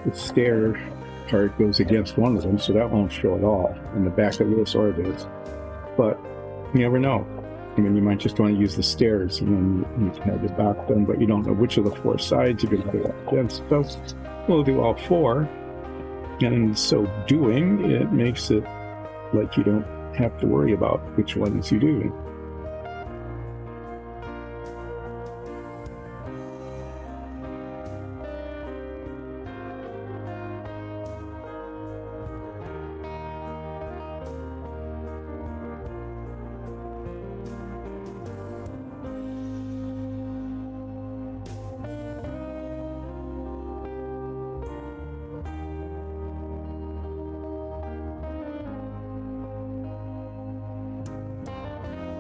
The stair part goes against one of them, so that won't show at all in the back of this or this. But you never know. I mean, you might just want to use the stairs and then you can have your back done, but you don't know which of the four sides you're going to do that against. So we'll do all four, and in so doing, it makes it like you don't have to worry about which ones you do.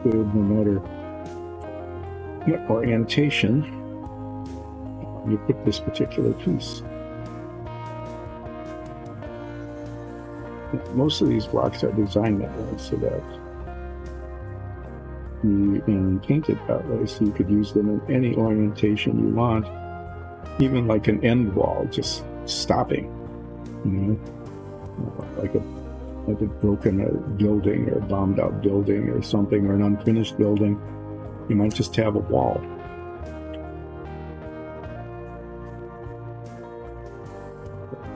Good, no matter what orientation you put this particular piece. Most of these blocks are designed that way so that you can paint it that way, so you could use them in any orientation you want, even like an end wall, just stopping, you know. like a broken building or bombed out building or something, or an unfinished building. You might just have a wall.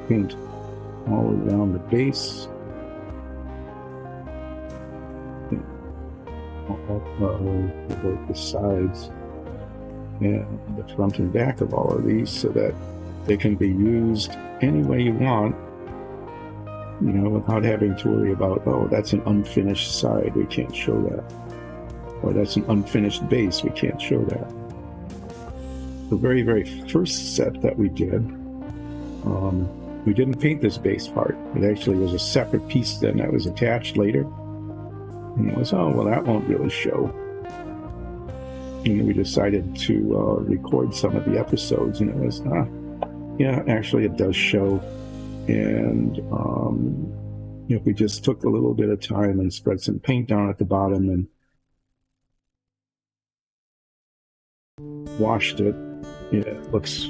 Paint all around the base. Both the sides and the front and back of all of these, so that they can be used any way you want, you know, without having to worry about, oh, that's an unfinished side, we can't show that, or that's an unfinished base, we can't show that. The very, very first set that we did, we didn't paint this base part. It actually was a separate piece then that was attached later. And it was, oh, well, that won't really show. And we decided to record some of the episodes, and it was, yeah, actually it does show. And if we just took a little bit of time and spread some paint down at the bottom and washed it, it looks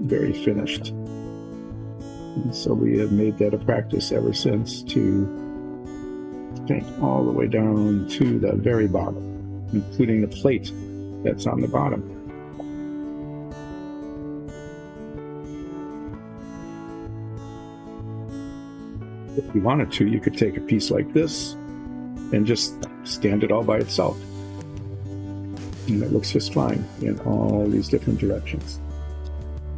very finished. And so we have made that a practice ever since to paint all the way down to the very bottom, including the plate that's on the bottom. If you wanted to, you could take a piece like this and just stand it all by itself. And it looks just fine in all these different directions.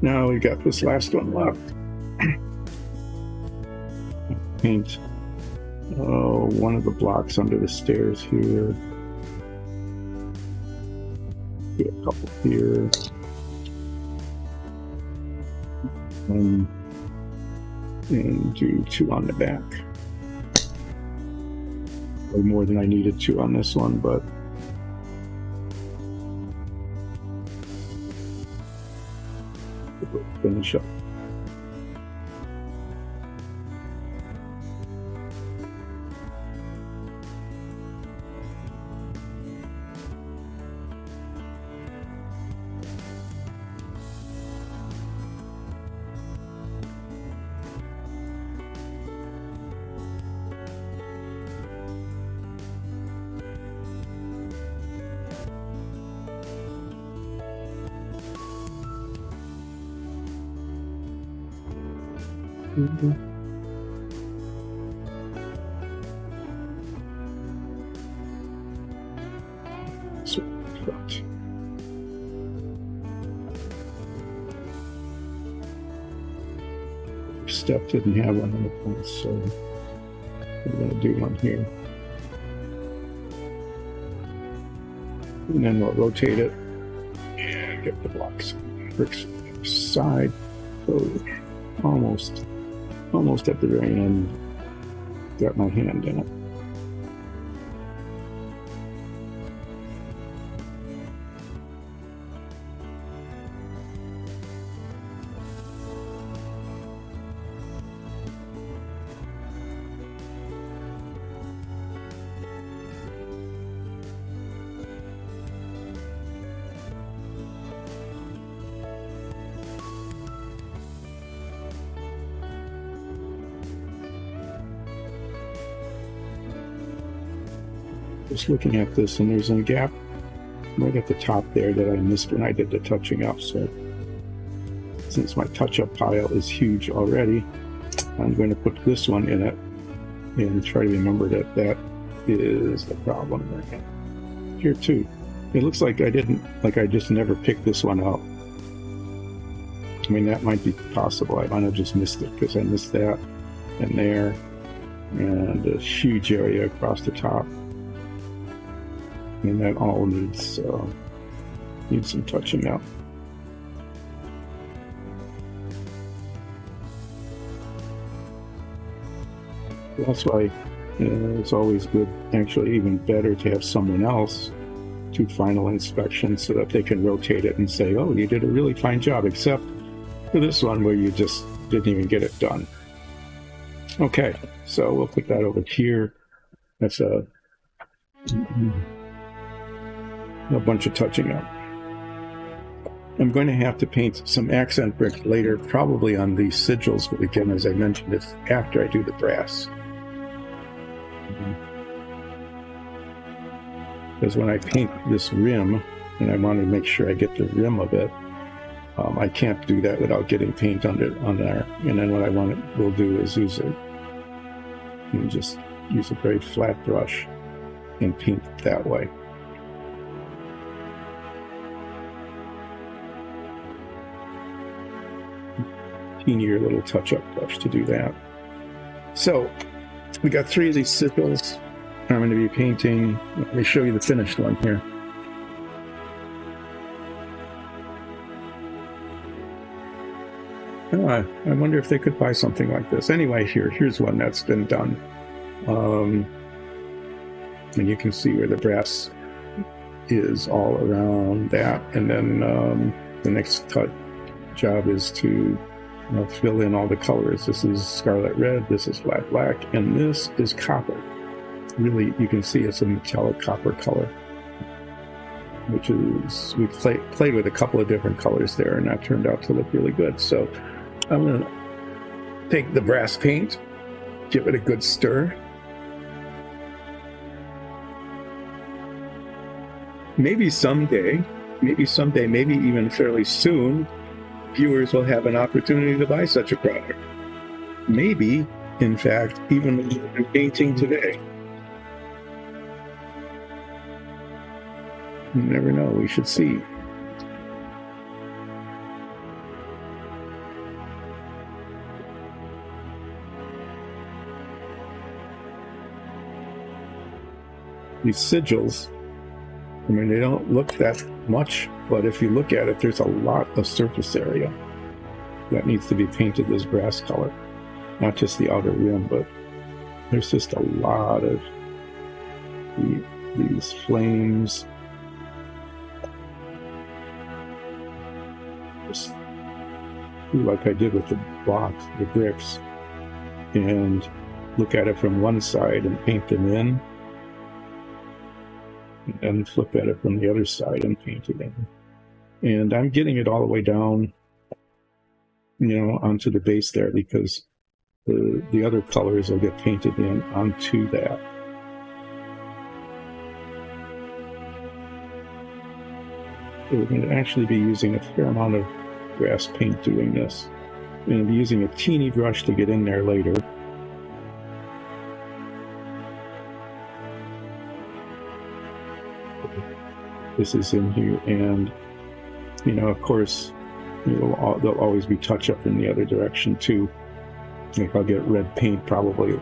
Now we've got this last one left. Paint one of the blocks under the stairs here. Do a couple here. And do 2 on the back. Way more than I needed 2 on this one, but we'll finish up. So, front. Step didn't have one on the front, so we're going to do one here. And then we'll rotate it and get the blocks. Bricks side. So almost at the very end, got my hand in it. Just looking at this, and there's a gap right at the top there that I missed when I did the touching up. So since my touch-up pile is huge already, I'm going to put this one in it and try to remember that that is the problem right here too. It looks like I just never picked this one out. I mean, that might be possible. I might have just missed it because I missed that and there, and a huge area across the top. And that all needs some touching up. That's why it's always good, actually even better, to have someone else do final inspection so that they can rotate it and say, oh, you did a really fine job, except for this one where you just didn't even get it done. Okay, so we'll put that over here. That's a bunch of touching up. I'm going to have to paint some accent brick later, probably on these sigils, but again, as I mentioned, it's after I do the brass. Because when I paint this rim, and I want to make sure I get the rim of it, I can't do that without getting paint on there. And then what I will do is use a very flat brush and paint it that way. Teenier little touch-up brush to do that. So we got 3 of these sigils I'm going to be painting. Let me show you the finished one here. Oh, I wonder if they could buy something like this. Anyway, here's one that's been done. And you can see where the brass is all around that. And then the next job is to fill in all the colors. This is scarlet red, this is flat black, and this is copper. Really, you can see it's a metallic copper color, which is, we played with a couple of different colors there, and that turned out to look really good. So I'm going to take the brass paint, give it a good stir. Maybe someday, maybe even fairly soon, viewers will have an opportunity to buy such a product. Maybe, in fact, even painting today. You never know, we should see. These sigils, I mean, they don't look that much, but if you look at it, there's a lot of surface area that needs to be painted this brass color. Not just the outer rim, but there's just a lot of these flames. Just like I did with the blocks, the bricks, and look at it from one side and paint them in, and then flip at it from the other side and paint it in. And I'm getting it all the way down, onto the base there, because the other colors will get painted in onto that. So we're going to actually be using a fair amount of brass paint doing this. We're going to be using a teeny brush to get in there later. This is in here, and of course, there'll always be touch-up in the other direction too. Like I'll get red paint probably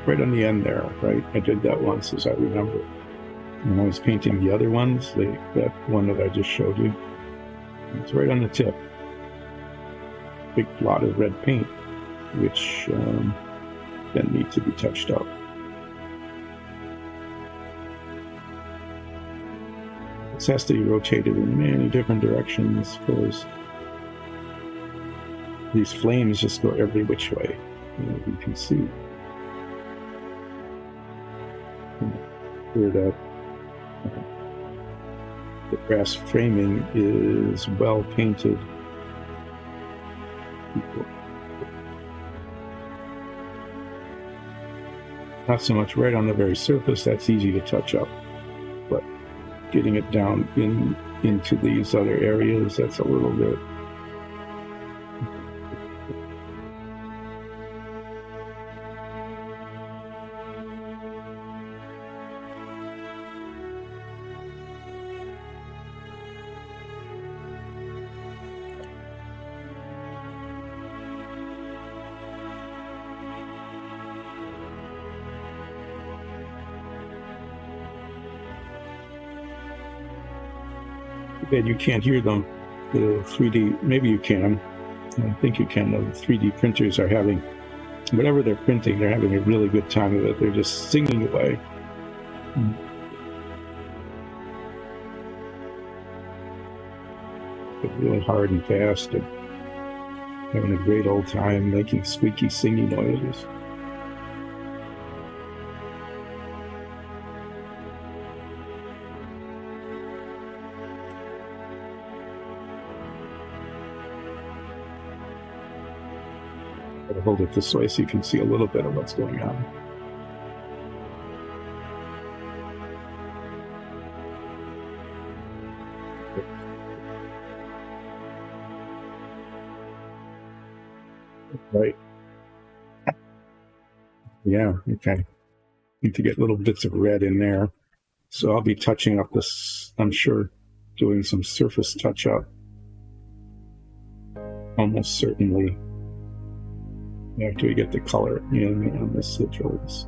right on the end there, right? I did that once, as I remember. When I was painting the other ones, that one that I just showed you, it's right on the tip. Big blot of red paint, which then need to be touched up. This has to be rotated in many different directions because these flames just go every which way, you can see. Where the brass framing is well painted. Not so much right on the very surface, that's easy to touch up, but getting it down into these other areas, that's a little bit. That you can't hear them. The 3D, maybe you can. I think you can. The 3D printers are having, whatever they're printing, they're having a really good time of it. They're just singing away. But really hard and fast, and having a great old time making squeaky, singing noises. I'll hold it this way so you can see a little bit of what's going on. Right. Yeah, okay. Need to get little bits of red in there. So I'll be touching up this, I'm sure, doing some surface touch up. Almost certainly. After we get the color in on the sigils.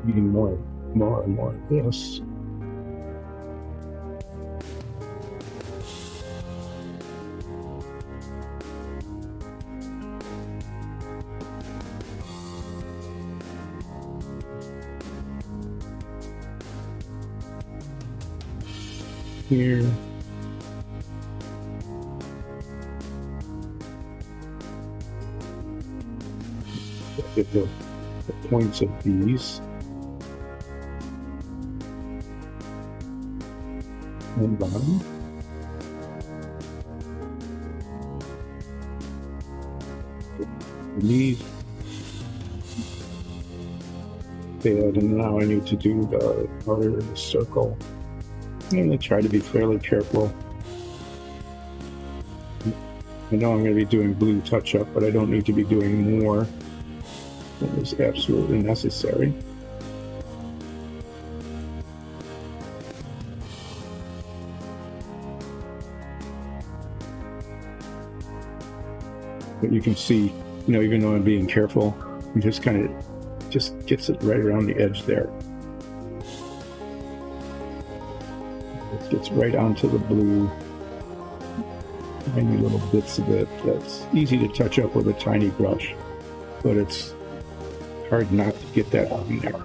Needing more and more of this. Here. Get the points of these. And bottom. These. And now I need to do the other circle. I'm going to try to be fairly careful. I know I'm going to be doing blue touch-up, but I don't need to be doing more than is absolutely necessary. But you can see, even though I'm being careful, it just kind of just gets it right around the edge there. It gets right onto the blue. Tiny little bits of it. That's easy to touch up with a tiny brush, but it's hard not to get that on there,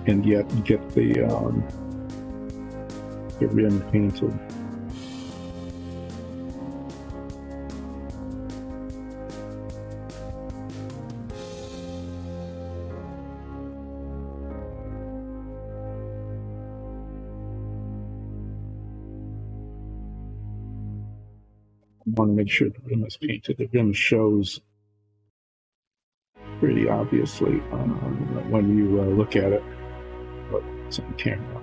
and yet get the rim painted. I want to make sure the rim is painted. The rim shows pretty obviously when you look at it, but it's on camera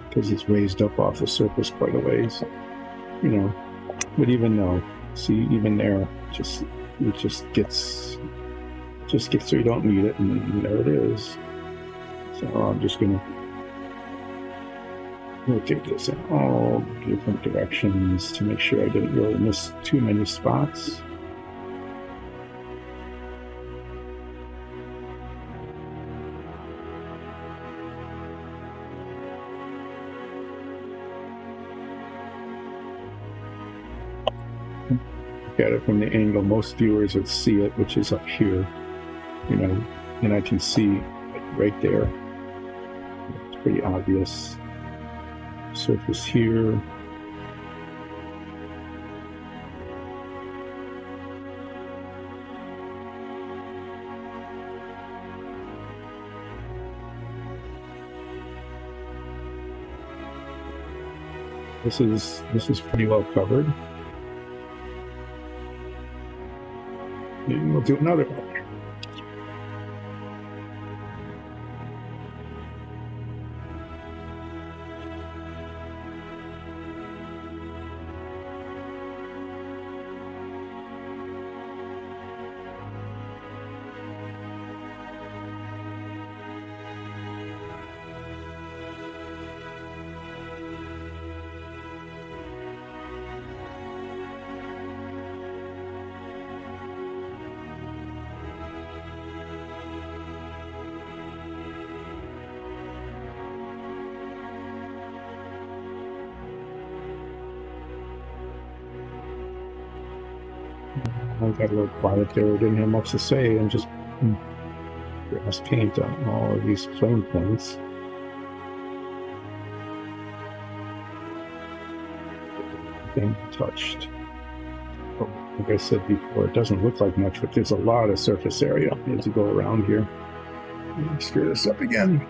because it's raised up off the surface quite a ways. But even though, see, even there, it just gets so you don't need it, and there it is. So I'm just gonna rotate this in all different directions to make sure I didn't really miss too many spots. Look at it from the angle most viewers would see it, which is up here, and I can see right there. It's pretty obvious. Surface here. This is pretty well covered. And we'll do another one. I got a little quiet there. I didn't have much to say, and just grass paint on all of these flame points. Thing touched. Oh, like I said before, it doesn't look like much, but there's a lot of surface area as you go around here. Let me screw this up again.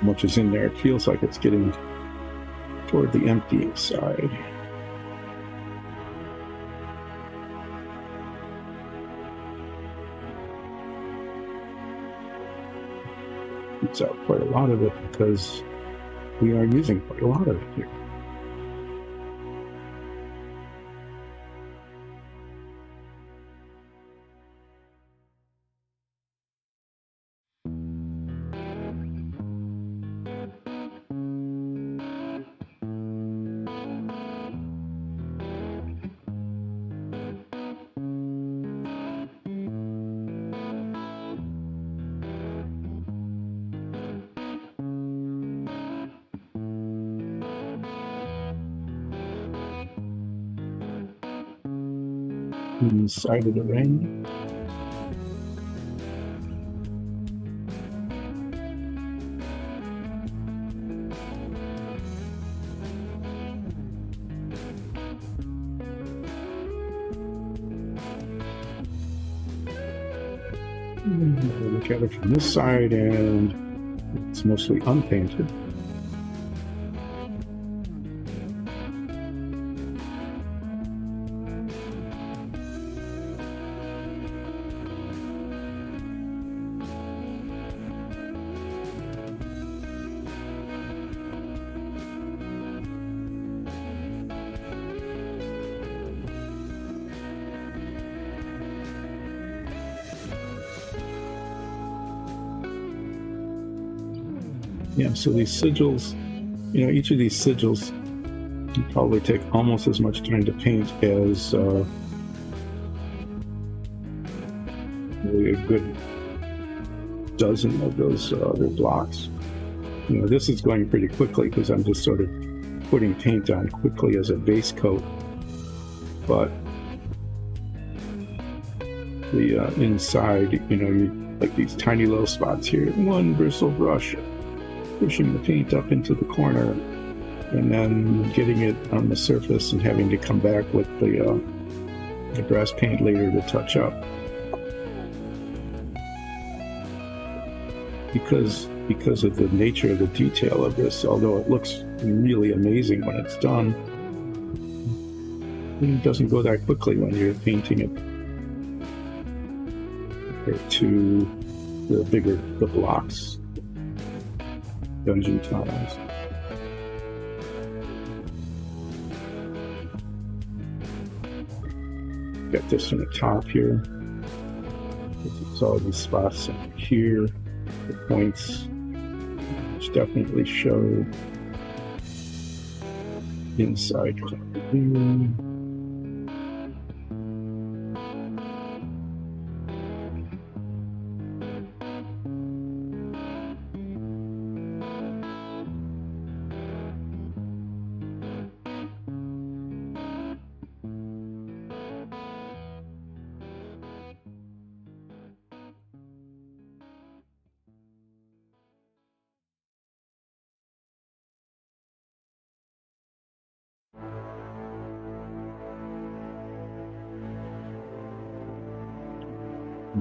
Much is in there, it feels like it's getting toward the empty side. It's out quite a lot of it because we are using quite a lot of it here. Inside of the ring. Look at it from this side, and it's mostly unpainted. Yeah, so these sigils, you know, each of these sigils can probably take almost as much time to paint as really a good dozen of those other blocks. You know, this is going pretty quickly because I'm just sort of putting paint on quickly as a base coat, but the inside, you know, you like these tiny little spots here, one bristle brush, pushing the paint up into the corner, and then getting it on the surface and having to come back with the grass paint later to touch up. Because of the nature of the detail of this, although it looks really amazing when it's done, it doesn't go that quickly when you're painting it compared to the blocks. Dungeon tiles. Got this in the top here. It's all these spots here, the points, which definitely show inside here.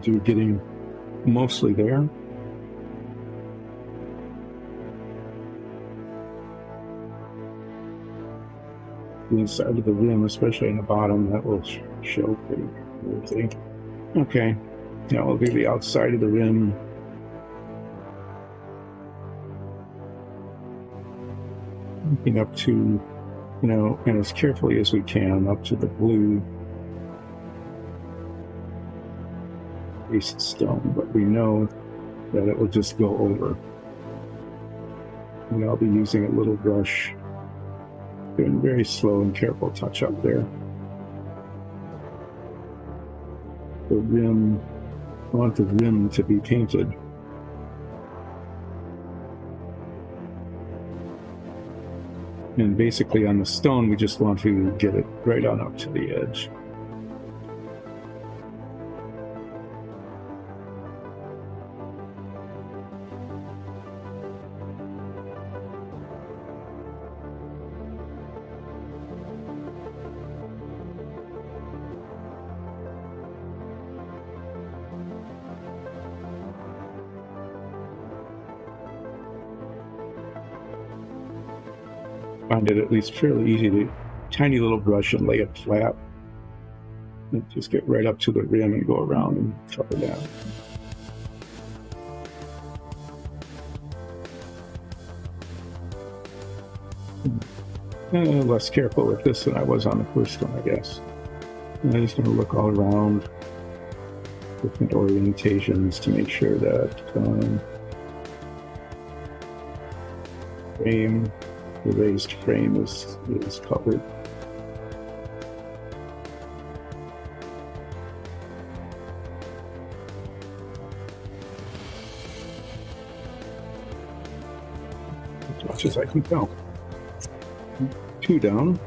You're getting mostly there. The inside of the rim, especially in the bottom, that will show pretty clearly. Okay, now we'll do the outside of the rim. Looking up to, you know, and as carefully as we can, up to the blue stone, but we know that it will just go over. And I'll be using a little brush, doing very slow and careful touch up there. the rim, I want the rim to be painted. And basically on the stone, we just want to get it right on up to the edge. Find it at least fairly easy to tiny little brush and lay it flat. And just get right up to the rim and go around and cover that. Less careful with this than I was on the first one, I guess. And I'm just going to look all around different orientations to make sure that frame, the raised frame is covered. As much as I can tell. 2 down.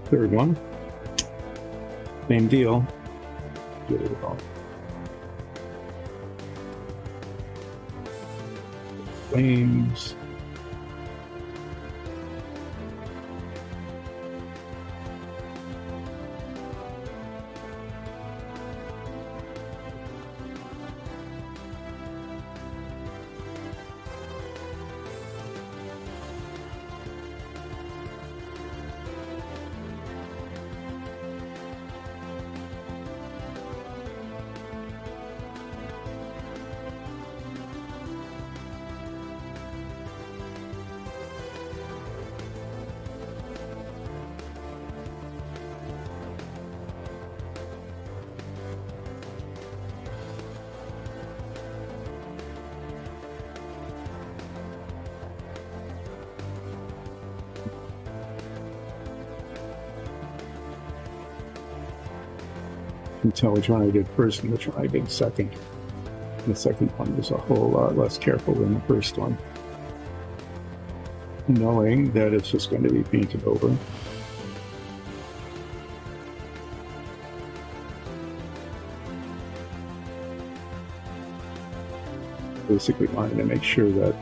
Third one. Same deal. Get it all. Flames. You can tell which one I did first and which one I did second. The second one was a whole lot less careful than the first one. Knowing that it's just going to be painted over. Basically wanting to make sure that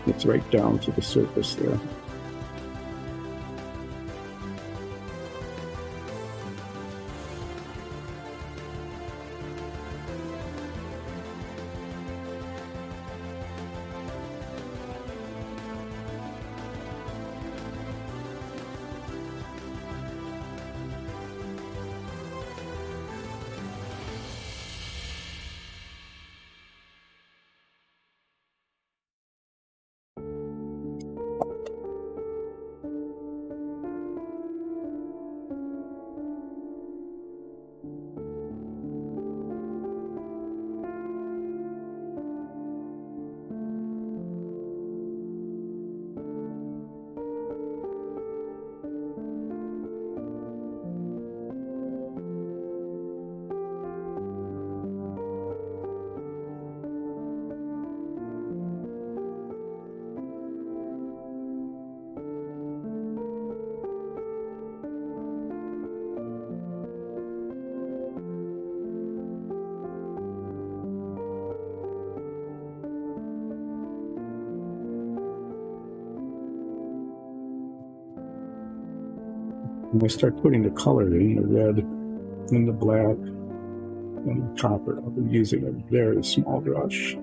it's right down to the surface there. When I start putting the color in, the red and the black and the copper, I'll be using a very small brush. A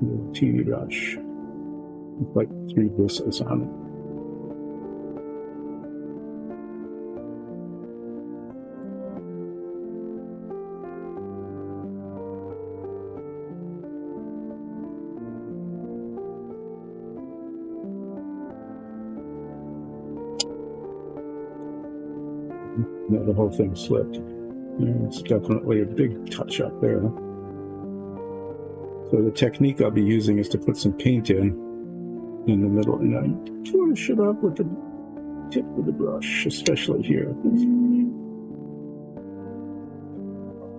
little teeny brush. With like 3 bristles on it. Now the whole thing slipped. And it's definitely a big touch up there. So the technique I'll be using is to put some paint in in the middle, and I push it up with the tip of the brush, especially here.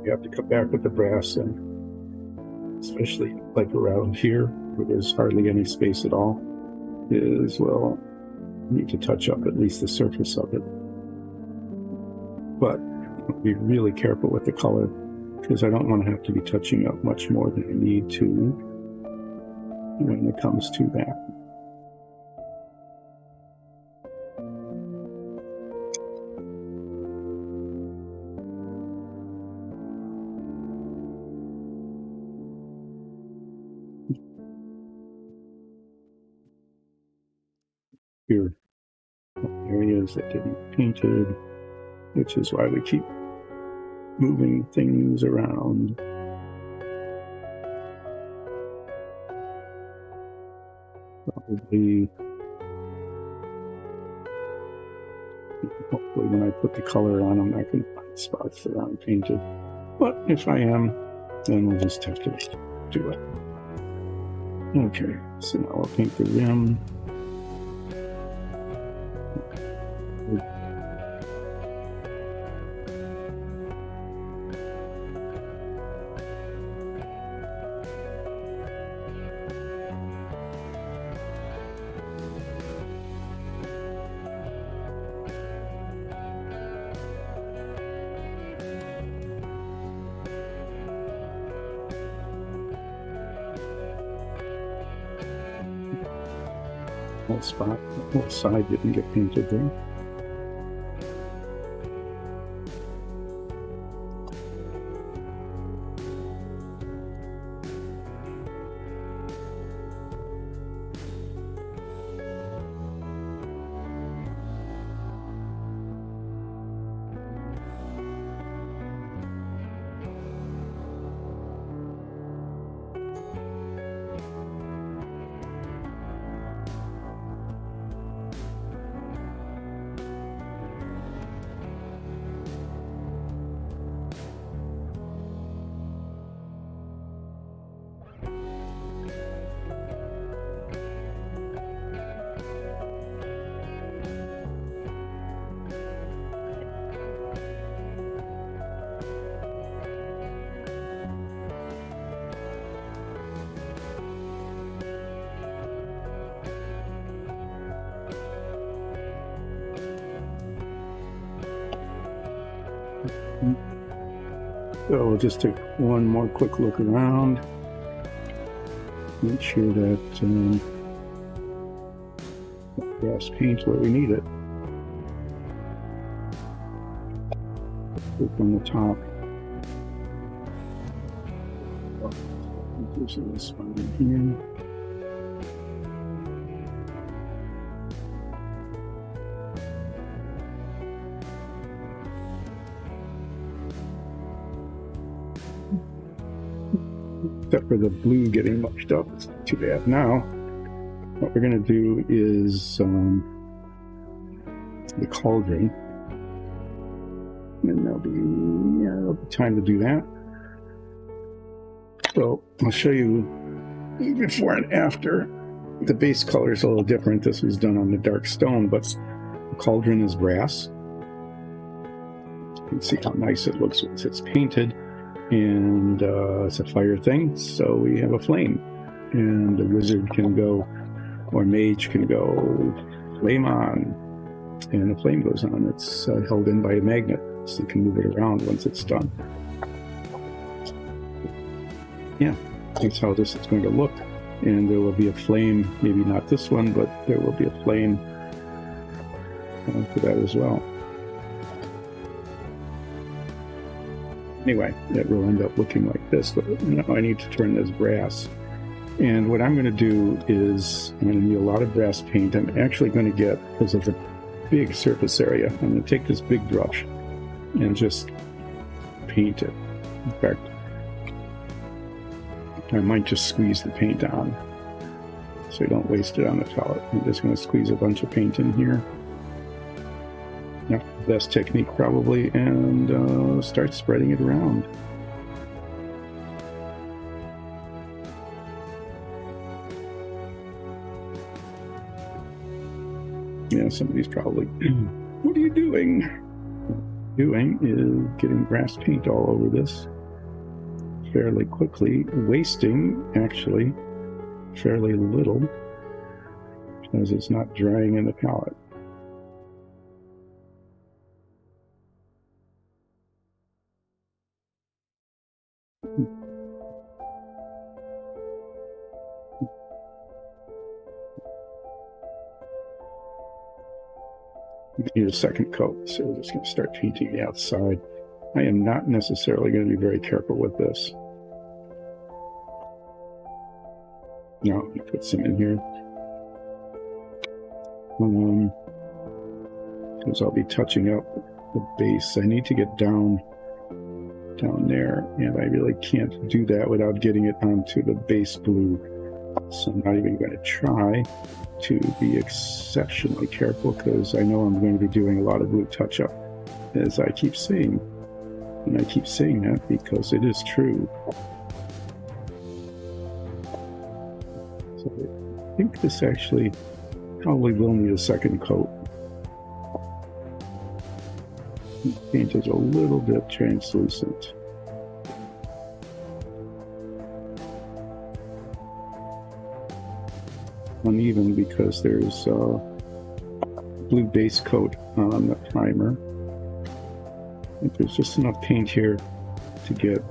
You have to come back with the brass, and especially like around here where there's hardly any space at all, is, well, you need to touch up at least the surface of it. But be really careful with the color, because I don't want to have to be touching up much more than I need to when it comes to that. Here, areas that didn't get painted, which is why we keep moving things around. Probably, hopefully when I put the color on them, I can find spots that aren't painted. But if I am, then we'll just have to do it. Okay, so now I'll paint the rim. Whole spot, the whole side didn't get painted there. So we'll just take one more quick look around. Make sure that brass paint's where we need it. Look on the top. This is one here. Except for the blue getting mucked up. It's not too bad. Now, what we're going to do is the cauldron. And there'll be time to do that. So I'll show you before and after. The base color is a little different. This was done on the dark stone, but the cauldron is brass. You can see how nice it looks once it's painted. And it's a fire thing, so we have a flame, and the wizard can go, or mage can go, flame on, and the flame goes on. It's held in by a magnet, so you can move it around once it's done. Yeah, that's how this is going to look, and there will be a flame, maybe not this one, but there will be a flame for that as well. Anyway, it will end up looking like this, but now I need to turn this brass. And what I'm going to do is, I'm going to need a lot of brass paint. I'm actually going to get, because of the big surface area, I'm going to take this big brush and just paint it. In fact, I might just squeeze the paint on, so you don't waste it on the palette. I'm just going to squeeze a bunch of paint in here. Yeah, best technique probably, and start spreading it around. Yeah, somebody's probably, what are you doing? Doing is getting grass paint all over this fairly quickly, wasting actually fairly little because it's not drying in the palette. Need a second coat, so we're just going to start painting the outside. I am not necessarily going to be very careful with this. Now, let me put some in here. Because I'll be touching up the base. I need to get down there, and I really can't do that without getting it onto the base blue. So I'm not even going to try to be exceptionally careful because I know I'm going to be doing a lot of blue touch-up, as I keep saying. And I keep saying that because it is true. So I think this actually probably will need a second coat. The paint is a little bit translucent. Uneven because there's blue base coat on the primer. I think there's just enough paint here to get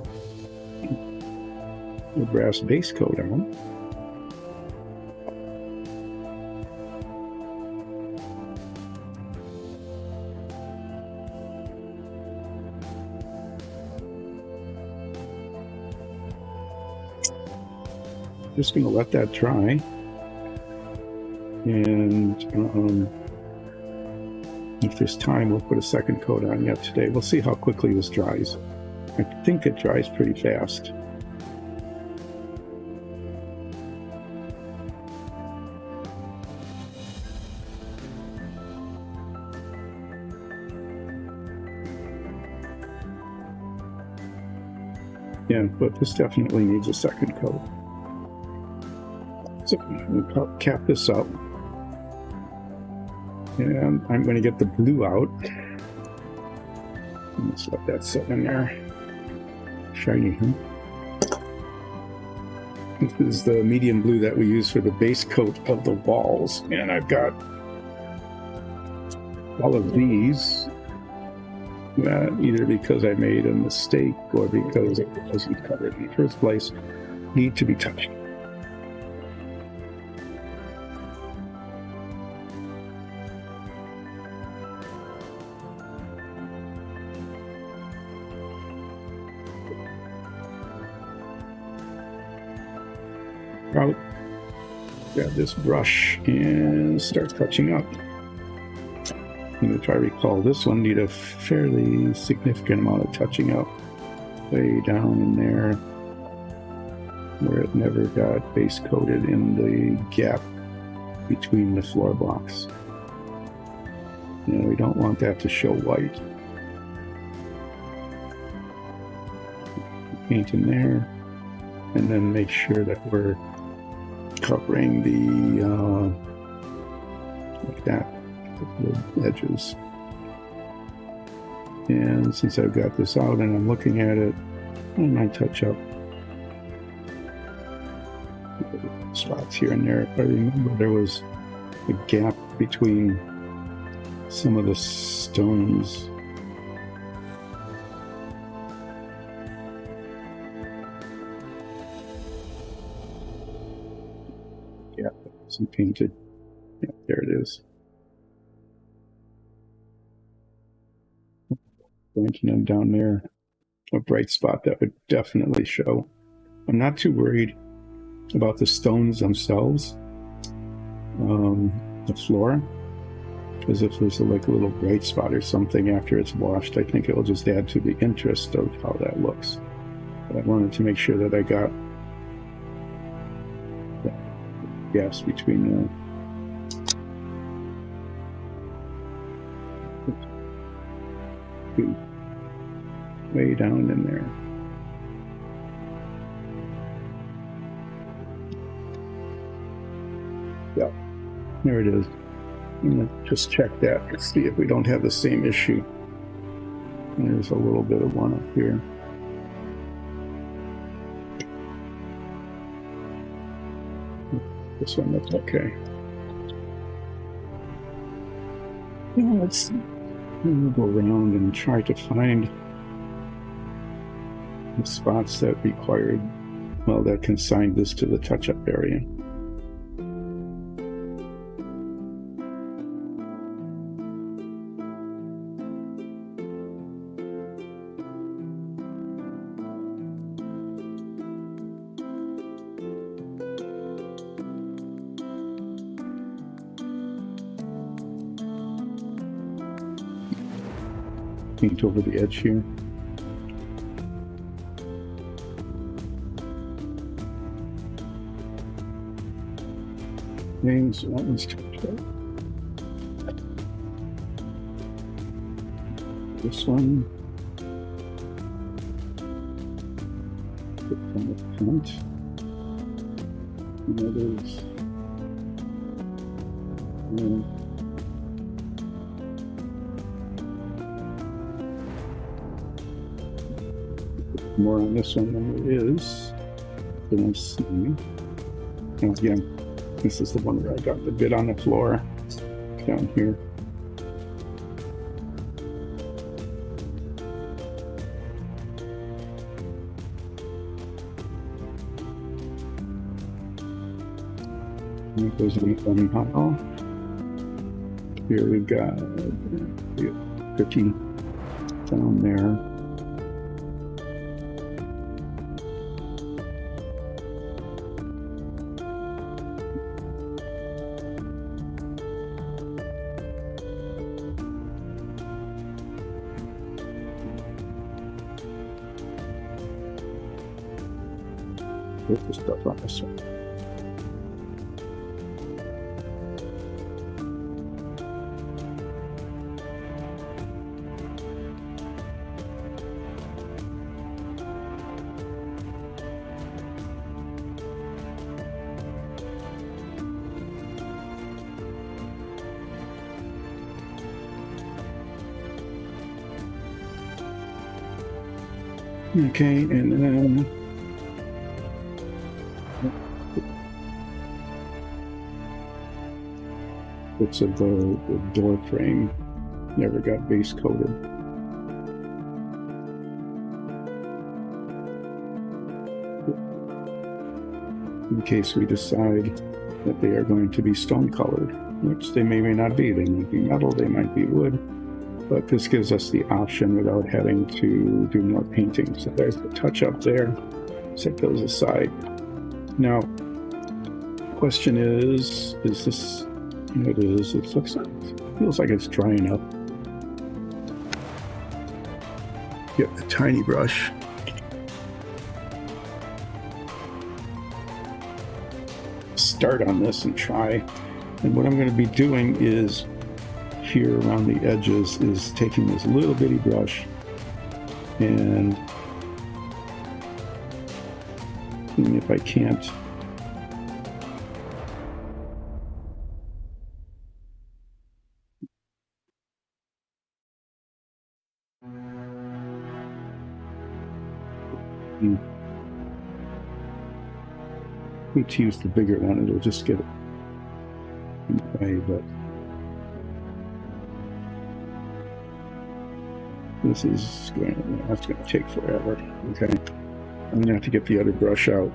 the brass base coat on. Just going to let that dry. And if there's time, we'll put a second coat on yet today. We'll see how quickly this dries. I think it dries pretty fast. Yeah, but this definitely needs a second coat. So we'll cap this up. And I'm going to get the blue out. Let's let that sit in there. Shiny, huh? This is the medium blue that we use for the base coat of the walls. And I've got all of these, either because I made a mistake or because it wasn't covered in the first place, need to be touched. Out, grab this brush and start touching up. And if I recall, this one need a fairly significant amount of touching up, way down in there where it never got base coated in the gap between the floor blocks. You know, we don't want that to show white. Paint in there, and then make sure that we're covering the like that, the edges. And since I've got this out and I'm looking at it, I might touch up spots here and there. If I remember, there was a gap between some of the stones. Yeah, some painted. Yeah, there it is. Blinking them down there, a bright spot that would definitely show. I'm not too worried about the stones themselves, the floor, because if there's like a little bright spot or something after it's washed, I think it will just add to the interest of how that looks. But I wanted to make sure that I got that gas between the way down in there. Yeah, there it is. I'm gonna just check that to see if we don't have the same issue. There's a little bit of one up here. This one looks okay. Yeah, let's go around and try to find the spots that required, well, that consigned this to the touch-up area. Paint over the edge here. Names, that one's this one. Put on the front. And others. More on this one than there is. Let's see. And again, this is the one where I got the bit on the floor down here. And it goes in the funny hollow. Here we've got 50 down there. Put the stuff on this one. Okay, and then bits of the door frame never got base coated. In case we decide that they are going to be stone colored, which they may or may not be. They might be metal, they might be wood, but this gives us the option without having to do more painting. So there's the touch up there. Set those aside. Now, question is this? It is. It feels like it's drying up. Get the tiny brush. Start on this and try. And what I'm going to be doing is here around the edges is taking this little bitty brush and seeing if I can't need to use the bigger one. It'll just get it in the way, but this is that's going to take forever. Okay, I'm going to have to get the other brush out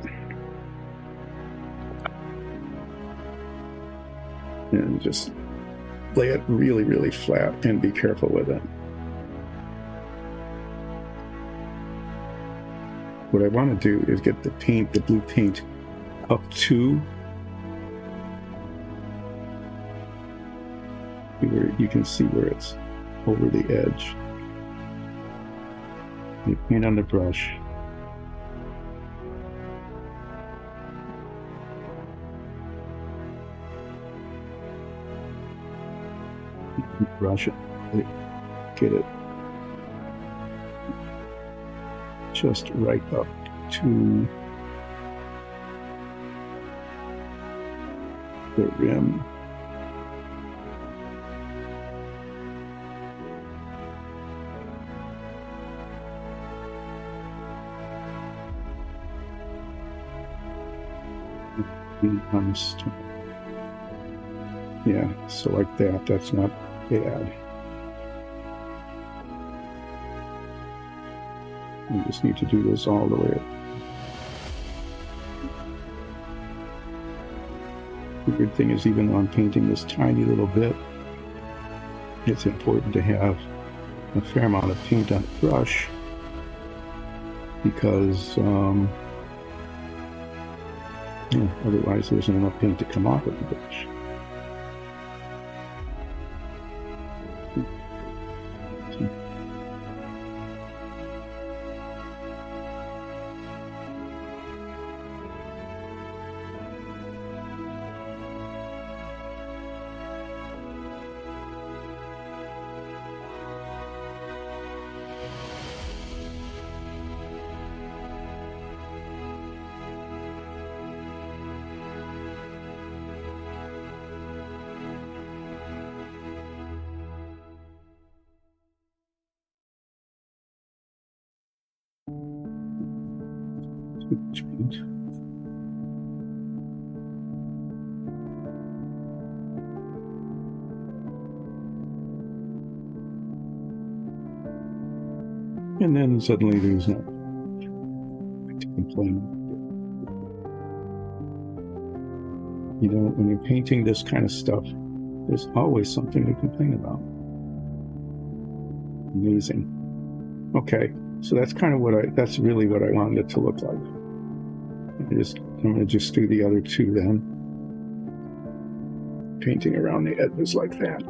and just lay it really, really flat and be careful with it. What I want to do is get the paint, the blue paint, up to where you can see where it's over the edge. You paint on the brush. Brush it, get it just right up to the rim. be on the stone. Yeah, so like that, that's not bad. You just need to do this all the way up. The good thing is, even though I'm painting this tiny little bit, it's important to have a fair amount of paint on the brush, because otherwise there isn't enough paint to come off of the brush. And then suddenly there's no to complain. You know, when you're painting this kind of stuff, there's always something to complain about. Amazing. Okay, so that's kind of that's really what I wanted it to look like. I'm going to just do the other two then. Painting around the edges like that.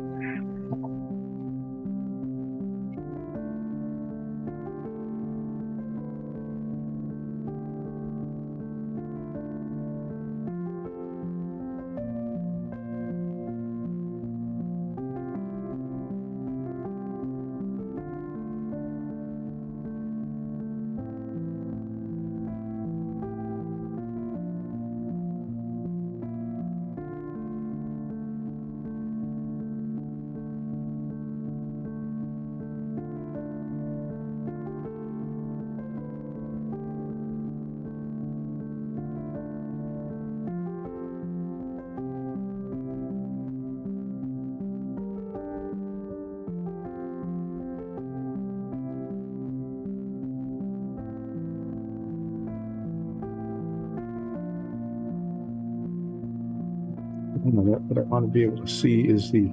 What I want to be able to see is the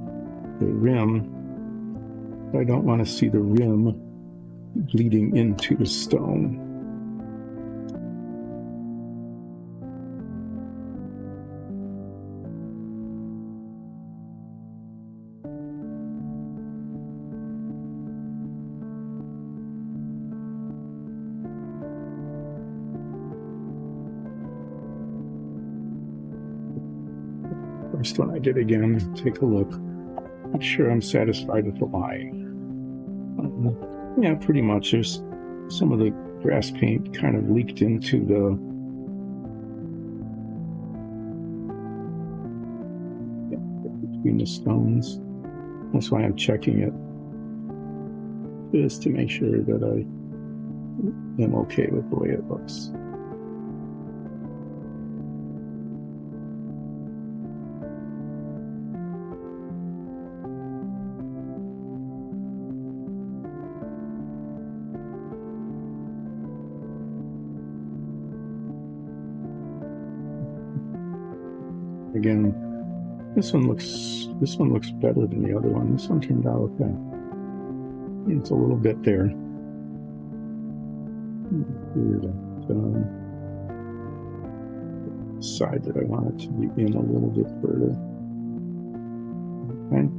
rim. I don't want to see the rim bleeding into the stone. First one I did again, take a look. Not sure I'm satisfied with the line. Yeah, pretty much. There's some of the grass paint kind of leaked into between the stones. That's why I'm checking it, just to make sure that I am okay with the way it looks. Again, this one looks better than the other one. This one turned out okay. It's a little bit there. Side that I want it to be in a little bit further. Okay.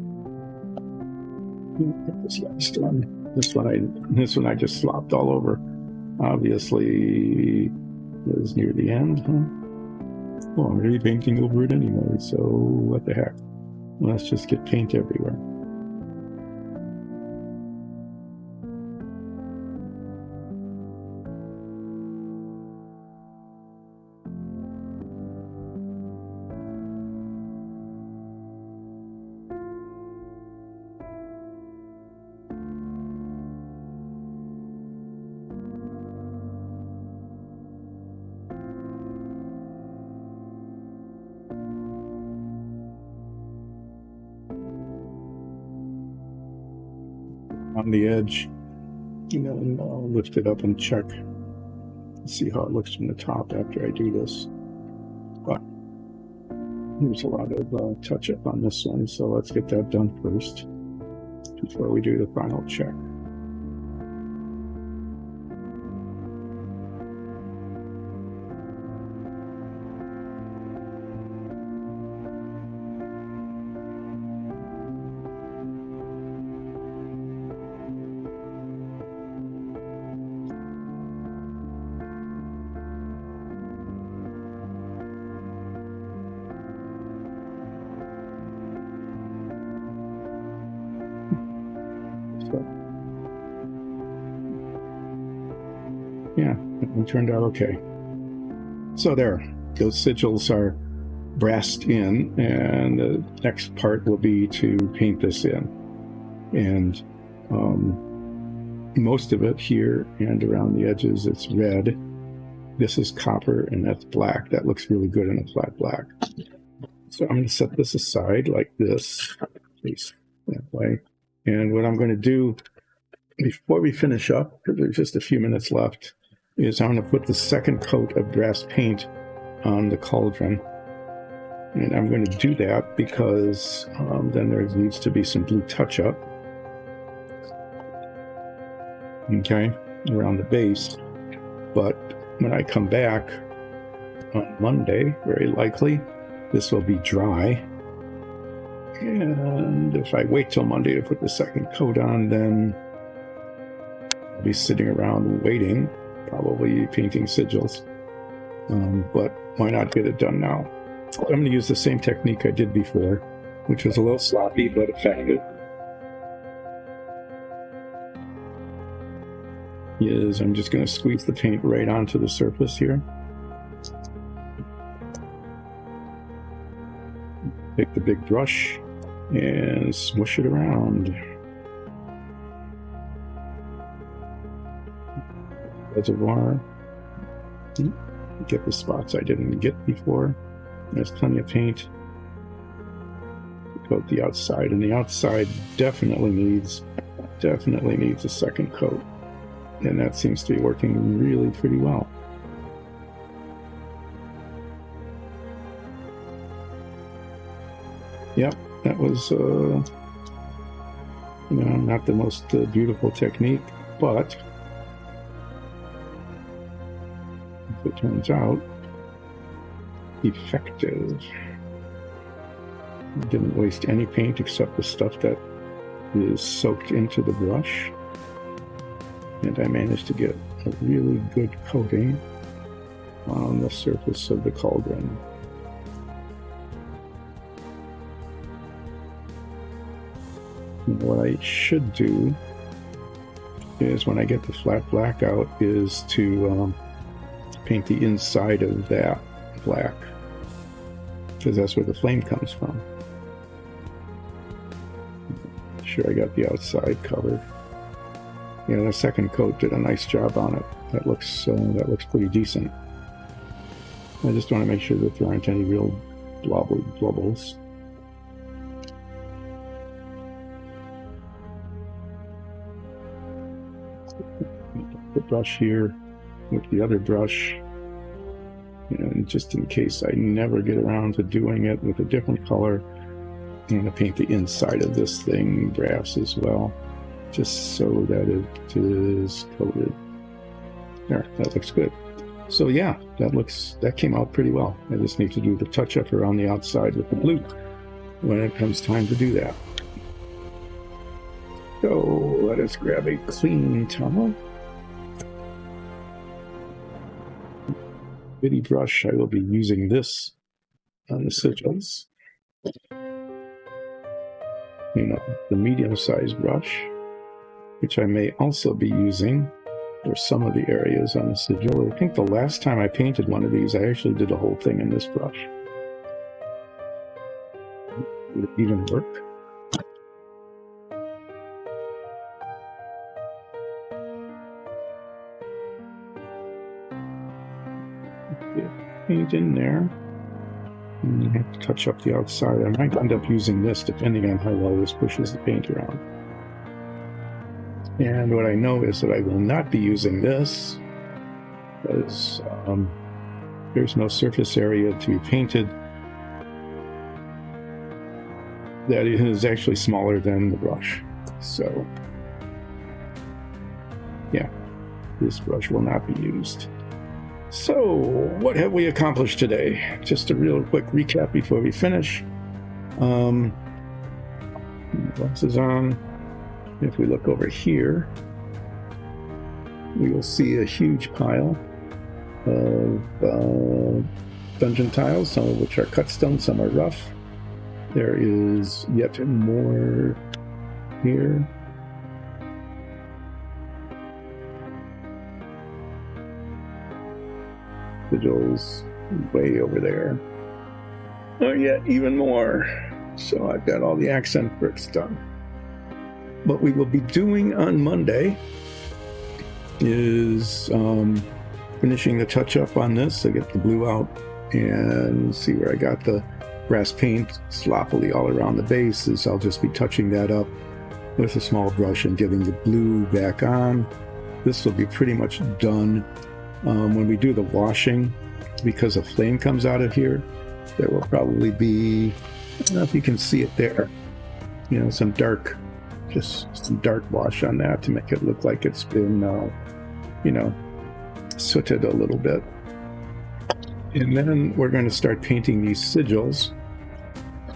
Get this last one. This one I just slopped all over. Obviously, it was near the end, huh? Well, I'm really painting over it anyway, so what the heck? Let's just get paint everywhere. around the edge, and then lift it up and check. See how it looks from the top after I do this. But there's a lot of touch-up on this one, so let's get that done first before we do the final check. Yeah, that one turned out okay. So there, those sigils are brassed in, and the next part will be to paint this in. And most of it here and around the edges, it's red. This is copper, and that's black. That looks really good in a flat black. So I'm going to set this aside like this, face that way. And what I'm going to do before we finish up, because there's just a few minutes left, is I'm going to put the second coat of brass paint on the cauldron. And I'm going to do that because then there needs to be some blue touch-up. Okay, around the base. But when I come back on Monday, very likely, this will be dry. And if I wait till Monday to put the second coat on, then I'll be sitting around waiting, probably painting sigils. But why not get it done now? I'm going to use the same technique I did before, which was a little sloppy but effective. Is I'm just going to squeeze the paint right onto the surface here. Take the big brush and smush it around. Reservoir. Get the spots I didn't get before. There's plenty of paint. Coat the outside, and the outside definitely needs a second coat. And that seems to be working really pretty well. Yep, that was, not the most beautiful technique, but as it turns out, effective. Didn't waste any paint except the stuff that is soaked into the brush. And I managed to get a really good coating on the surface of the cauldron. And what I should do is, when I get the flat black out, is to paint the inside of that black, because that's where the flame comes from. Make sure I got the outside covered. Yeah, the second coat did a nice job on it. That looks pretty decent. I just want to make sure that there aren't any real blubbles. The brush here with the other brush, and just in case I never get around to doing it with a different color, I'm going to paint the inside of this thing brass as well, just so that it is coated. There, that looks good. So yeah, that came out pretty well. I just need to do the touch-up around the outside with the blue when it comes time to do that. So let us grab a clean towel. Bitty brush, I will be using this on the sigils. The medium-sized brush, which I may also be using for some of the areas on the sigil. I think the last time I painted one of these, I actually did the whole thing in this brush. Would it even work? Get paint in there. And you have to touch up the outside. I might end up using this depending on how well this pushes the paint around. And what I know is that I will not be using this because there's no surface area to be painted that is actually smaller than the brush. So, yeah, this brush will not be used. So, what have we accomplished today? Just a real quick recap before we finish. Glasses on. If we look over here, we will see a huge pile of dungeon tiles, some of which are cut stone, some are rough. There is yet more here. Sigils way over there. Oh, yet even more. So I've got all the accent bricks done. What we will be doing on Monday is finishing the touch-up on this to get the blue out and see where I got the brass paint sloppily all around the bases. I'll just be touching that up with a small brush and getting the blue back on. This will be pretty much done. When we do the washing, because a flame comes out of here, there will probably be, I don't know if you can see it there, you know, some dark wash on that to make it look like it's been, you know, sooted a little bit. And then we're going to start painting these sigils,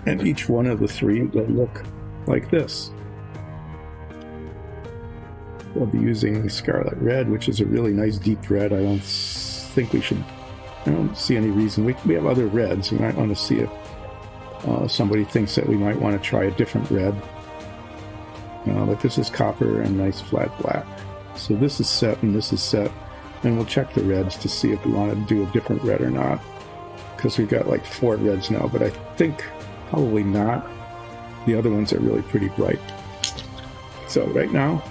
and each one of the three will look like this. We'll be using Scarlet Red, which is a really nice deep red. I don't see any reason. We have other reds. We might want to see if somebody thinks that we might want to try a different red. But this is copper and nice flat black. So this is set and this is set. And we'll check the reds to see if we want to do a different red or not. Because we've got like 4 reds now, but I think probably not. The other ones are really pretty bright. So right now,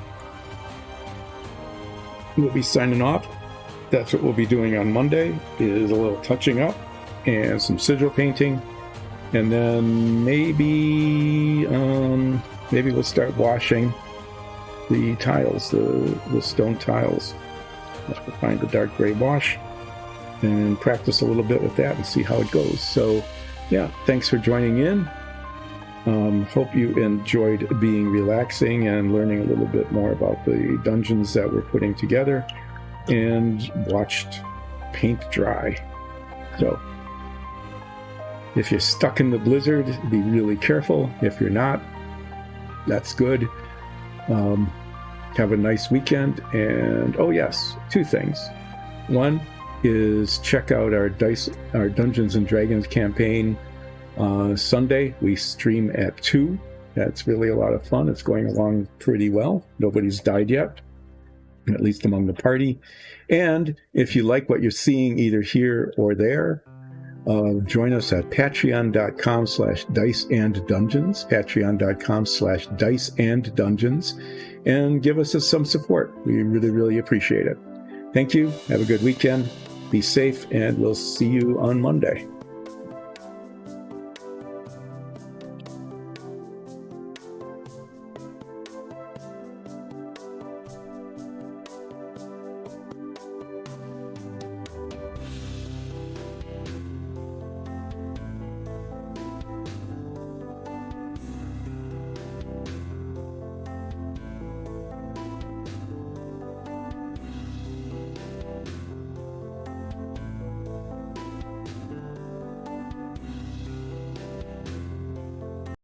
we'll be signing off. That's what we'll be doing on Monday, is a little touching up and some sigil painting. And then maybe we'll start washing the tiles, the stone tiles. We'll find the dark gray wash and practice a little bit with that and see how it goes. So yeah, thanks for joining in. Hope you enjoyed being relaxing and learning a little bit more about the dungeons that we're putting together and watched paint dry. So if you're stuck in the blizzard, be really careful. If you're not, that's good. Have a nice weekend. And oh yes, 2 things. One is check out our Dungeons and Dragons campaign. Sunday we stream at 2. That's really a lot of fun. It's going along pretty well. Nobody's died yet, at least among the party. And if you like what you're seeing either here or there, join us at patreon.com/diceanddungeons, patreon.com/diceanddungeons, and give us some support. We really, really appreciate it. Thank you. Have a good weekend. Be safe, and we'll see you on Monday.